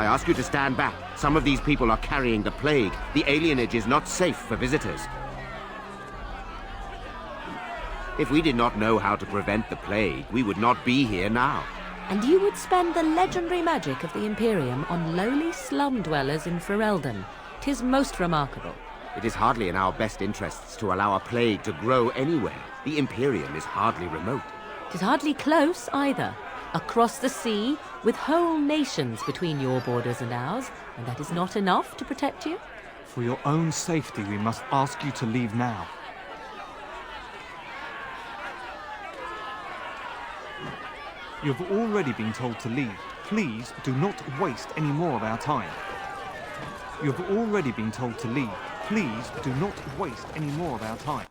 I ask you to stand back. Some of these people are carrying the plague. The alienage is not safe for visitors. If we did not know how to prevent the plague, we would not be here now. And you would spend the legendary magic of the Imperium on lowly slum dwellers in Ferelden. 'Tis most remarkable. It is hardly in our best interests to allow a plague to grow anywhere. The Imperium is hardly remote. 'Tis hardly close, either. Across the sea, with whole nations between your borders and ours, and that is not enough to protect you? For your own safety, we must ask you to leave now. You have already been told to leave. Please do not waste any more of our time. You have already been told to leave. Please do not waste any more of our time.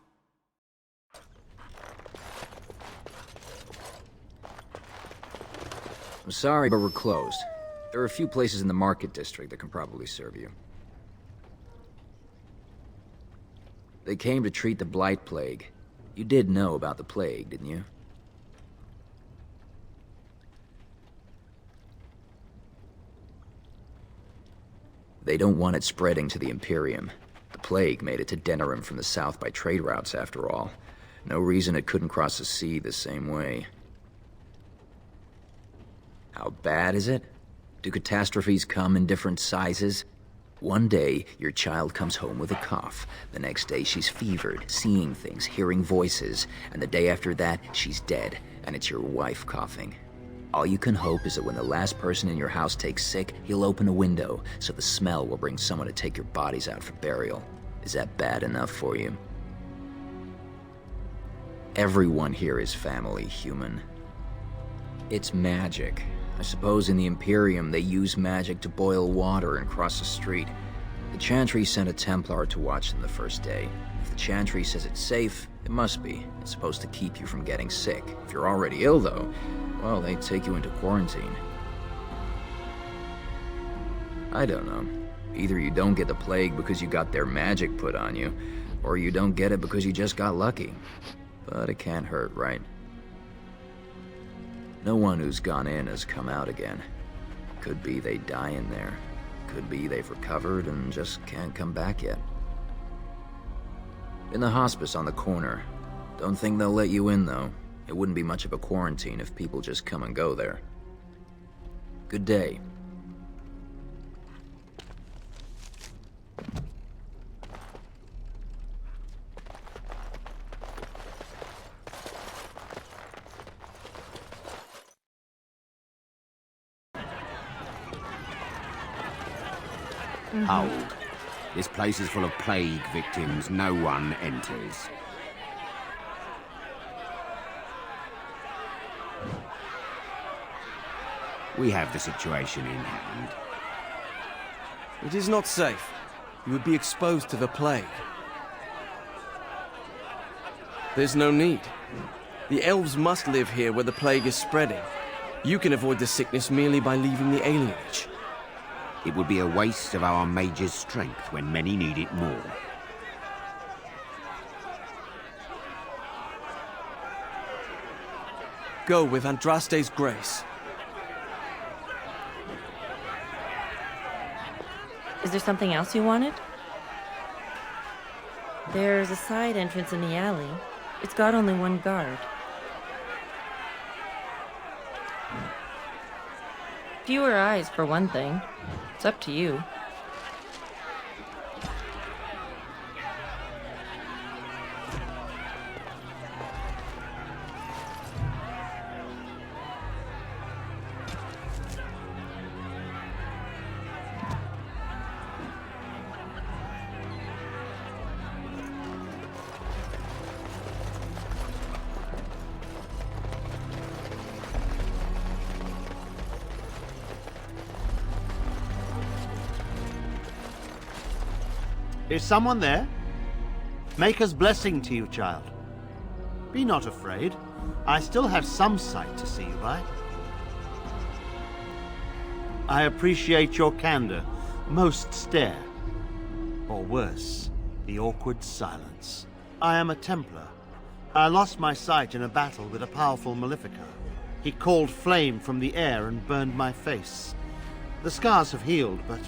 I'm sorry, but we're closed. There are a few places in the market district that can probably serve you. They came to treat the Blight Plague. You did know about the plague, didn't you? They don't want it spreading to the Imperium. The plague made it to Denerim from the south by trade routes, after all. No reason it couldn't cross the sea the same way. How bad is it? Do catastrophes come in different sizes? One day, your child comes home with a cough. The next day, she's fevered, seeing things, hearing voices. And the day after that, she's dead, and it's your wife coughing. All you can hope is that when the last person in your house takes sick, he'll open a window, so the smell will bring someone to take your bodies out for burial. Is that bad enough for you? Everyone here is family, human. It's magic. I suppose in the Imperium they use magic to boil water and cross a street. The Chantry sent a Templar to watch them the first day. If the Chantry says it's safe, it must be. It's supposed to keep you from getting sick. If you're already ill, though, well, they take you into quarantine. I don't know. Either you don't get the plague because you got their magic put on you, or you don't get it because you just got lucky. But it can't hurt, right? No one who's gone in has come out again. Could be they die in there. Could be they've recovered and just can't come back yet. In the hospice on the corner. Don't think they'll let you in, though. It wouldn't be much of a quarantine if people just come and go there. Good day. Hold. This place is full of plague victims. No one enters. We have the situation in hand. It is not safe. You would be exposed to the plague. There's no need. The elves must live here where the plague is spreading. You can avoid the sickness merely by leaving the alienage. It would be a waste of our mage's strength when many need it more. Go with Andraste's grace. Is there something else you wanted? There's a side entrance in the alley. It's got only one guard. Fewer eyes, for one thing. It's up to you. Is someone there? Maker's blessing to you, child. Be not afraid. I still have some sight to see you by. I appreciate your candor. Most stare. Or worse, the awkward silence. I am a Templar. I lost my sight in a battle with a powerful Maleficar. He called flame from the air and burned my face. The scars have healed, but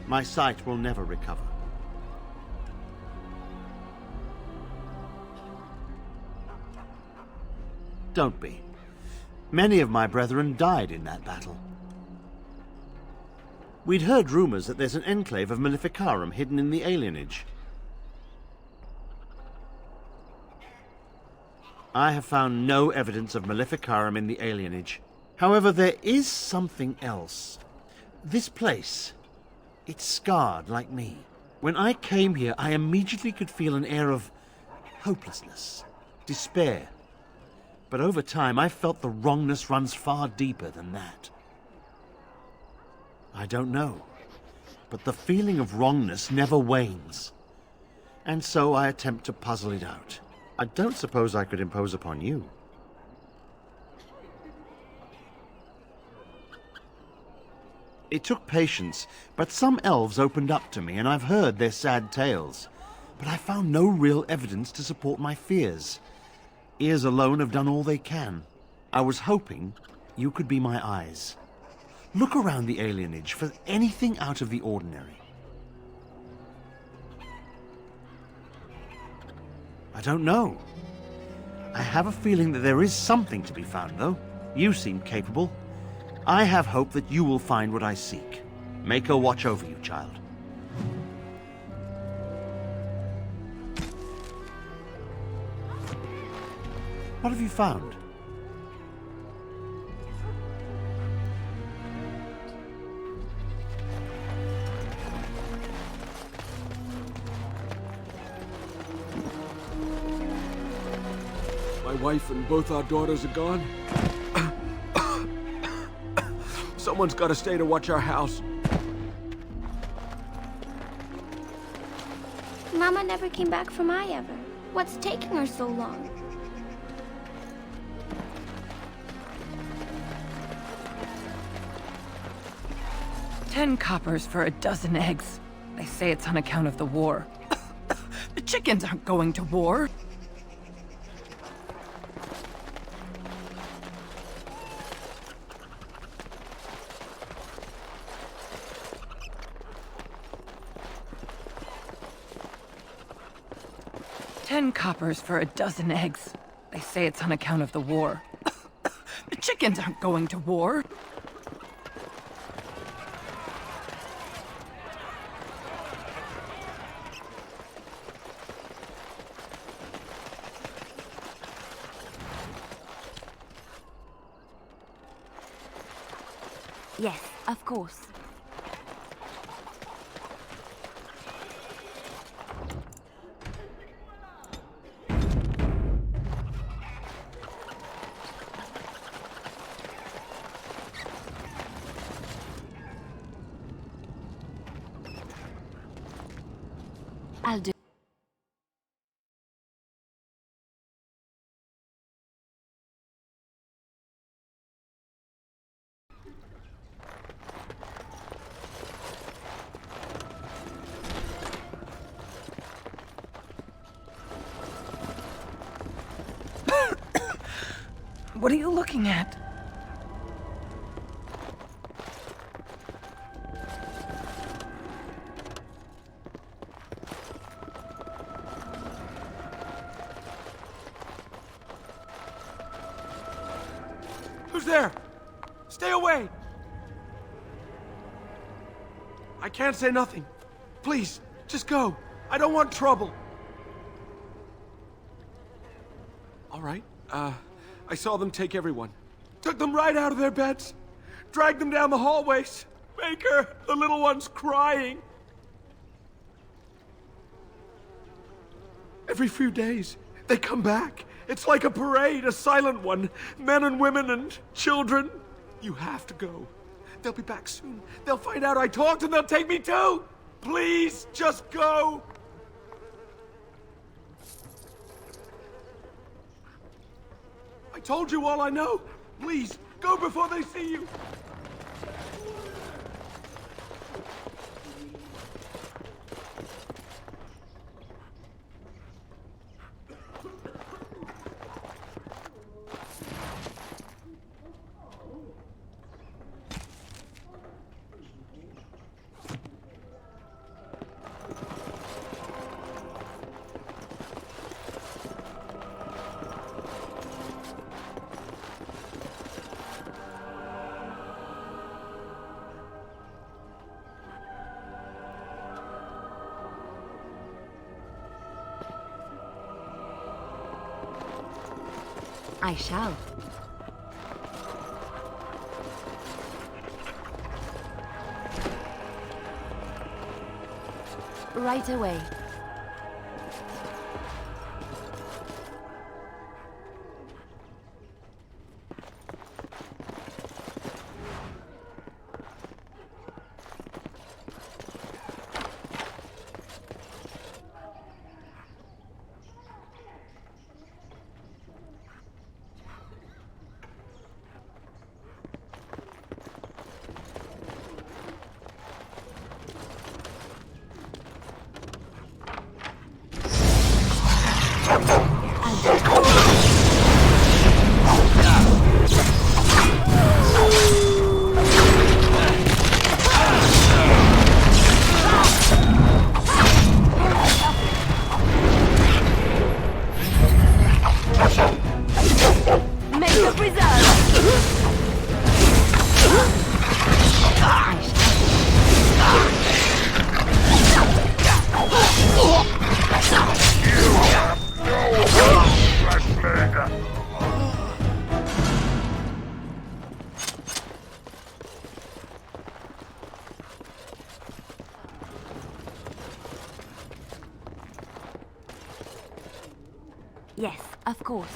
my sight will never recover. Don't be. Many of my brethren died in that battle. We'd heard rumors that there's an enclave of Maleficarum hidden in the alienage. I have found no evidence of Maleficarum in the alienage. However, there is something else. This place, it's scarred like me. When I came here, I immediately could feel an air of hopelessness, despair. But over time, I felt the wrongness runs far deeper than that. I don't know, but the feeling of wrongness never wanes. And so I attempt to puzzle it out. I don't suppose I could impose upon you. It took patience, but some elves opened up to me, and I've heard their sad tales. But I found no real evidence to support my fears. Ears alone have done all they can. I was hoping you could be my eyes. Look around the alienage for anything out of the ordinary. I don't know. I have a feeling that there is something to be found, though. You seem capable. I have hope that you will find what I seek. Make her watch over you, child. What have you found? My wife and both our daughters are gone. Someone's got to stay to watch our house. Mama never came back from Iever. What's taking her so long? $10 coppers for a dozen eggs. They say it's on account of the war. The chickens aren't going to war. $10 coppers for a dozen eggs. They say it's on account of the war. The chickens aren't going to war. Yes, of course. I'll do. What are you looking at? Who's there? Stay away! I can't say nothing. Please, just go. I don't want trouble. All right, I saw them take everyone. Took them right out of their beds. Dragged them down the hallways. Baker, the little one's crying. Every few days, they come back. It's like a parade, a silent one. Men and women and children. You have to go. They'll be back soon. They'll find out I talked and they'll take me too. Please, just go. I told you all I know. Please, go before they see you. I shall. Right away. Yes, of course.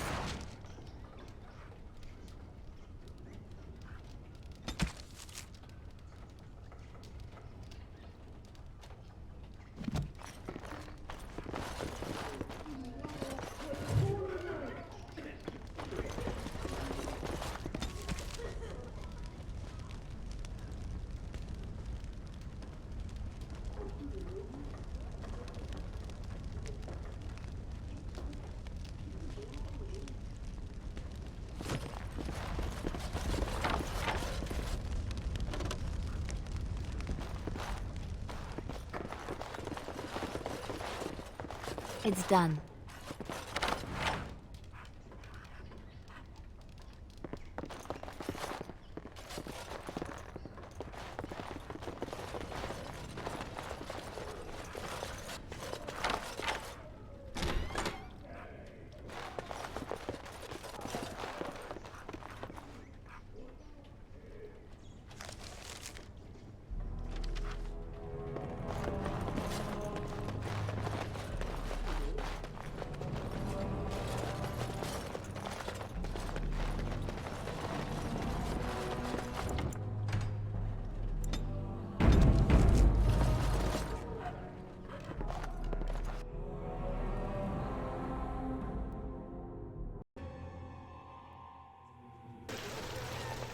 It's done.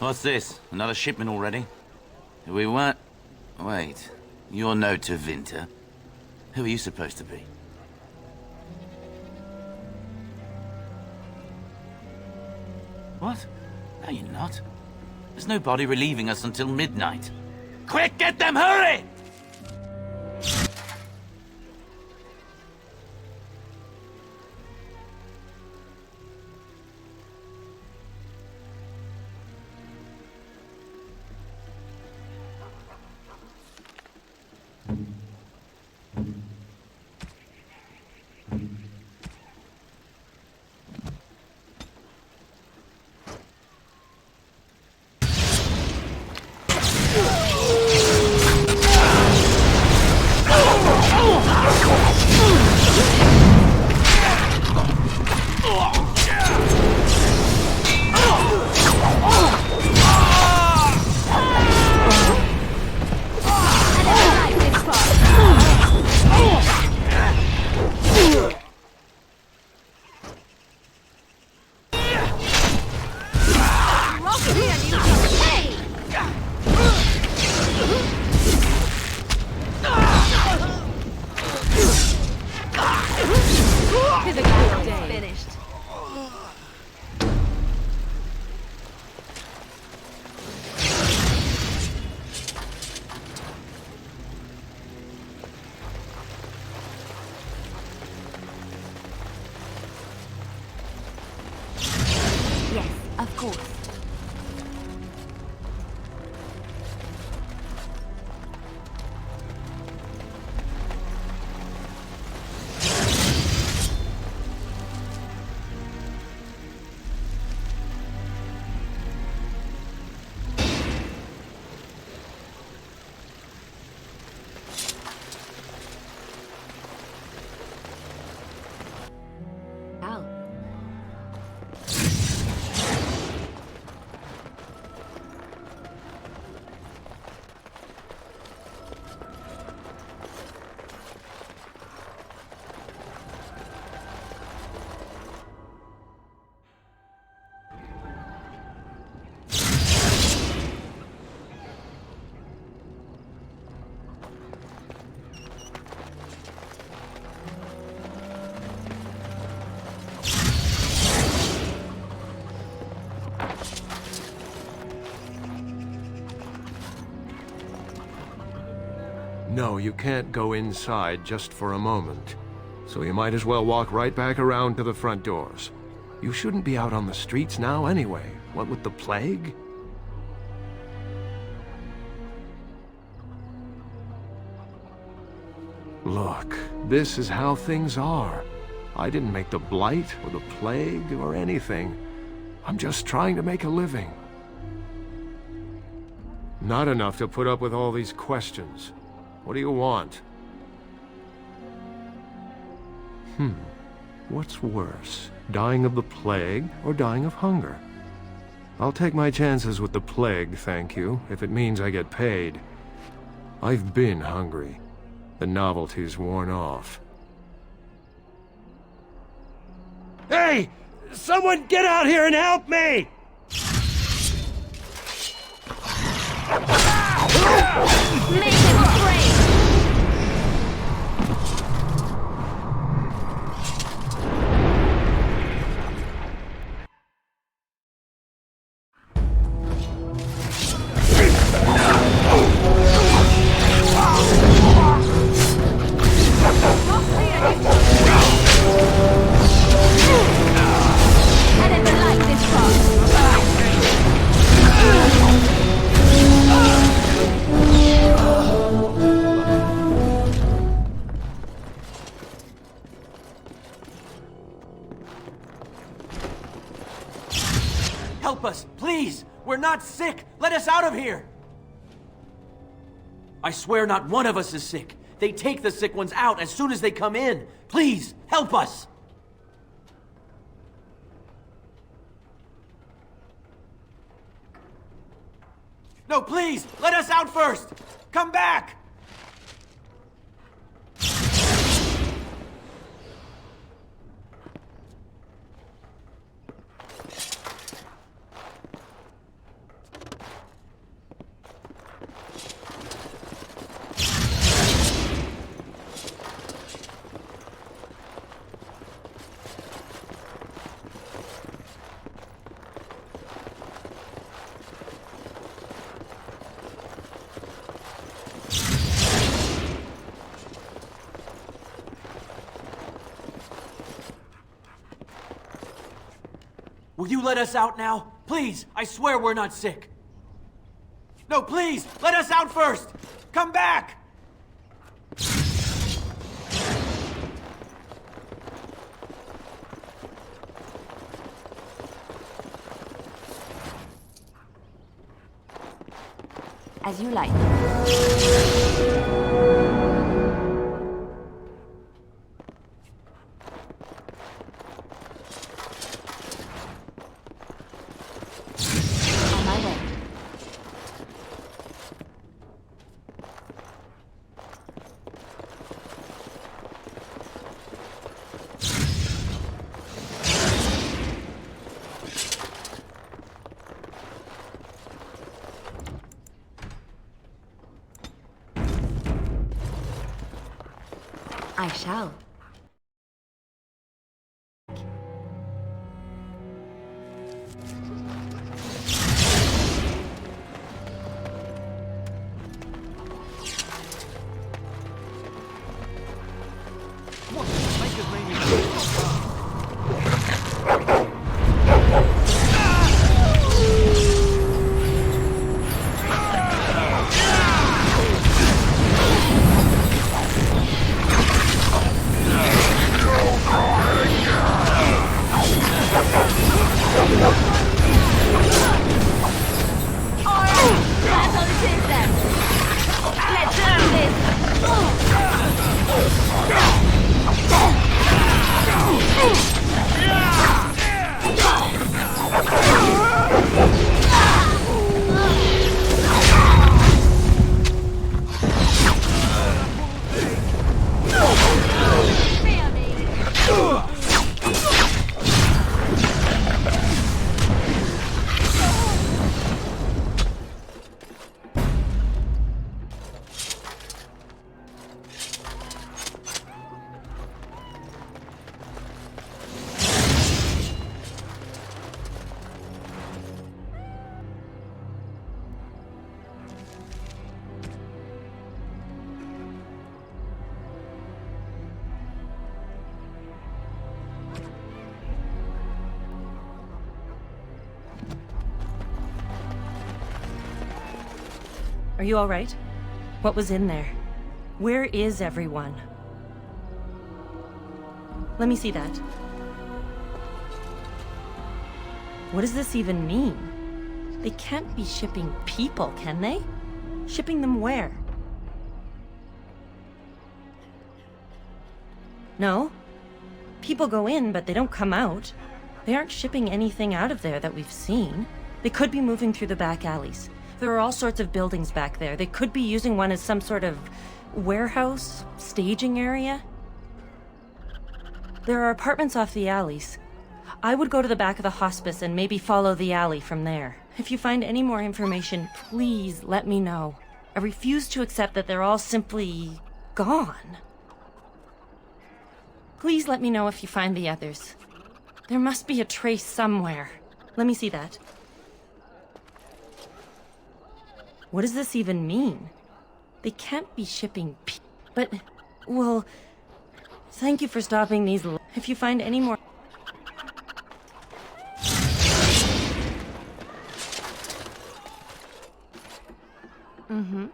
What's this? Another shipment already? We weren't... Wait. You're no Tevinter. Who are you supposed to be? What? No, you're not. There's no body relieving us until midnight. Quick, get them, hurry! No, you can't go inside just for a moment. So you might as well walk right back around to the front doors. You shouldn't be out on the streets now anyway. What with the plague? Look, this is how things are. I didn't make the blight or the plague or anything. I'm just trying to make a living. Not enough to put up with all these questions. What do you want? What's worse, dying of the plague or dying of hunger? I'll take my chances with the plague, thank you, if it means I get paid. I've been hungry. The novelty's worn off. Hey! Someone get out here and help me! Make him afraid! I never liked this part. Help us, please! We're not sick! Let us out of here! I swear not one of us is sick. They take the sick ones out as soon as they come in. Please, help us! No, please! Let us out first! Come back! Will you let us out now? Please, I swear we're not sick. No, please, let us out first! Come back! As you like. On my way. I shall. Are you all right? What was in there? Where is everyone? Let me see that. What does this even mean? They can't be shipping people, can they? Shipping them where? No. People go in, but they don't come out. They aren't shipping anything out of there that we've seen. They could be moving through the back alleys. There are all sorts of buildings back there. They could be using one as some sort of warehouse, staging area. There are apartments off the alleys. I would go to the back of the hospice and maybe follow the alley from there. If you find any more information, please let me know. I refuse to accept that they're all simply gone. Please let me know if you find the others. There must be a trace somewhere. Let me see that. What does this even mean? They can't be shipping but, well, thank you for stopping these. If you find any more... Mm-hmm.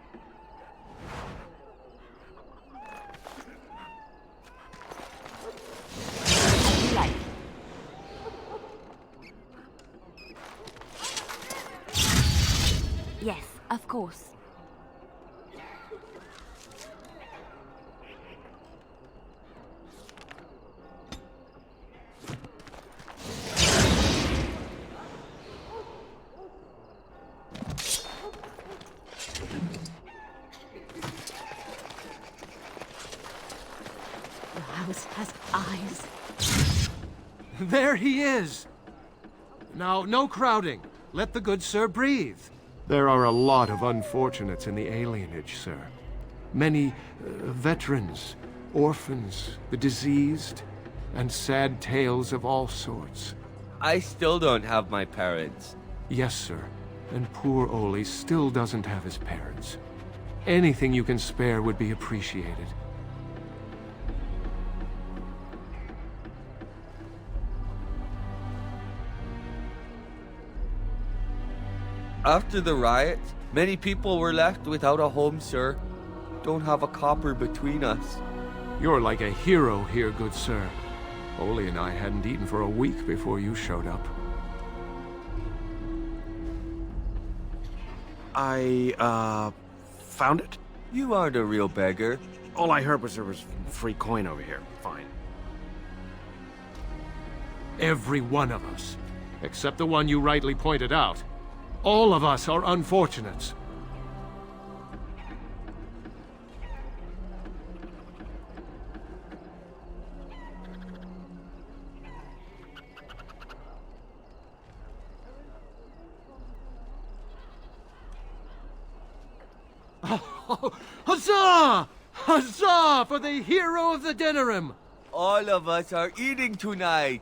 Like. Yes, of course. The house has eyes. There he is! Now, no crowding. Let the good sir breathe. There are a lot of unfortunates in the alienage, sir. Many veterans, orphans, the diseased, and sad tales of all sorts. I still don't have my parents. Yes, sir. And poor Oli still doesn't have his parents. Anything you can spare would be appreciated. After the riots, many people were left without a home, sir. Don't have a copper between us. You're like a hero here, good sir. Oli and I hadn't eaten for a week before you showed up. I, found it? You aren't a real beggar. All I heard was there was free coin over here. Fine. Every one of us, except the one you rightly pointed out. All of us are unfortunates. Oh, huzzah! Huzzah for the hero of the Denerim! All of us are eating tonight.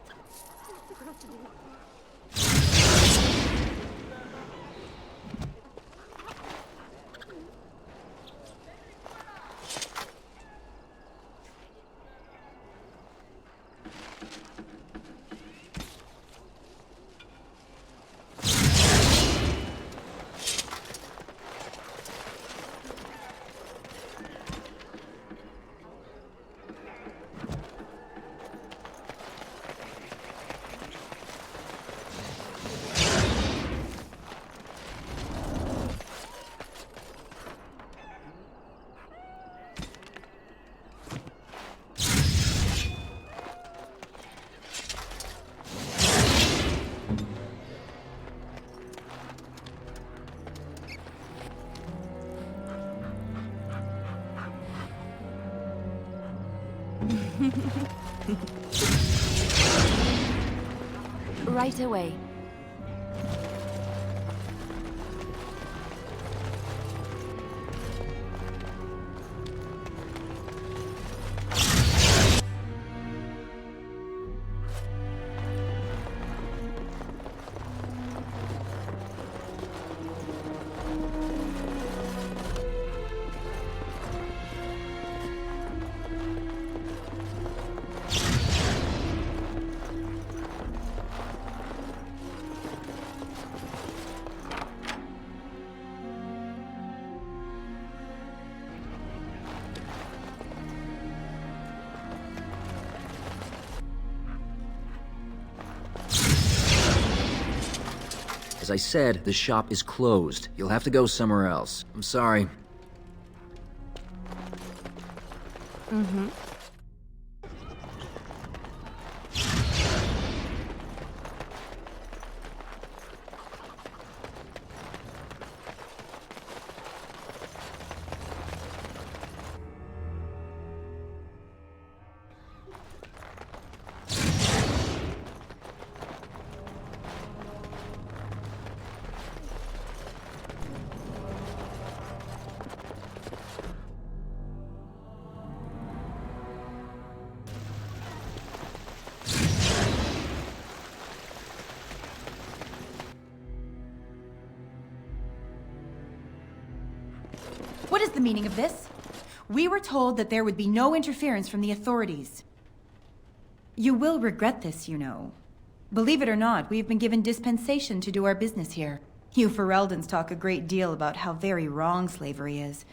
Right away. As I said, the shop is closed. You'll have to go somewhere else. I'm sorry. Mm-hmm. What is the meaning of this? We were told that there would be no interference from the authorities. You will regret this, you know. Believe it or not, we've been given dispensation to do our business here. You Fereldans talk a great deal about how very wrong slavery is.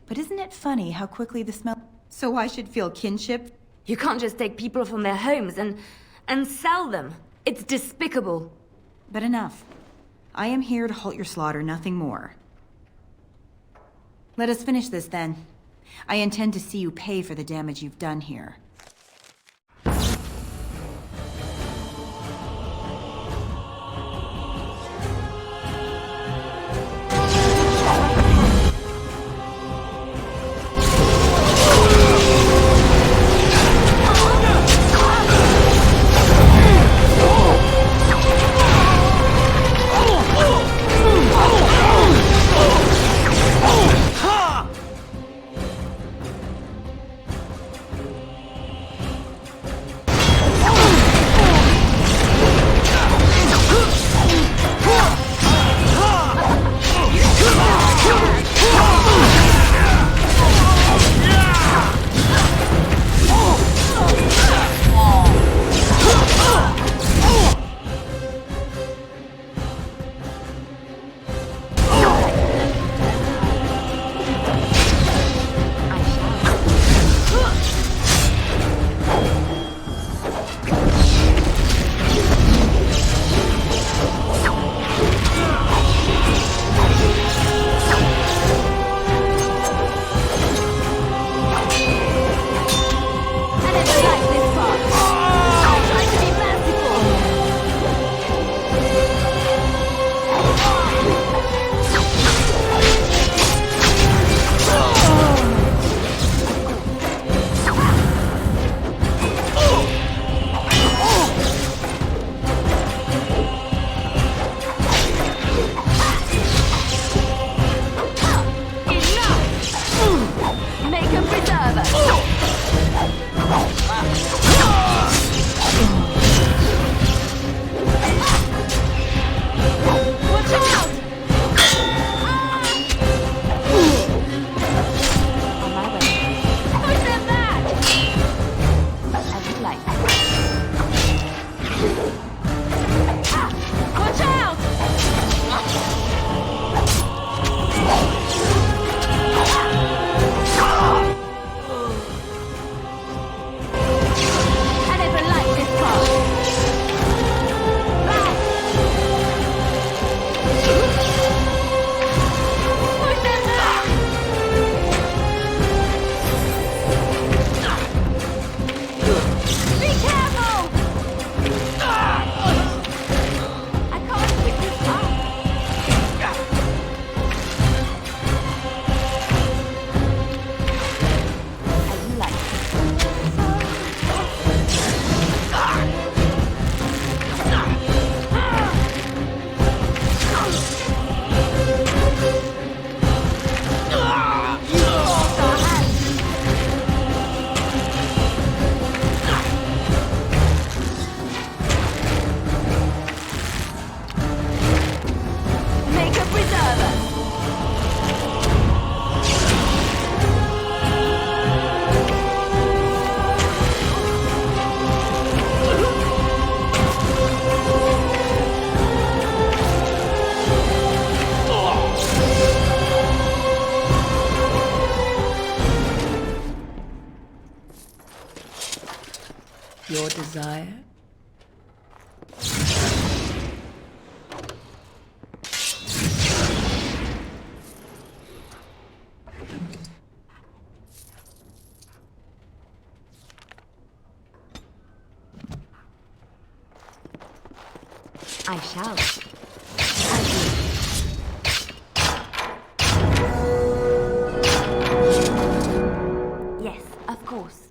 But isn't it funny how quickly the smell... So I should feel kinship? You can't just take people from their homes and sell them. It's despicable. But enough. I am here to halt your slaughter, nothing more. Let us finish this then. I intend to see you pay for the damage you've done here. Your desire? I shall. Yes, of course.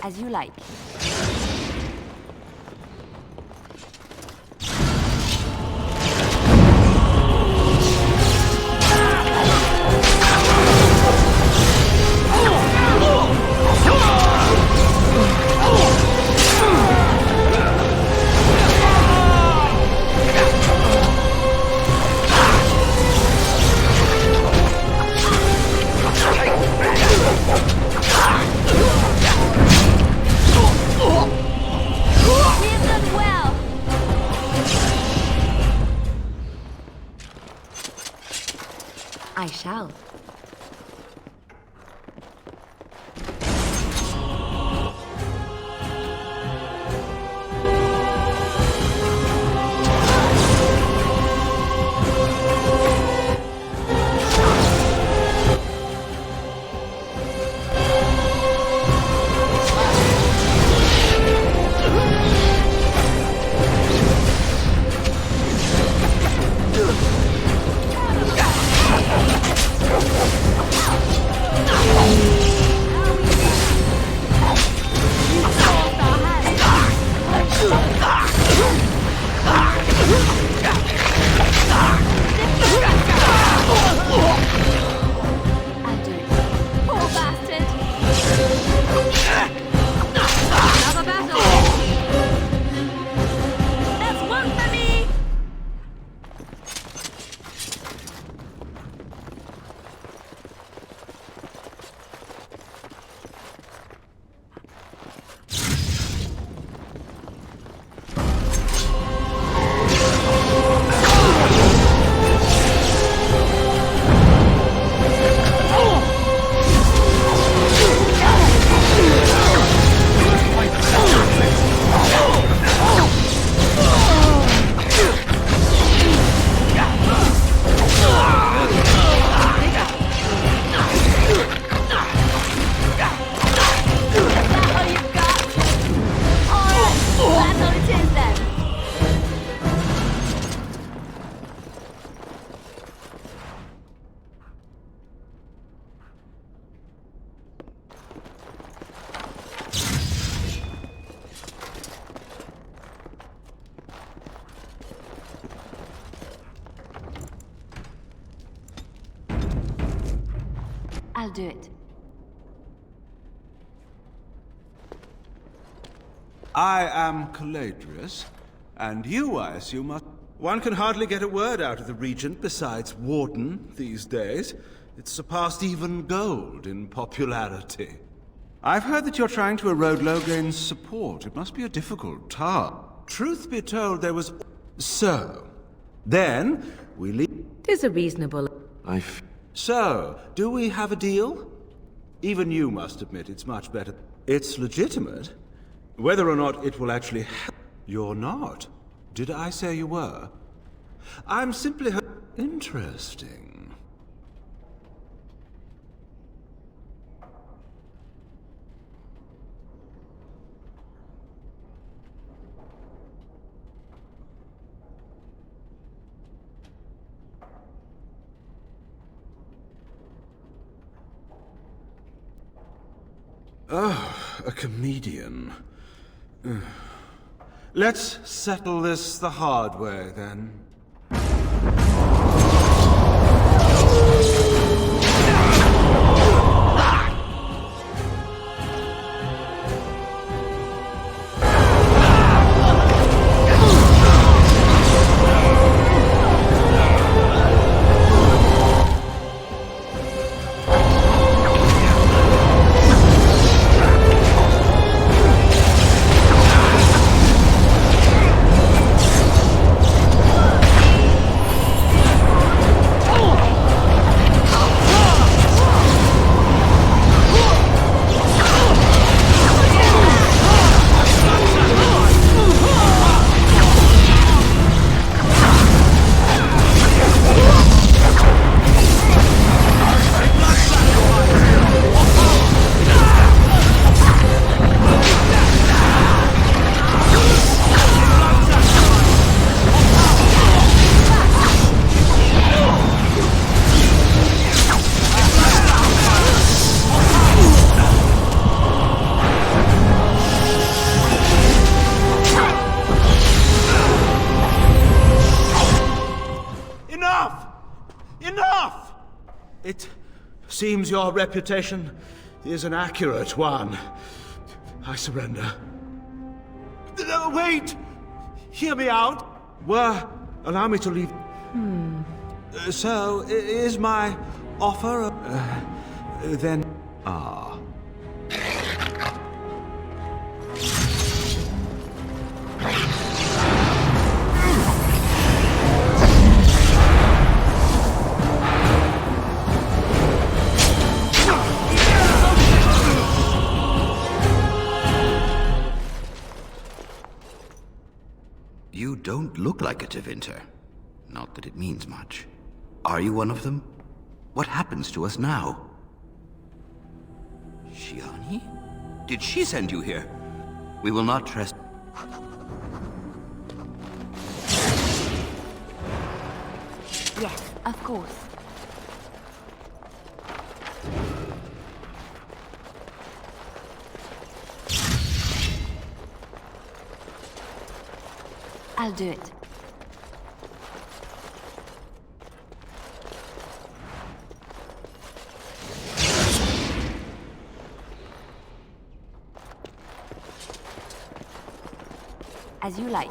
As you like. I shall. I'll do it. I am Caladrius, and you, I assume, are... One can hardly get a word out of the Regent besides Warden these days. It's surpassed even gold in popularity. I've heard that you're trying to erode Logain's support. It must be a difficult task. Truth be told, there was... So, then, we leave... Tis a reasonable... So, do we have a deal? Even you must admit it's much better. It's legitimate. Whether or not it will actually help... You're not. Did I say you were? I'm simply... Interesting. Oh, a comedian. Let's settle this the hard way, then. seems your reputation is an accurate one. I surrender. No, wait! Hear me out. Allow me to leave. So, is my offer... then... You don't look like a Tevinter. Not that it means much. Are you one of them? What happens to us now? Shiani? Did she send you here? We will not trust... Yes, of course. I'll do it. As you like.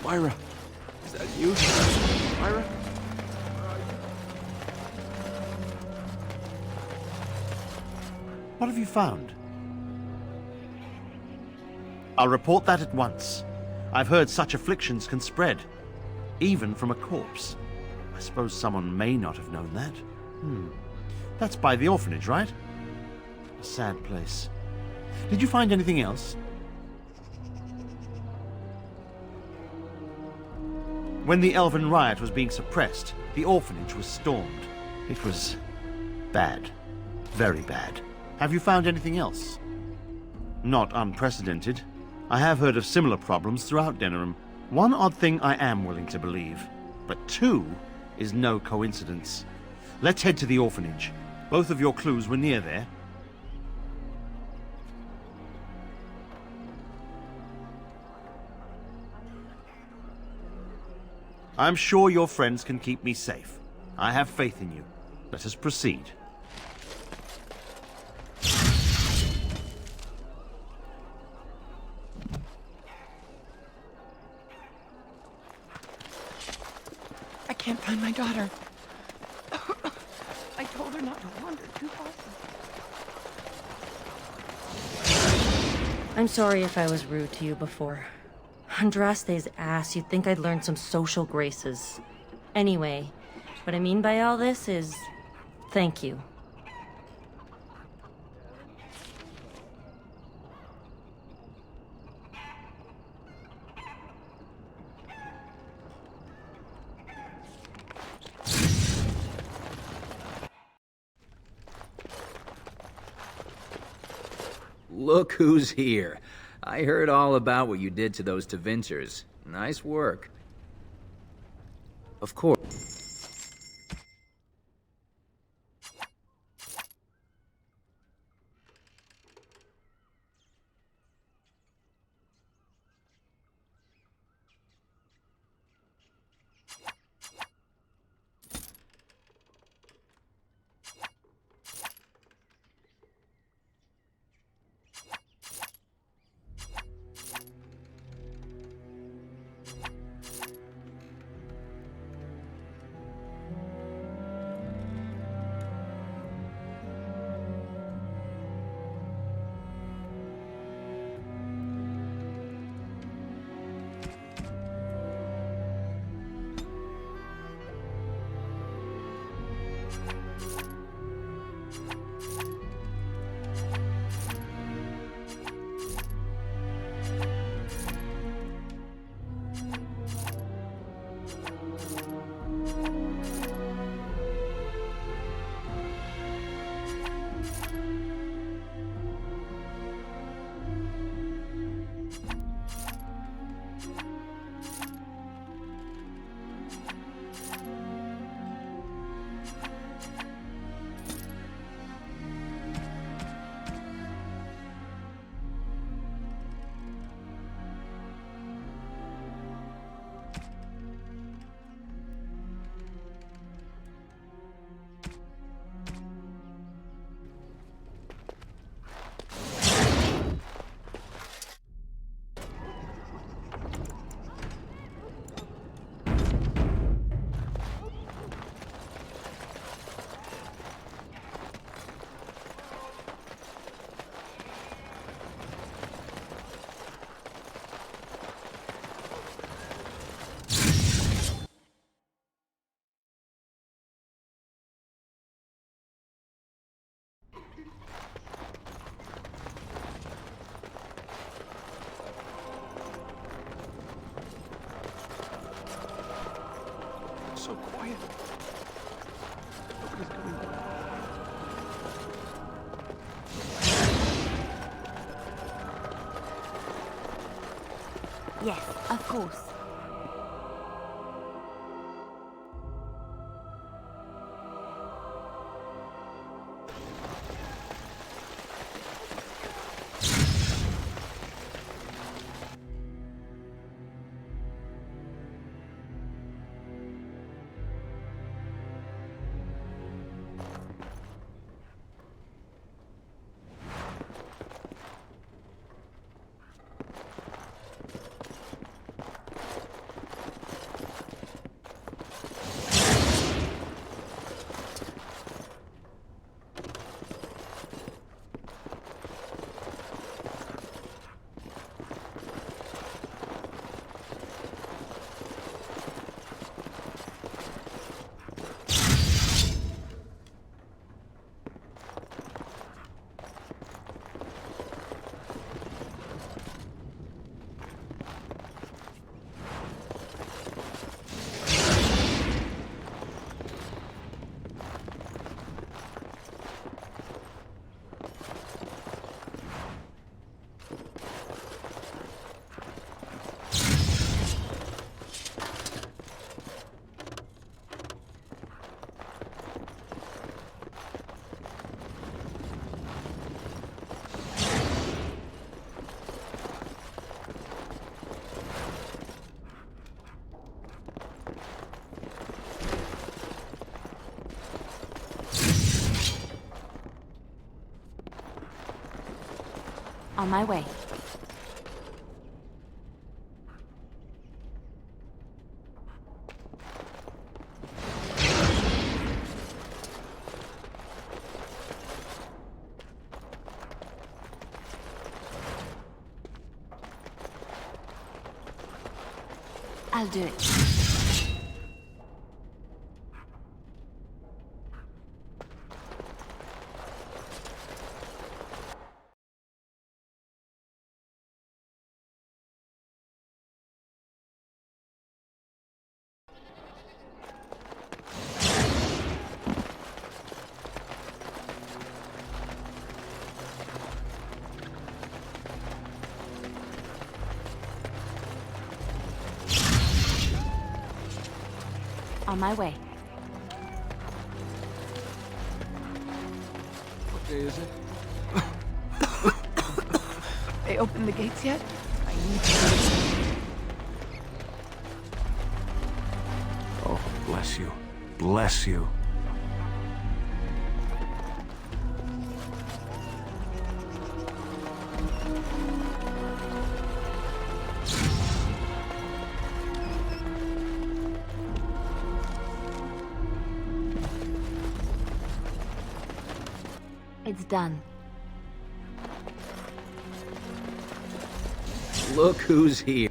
Myra, is that you? Myra? What have you found? I'll report that at once. I've heard such afflictions can spread, even from a corpse. I suppose someone may not have known that. That's by the orphanage, right? A sad place. Did you find anything else? When the Elven riot was being suppressed, the orphanage was stormed. It was bad. Very bad. Have you found anything else? Not unprecedented. I have heard of similar problems throughout Denerim. One odd thing I am willing to believe, but two is no coincidence. Let's head to the orphanage. Both of your clues were near there. I'm sure your friends can keep me safe. I have faith in you. Let us proceed. I can't find my daughter. I told her not to wander too far. I'm sorry if I was rude to you before. Andraste's ass, you'd think I'd learned some social graces. Anyway, what I mean by all this is... thank you. Look who's here. I heard all about what you did to those Tevinters. Nice work. Of course. so quiet. Nobody's coming back. Yes, of course. On my way. I'll do it. On my way. What day is it? They opened the gates yet? I need to... Oh, bless you. Bless you. It's done. Look who's here.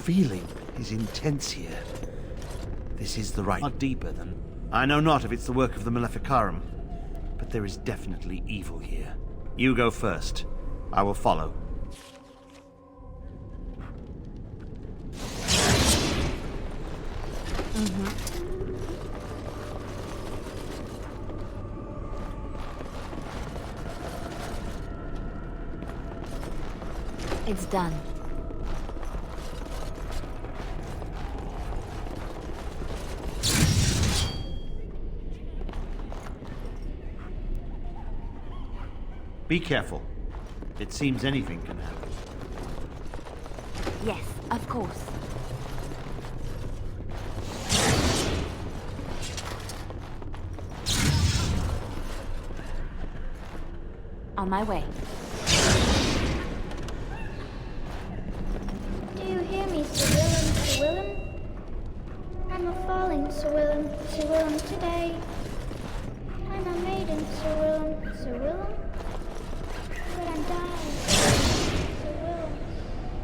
feeling is intense here. This is the right... Not deeper than... I know not if it's the work of the Maleficarum, but there is definitely evil here. You go first. I will follow. It's done. Be careful. It seems anything can happen. Yes, of course. On my way. Do you hear me, Sir Willem, Sir Willem? I'm a falling Sir Willem, Sir Willem today. I'm a maiden, Sir Willem, Sir Willem. But I'm dying, Sir Willem,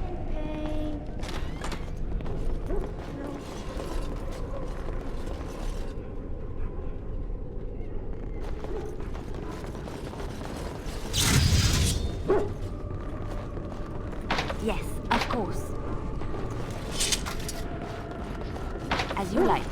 in pain. Yes, of course. As you like.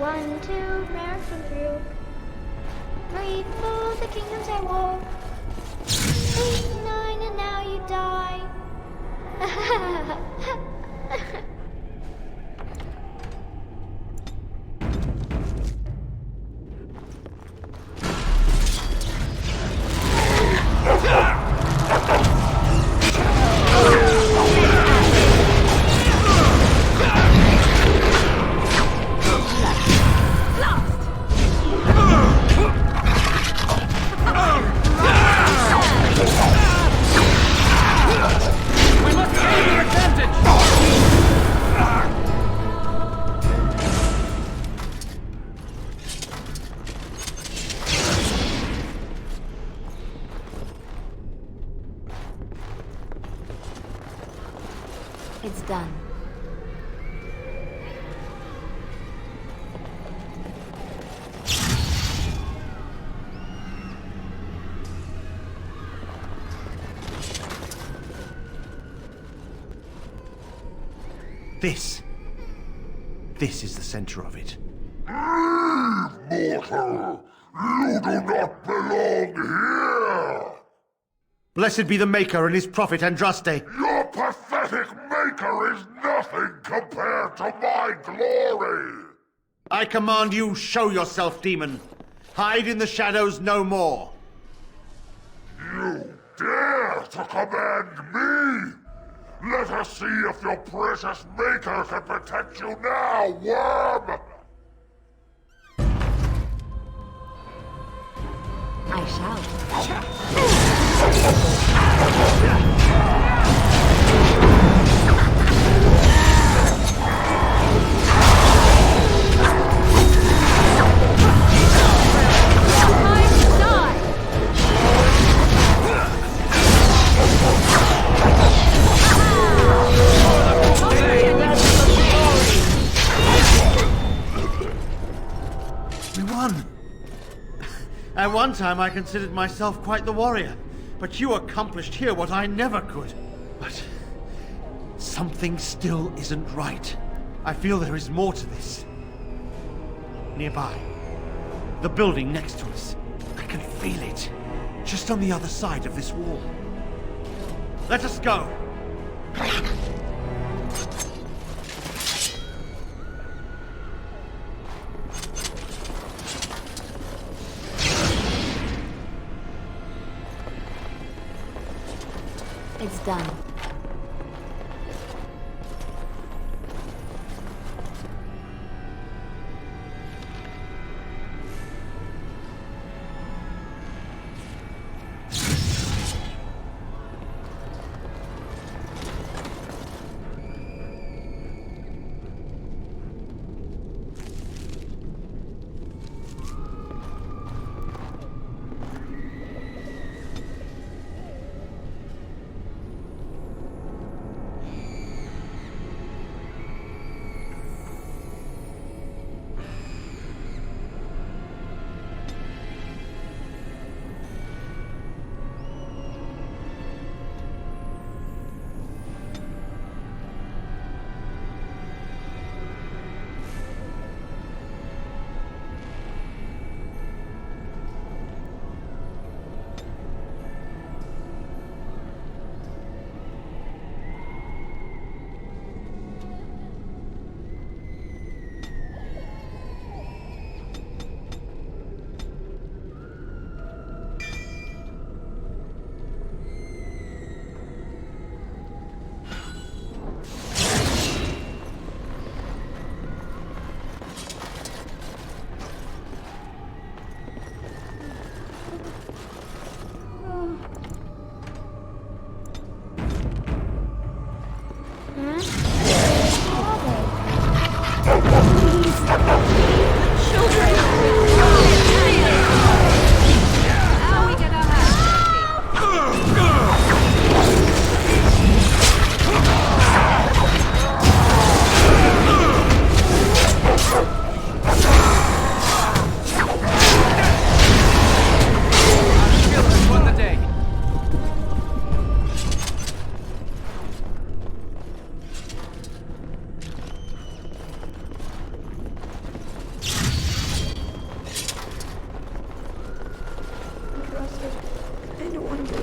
One, two, marathon through. 3, 4, the kingdoms I war. 8, 9, and now you die. We must gain the advantage! It's done. This is the center of it. Mortal! You do not belong here! Blessed be the Maker and his prophet Andraste. Your pathetic Maker is nothing compared to my glory! I command you, show yourself, demon. Hide in the shadows no more. You dare to command me? Let us see if your precious Maker can protect you now, worm! I shall. We won! At one time I considered myself quite the warrior, but you accomplished here what I never could. But something still isn't right. I feel there is more to this. Nearby, the building next to us. I can feel it, just on the other side of this wall. Let us go! It's done.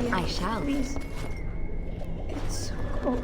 I shall. Please. It's so cold.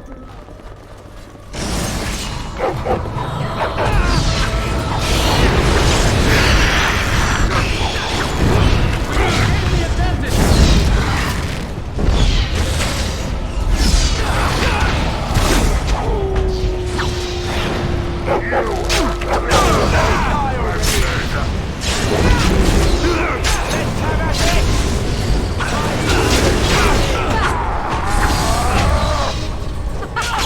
Ha!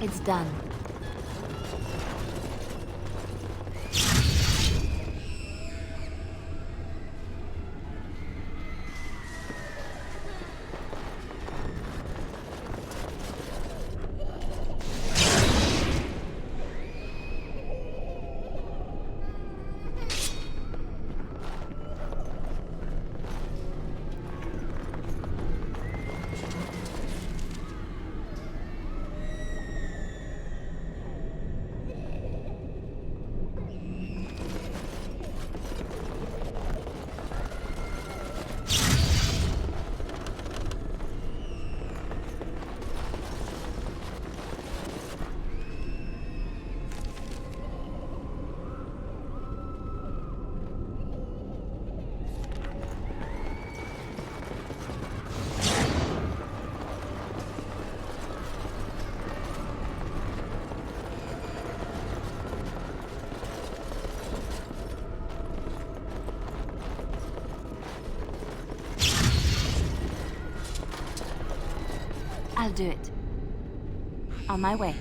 It's done. I'll do it. On my way.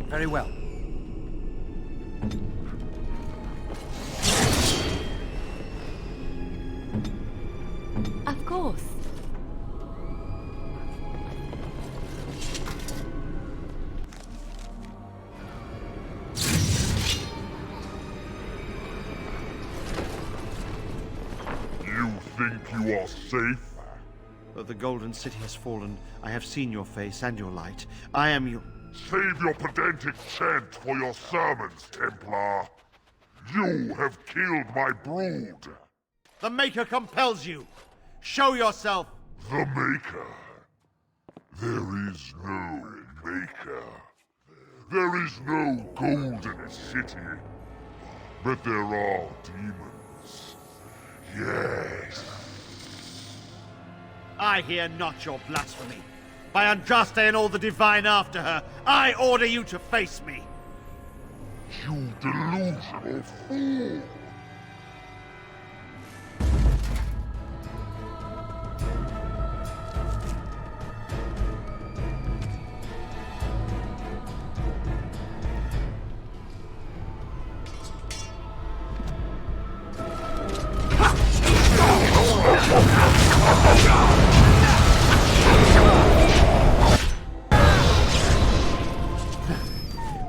Very well. Of course. You think you are safe? Though the Golden City has fallen, I have seen your face and your light. I am your... Save your pedantic chant for your sermons, Templar. You have killed my brood. The Maker compels you. Show yourself. The Maker? There is no Maker. There is no Golden City. But there are demons. Yes. I hear not your blasphemy. By Andraste and all the divine after her, I order you to face me. You delusional fool!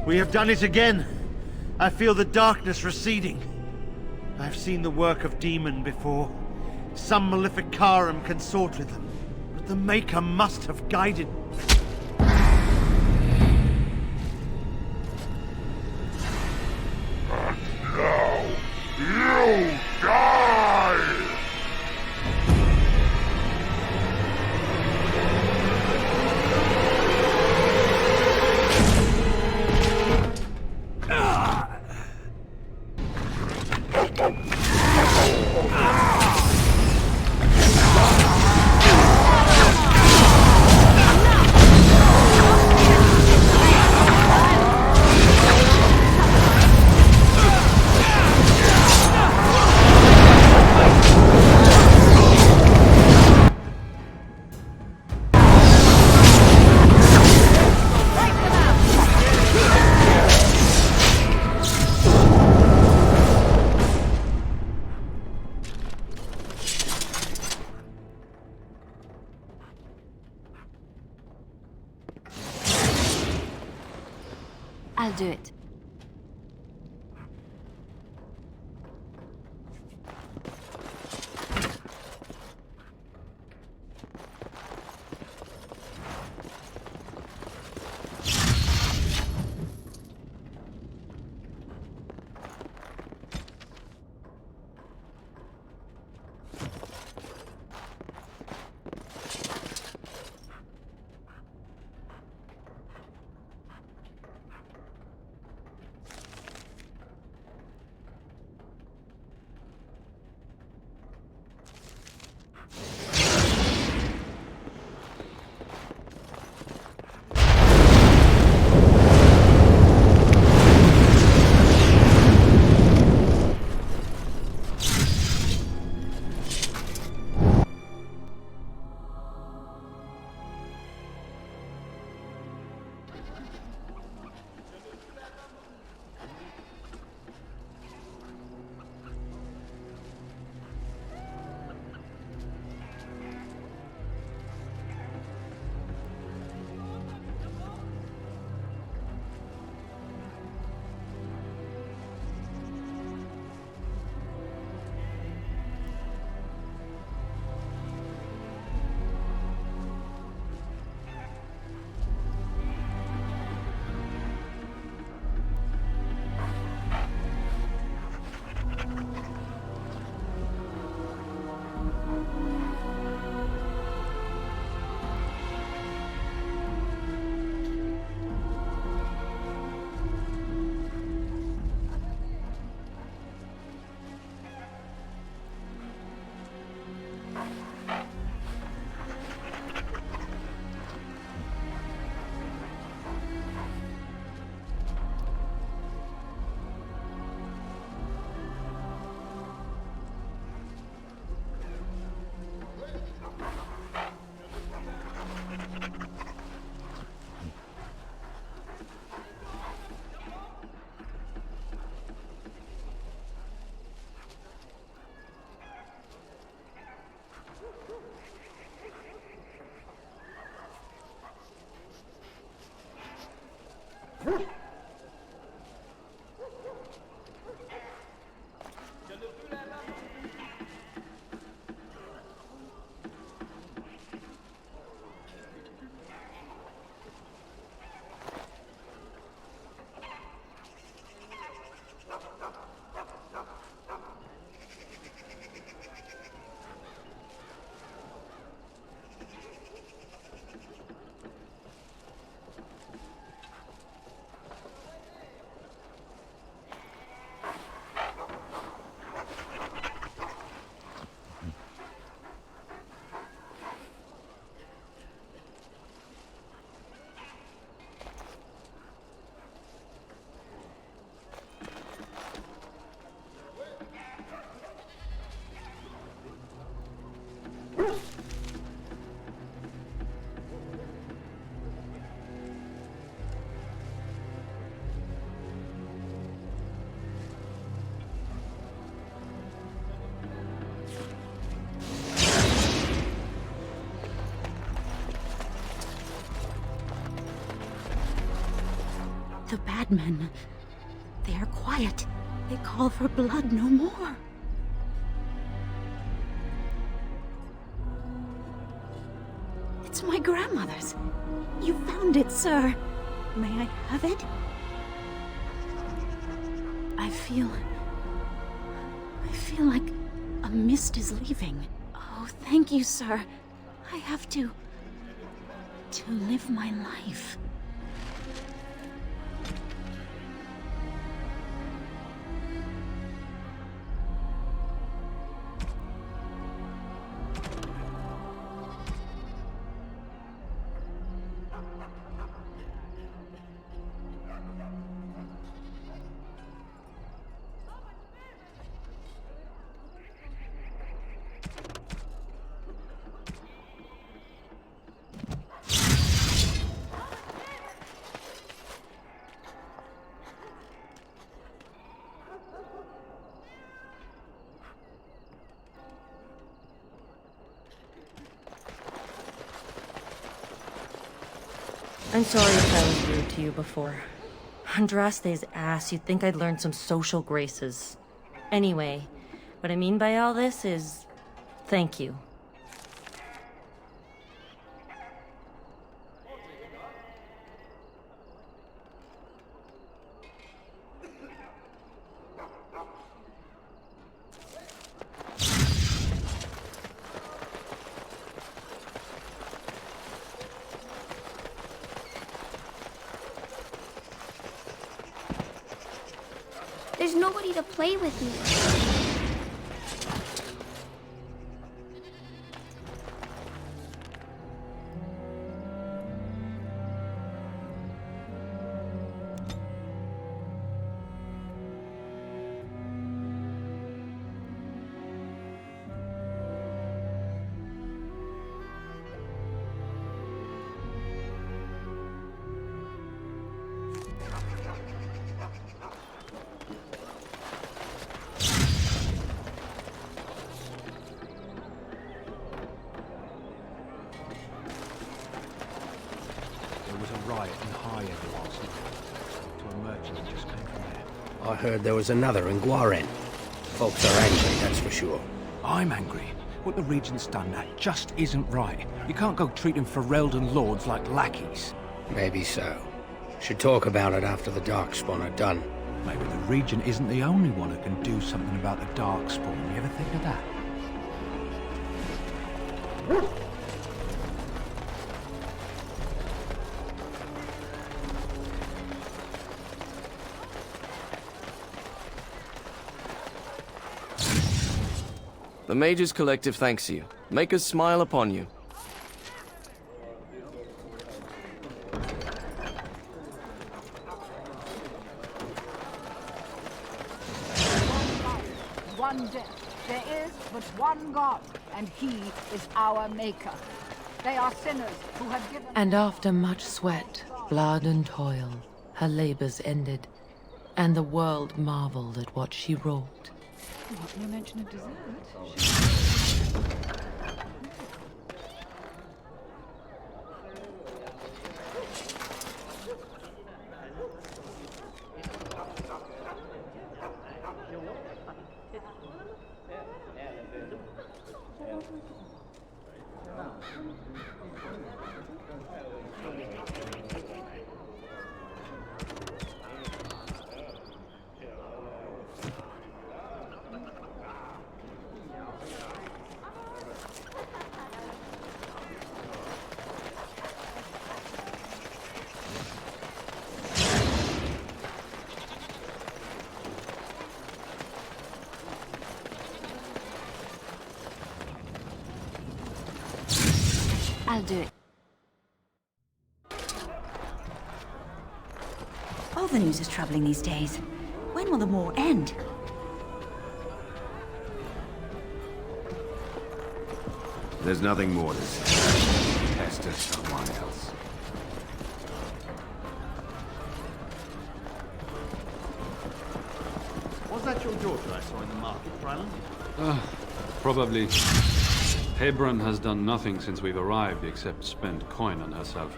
We have done it again. I feel the darkness receding. I've seen the work of demon before. Some Maleficarum consort with them. But the Maker must have guided... And now, you die! I'll do it. The bad men. They are quiet. They call for blood no more. It's my grandmother's. You found it, sir. May I have it? I feel like a mist is leaving. Oh, thank you, sir. I have to live my life. I'm sorry if I was rude to you before. Andraste's ass, you'd think I'd learned some social graces. Anyway, what I mean by all this is... thank you. There's nobody to play with me. I heard there was another in Guaren. Folks are angry, that's for sure. I'm angry. What the Regent's done, that just isn't right. You can't go treating Ferelden lords like lackeys. Maybe so. Should talk about it after the Darkspawn are done. Maybe the Regent isn't the only one who can do something about the Darkspawn. You ever think of that? The Mages Collective thanks you. Make us smile upon you. One death. There is but one God, and He is our Maker. They are sinners who have given... And after much sweat, blood and toil, her labors ended, and the world marveled at what she wrought. No mention of dessert. I'll do it. All the news is troubling these days. When will the war end? There's nothing more to say. Pester someone else. Was that your daughter I saw in the market, Ryland? Probably. Hebron has done nothing since we've arrived except spend coin on herself.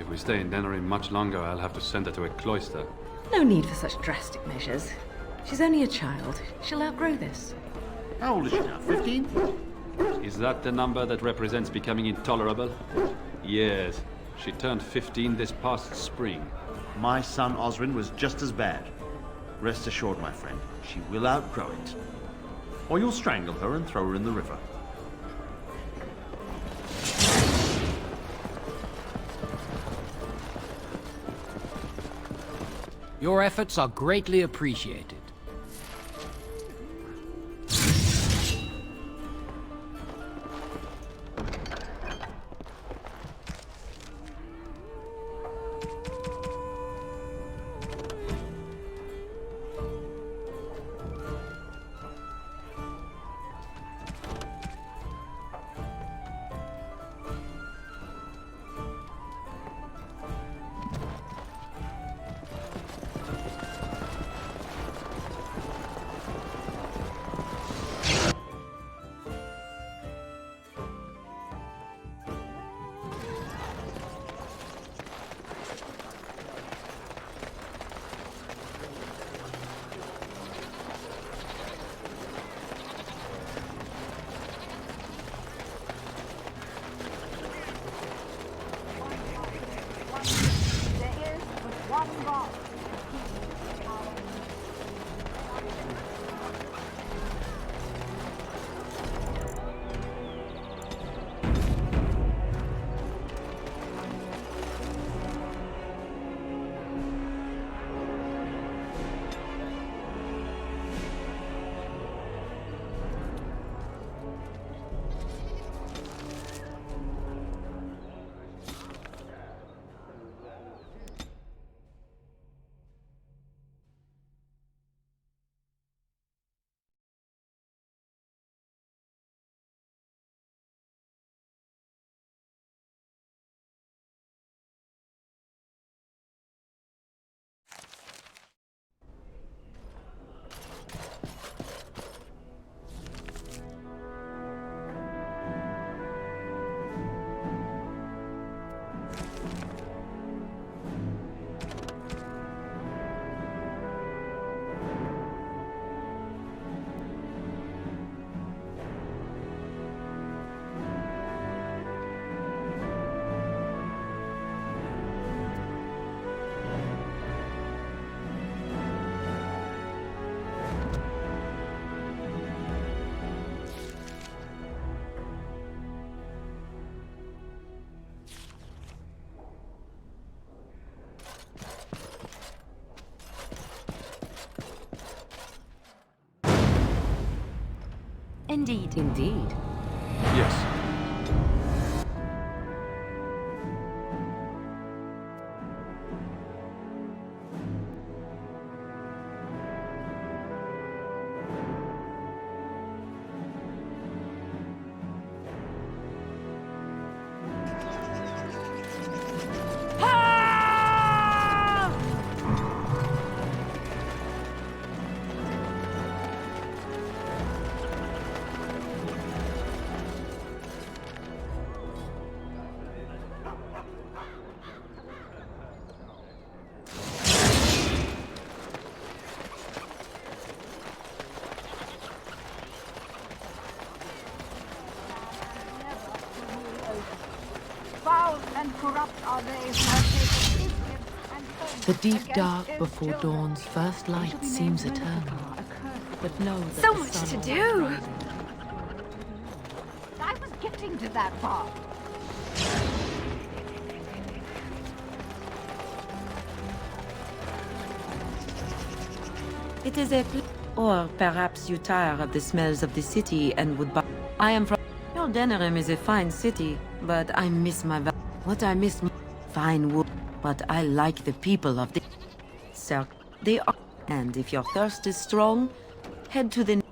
If we stay in Denerim much longer, I'll have to send her to a cloister. No need for such drastic measures. She's only a child. She'll outgrow this. How old is she now? 15? Is that the number that represents becoming intolerable? Yes. She turned 15 this past spring. My son Osrin was just as bad. Rest assured, my friend, she will outgrow it. Or you'll strangle her and throw her in the river. Your efforts are greatly appreciated. Indeed. Indeed. Yes. Foul and corrupt are they who have taken Israel and turned The deep against dark his before children. dawn's first light seems eternal. But know that So the much sun to will do! rise. I was getting to that part. It is a or perhaps you tire of the smells of the city and would buy. I am from. Your Denerim is a fine city, but I miss my. What I miss, fine wood. But I like the people of the. So they are. And if your thirst is strong, head to the.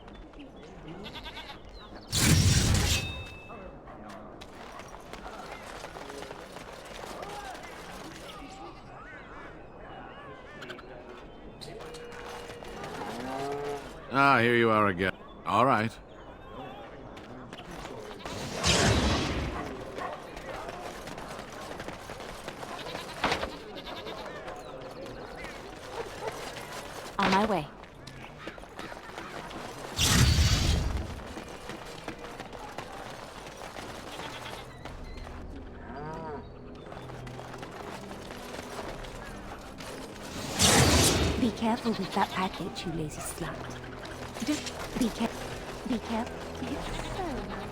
Ah, here you are again. All right. On my way. Be careful with that package, you lazy slut. Just be careful. Be careful. It's so nice.